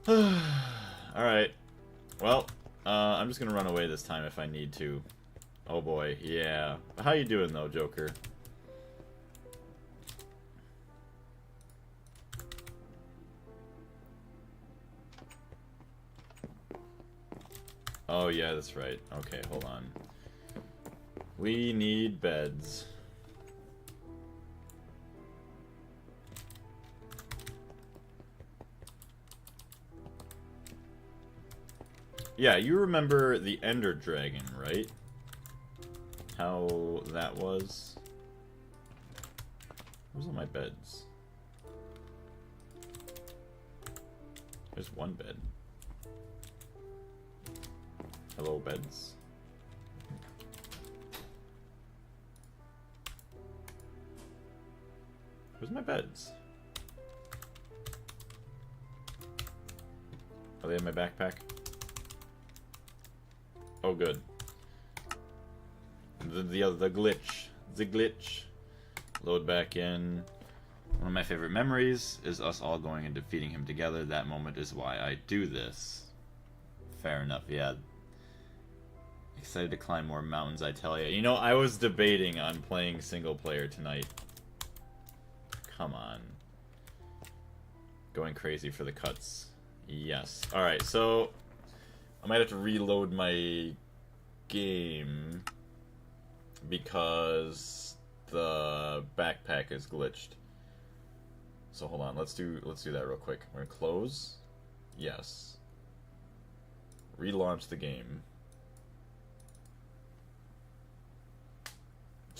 Alright. Well, I'm just going to run away this time if I need to. Oh boy, yeah. How you doing though, Joker? Oh yeah, that's right. Okay, hold on. We need beds. Yeah, you remember the Ender Dragon, right? How that was? Where's all my beds? There's one bed. Hello, beds. Where's my beds? Are they in my backpack? Oh, good. The glitch. The glitch. Load back in. One of my favorite memories is us all going and defeating him together. That moment is why I do this. Fair enough, yeah. Excited to climb more mountains, I tell you. You know, I was debating on playing single player tonight. Come on. Going crazy for the cuts. Yes. Alright, so I might have to reload my game because the backpack is glitched. So hold on, let's do that real quick. We're gonna close. Yes. Relaunch the game.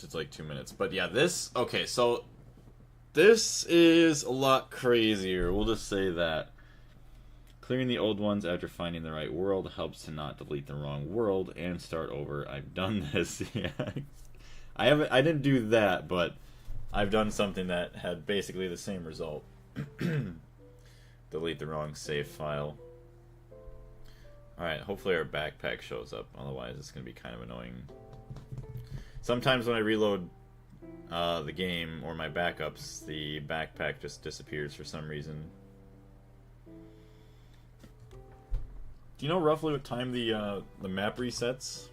It's like 2 minutes. But yeah, this... Okay, so... This is a lot crazier. We'll just say that. Clearing the old ones after finding the right world helps to not delete the wrong world and start over. I've done this. Yeah. I didn't do that, but I've done something that had basically the same result. Delete the wrong save file. Alright, hopefully our backpack shows up. Otherwise, it's going to be kind of annoying. Sometimes when I reload the game or my backups, the backpack just disappears for some reason. Do you know roughly what time the map resets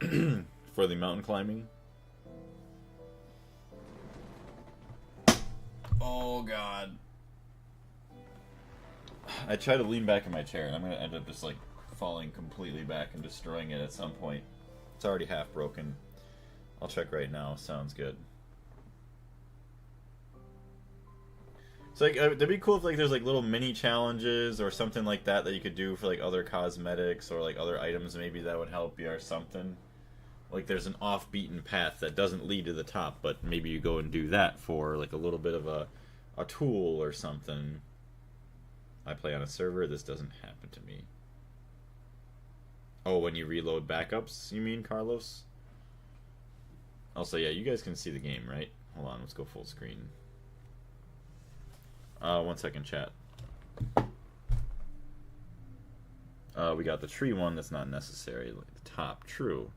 for the mountain climbing? Oh god. I try to lean back in my chair and I'm going to end up just like falling completely back and destroying it at some point. It's already half broken. I'll check right now. Sounds good. So like, it'd be cool if like there's like little mini challenges or something like that that you could do for like other cosmetics or like other items maybe that would help you or something. Like there's an off-beaten path that doesn't lead to the top, but maybe you go and do that for like a little bit of a tool or something. I play on a server. This doesn't happen to me. Oh, when you reload backups, you mean, Carlos? Also, yeah, you guys can see the game, right? Hold on, let's go full screen. 1 second, chat. We got the tree one that's not necessary. Like the top, true.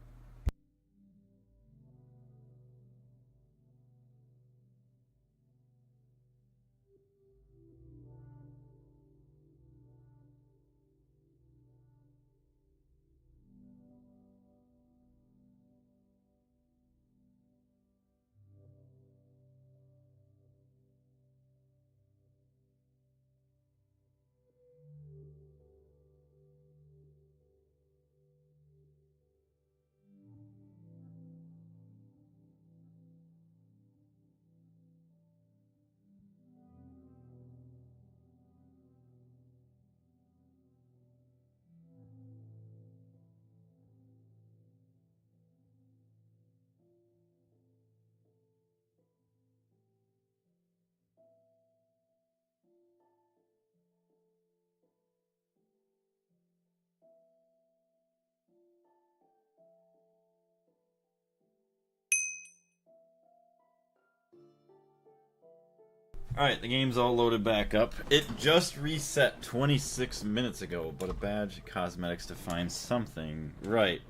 Alright, the game's all loaded back up. It just reset 26 minutes ago, but a badge, cosmetics to find something. Right.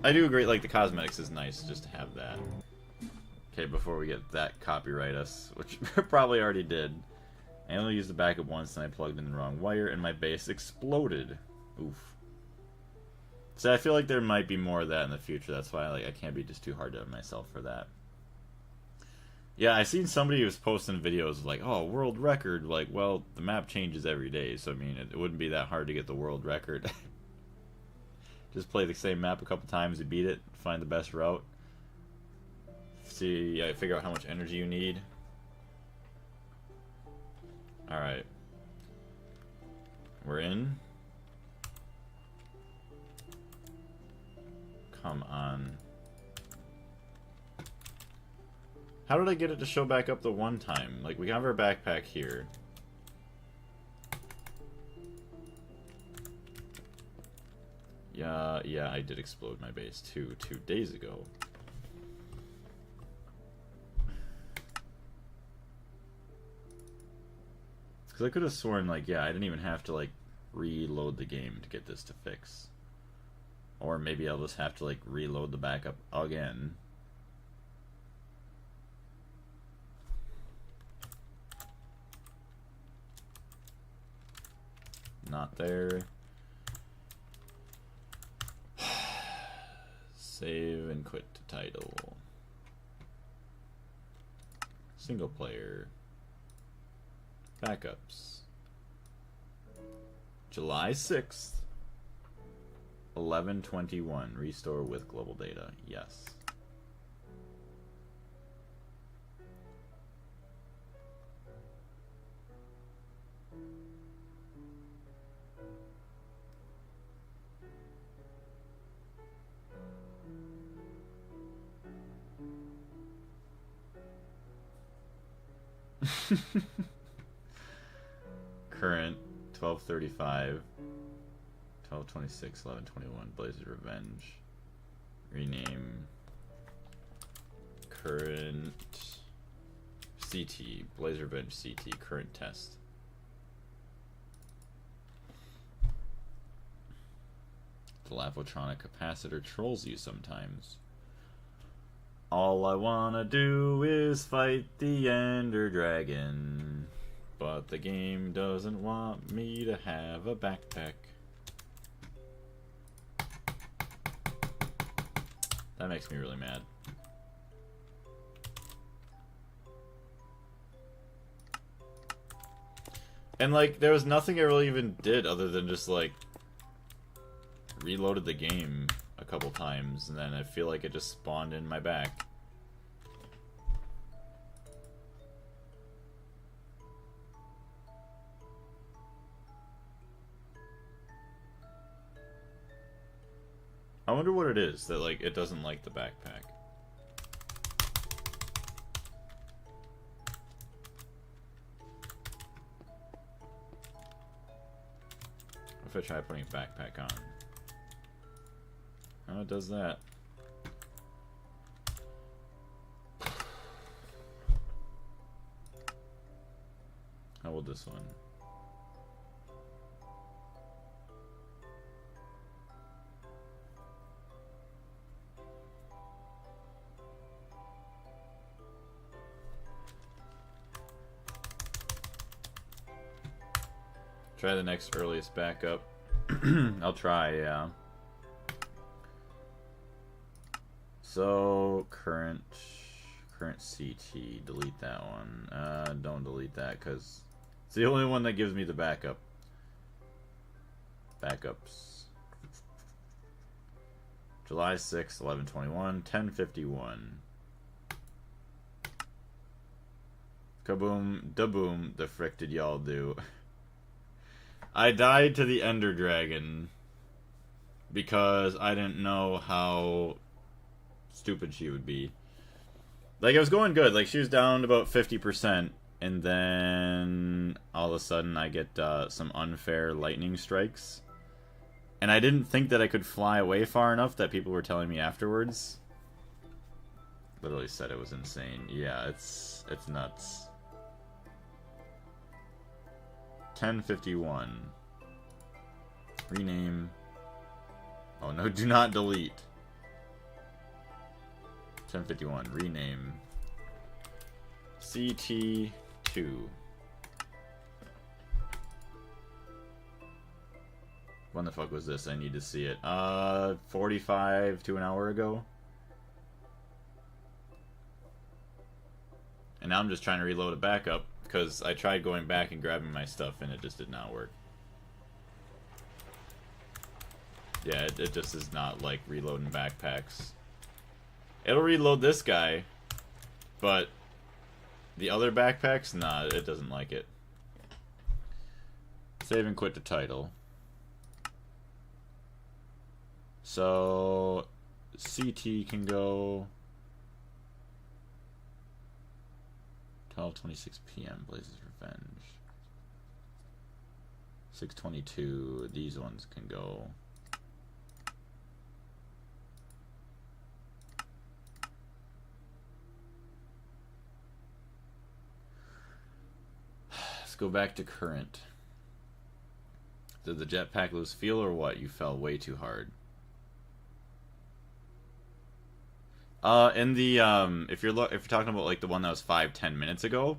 I do agree, like, the cosmetics is nice just to have that. Okay, before we get that copyright us, which probably already did. I only used the backup once and I plugged in the wrong wire and my base exploded. Oof. So I feel like there might be more of that in the future. That's why I can't be just too hard on myself for that. Yeah, I seen somebody who was posting videos like, oh, world record. Like, well, the map changes every day, so I mean, it wouldn't be that hard to get the world record. Just play the same map a couple times, you beat it, find the best route. See, figure out how much energy you need. Alright. We're in. Come on. How did I get it to show back up the one time? Like, we have our backpack here. Yeah, I did explode my base too 2 days ago. Because I could have sworn, like, yeah, I didn't even have to, like, reload the game to get this to fix. Or maybe I'll just have to, like, reload the backup again. Not there. Save and quit to title. Single player. Backups. July 6th. 11:21. Restore with global data. Yes. Current 12:35, 12:26, 11:21. Blazer Revenge. Rename. Current CT. Blazer Revenge CT. Current test. The Lavotronic capacitor trolls you sometimes. All I wanna do is fight the Ender Dragon, but the game doesn't want me to have a backpack. That makes me really mad. And like, there was nothing I really even did other than just like reloaded the game a couple times, and then I feel like it just spawned in my back. I wonder what it is that like it doesn't like the backpack. What if I try putting a backpack on? Oh, it does that. How will this one? Try the next earliest backup. I'll try, yeah. So, current CT, delete that one. Don't delete that, because it's the only one that gives me the backup. Backups. July 6th, 11:21, 10:51. Kaboom, da boom, the frick did y'all do? I died to the Ender Dragon because I didn't know how stupid she would be. Like, it was going good. Like, she was down to about 50%, and then all of a sudden I get some unfair lightning strikes. And I didn't think that I could fly away far enough that people were telling me afterwards. Literally said it was insane. Yeah, it's nuts. 1051. Rename. Oh no, do not delete. 1051. Rename. CT2. When the fuck was this? I need to see it. 45 to an hour ago. And now I'm just trying to reload it back up because I tried going back and grabbing my stuff and it just did not work. Yeah, it just is not like reloading backpacks. It'll reload this guy, but the other backpacks, nah, it doesn't like it. Save and quit the title. So CT can go 12:26 p.m. Blazes Revenge. 6:22. These ones can go. Let's go back to current. Did the jetpack lose feel or what? You fell way too hard. In the if you're talking about like the one that was 5-10 minutes ago,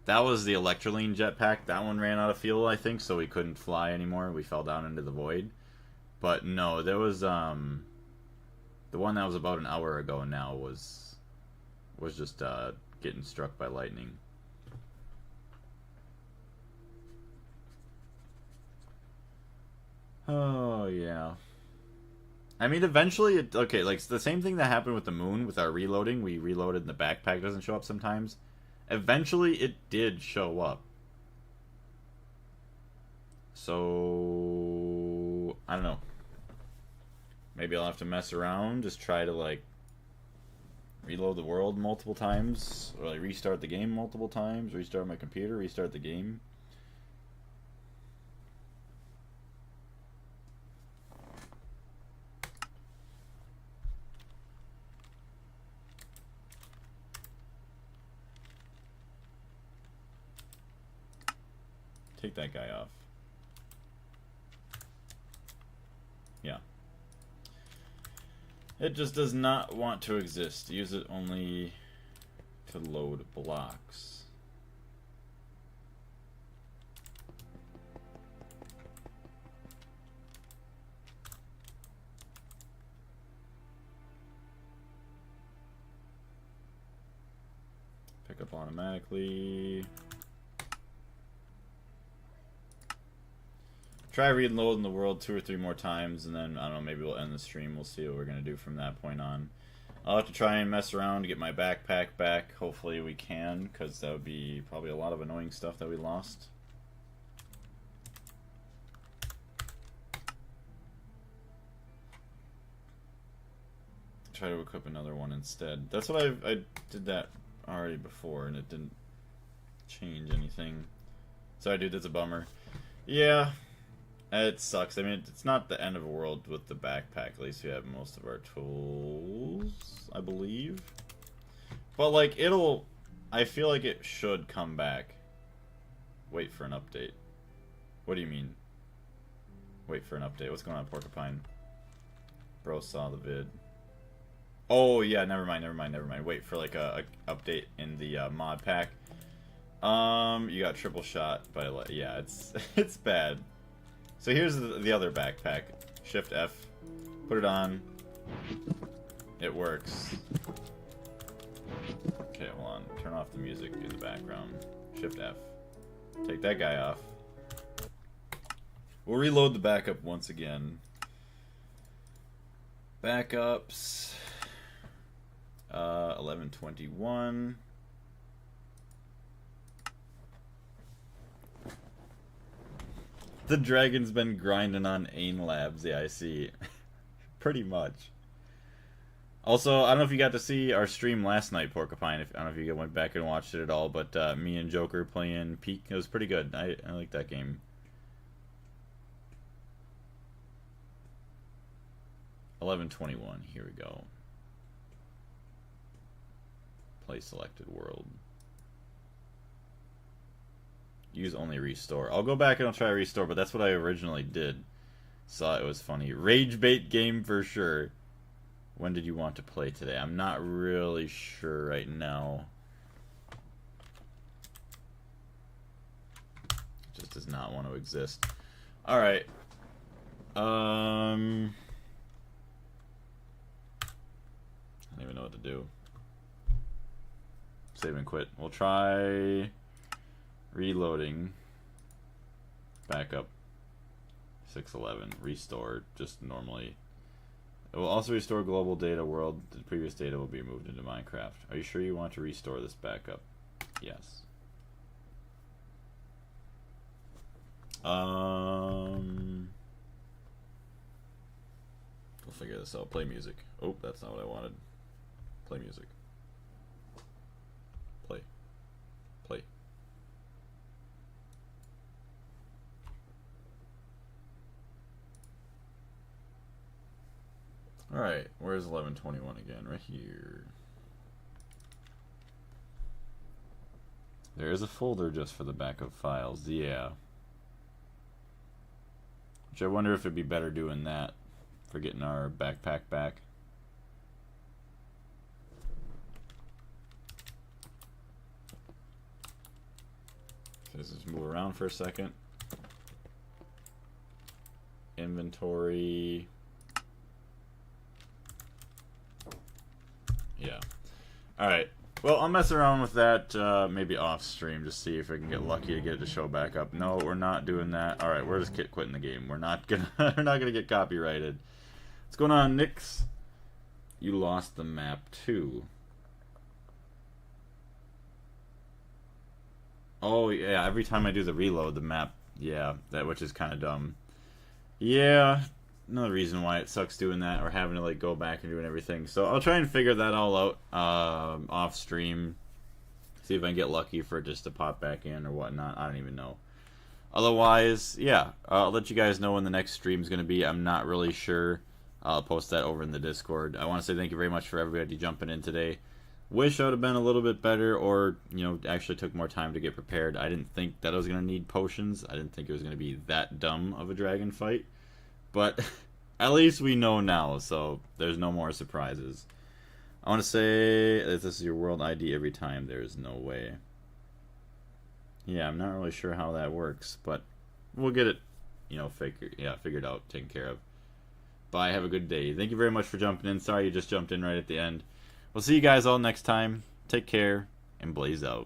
that was the Electroline jetpack. That one ran out of fuel, I think, so we couldn't fly anymore. We fell down into the void. But no, there was the one that was about an hour ago now was just getting struck by lightning. Oh yeah. I mean, eventually, okay, like, it's the same thing that happened with the moon, with our reloading. We reloaded and the backpack doesn't show up sometimes. Eventually, it did show up. So, I don't know. Maybe I'll have to mess around, just try to, like, reload the world multiple times, or, like, restart the game multiple times, restart my computer, restart the game. Take that guy off. Yeah. It just does not want to exist. Use it only to load blocks. Pick up automatically. Try reloading the world 2 or 3 more times, and then, I don't know, maybe we'll end the stream. We'll see what we're going to do from that point on. I'll have to try and mess around to get my backpack back. Hopefully we can, because that would be probably a lot of annoying stuff that we lost. Try to equip another one instead. That's what I did that already before, and it didn't change anything. Sorry, dude, that's a bummer. Yeah. It sucks. I mean, it's not the end of the world with the backpack. At least we have most of our tools, I believe. But, like, I feel like it should come back. Wait for an update. What do you mean? Wait for an update. What's going on, Porcupine? Bro saw the vid. Oh, yeah, never mind. Wait for, like, a update in the mod pack. You got triple shot by, yeah, it's bad. So here's the other backpack. Shift F. Put it on. It works. Okay, hold on. Turn off the music in the background. Shift F. Take that guy off. We'll reload the backup once again. Backups. 1121. The dragon's been grinding on AIM Labs. Yeah, I see. Pretty much. Also, I don't know if you got to see our stream last night, Porcupine. I don't know if you went back and watched it at all, but me and Joker playing Peak, it was pretty good. I like that game. 1121. Here we go. Play selected world. Use only restore. I'll go back and I'll try restore, but that's what I originally did. Saw it was funny. Rage bait game for sure. When did you want to play today? I'm not really sure right now. It just does not want to exist. Alright. I don't even know what to do. Save and quit. We'll try reloading. Backup. 611. Restore. Just normally. It will also restore global data world. The previous data will be moved into Minecraft. Are you sure you want to restore this backup? Yes. We'll figure this out. Play music. Oh, that's not what I wanted. Play music. Play. Play. Alright, where's 1121 again? Right here. There is a folder just for the backup files, yeah. Which I wonder if it'd be better doing that for getting our backpack back. Let's just move around for a second. Inventory. Yeah. Alright. Well, I'll mess around with that maybe off stream, just see if I can get lucky to get it to show back up. No, we're not doing that. Alright, we're just quitting the game. We're not gonna we're not gonna get copyrighted. What's going on, Nix? You lost the map too. Oh yeah, every time I do the reload, the map, yeah, that, which is kind of dumb. Yeah, another reason why it sucks doing that, or having to like go back and doing everything. So I'll try and figure that all out off stream. See if I can get lucky for it just to pop back in or whatnot. I don't even know. Otherwise, yeah, I'll let you guys know when the next stream is going to be. I'm not really sure. I'll post that over in the Discord. I want to say thank you very much for everybody jumping in today. Wish I would have been a little bit better, or, you know, actually took more time to get prepared. I didn't think that I was going to need potions. I didn't think it was going to be that dumb of a dragon fight. But at least we know now, so there's no more surprises. I want to say that this is your world ID every time. There is no way. Yeah, I'm not really sure how that works, but we'll get it, you know, figured out, taken care of. Bye, have a good day. Thank you very much for jumping in. Sorry you just jumped in right at the end. We'll see you guys all next time. Take care, and blaze out.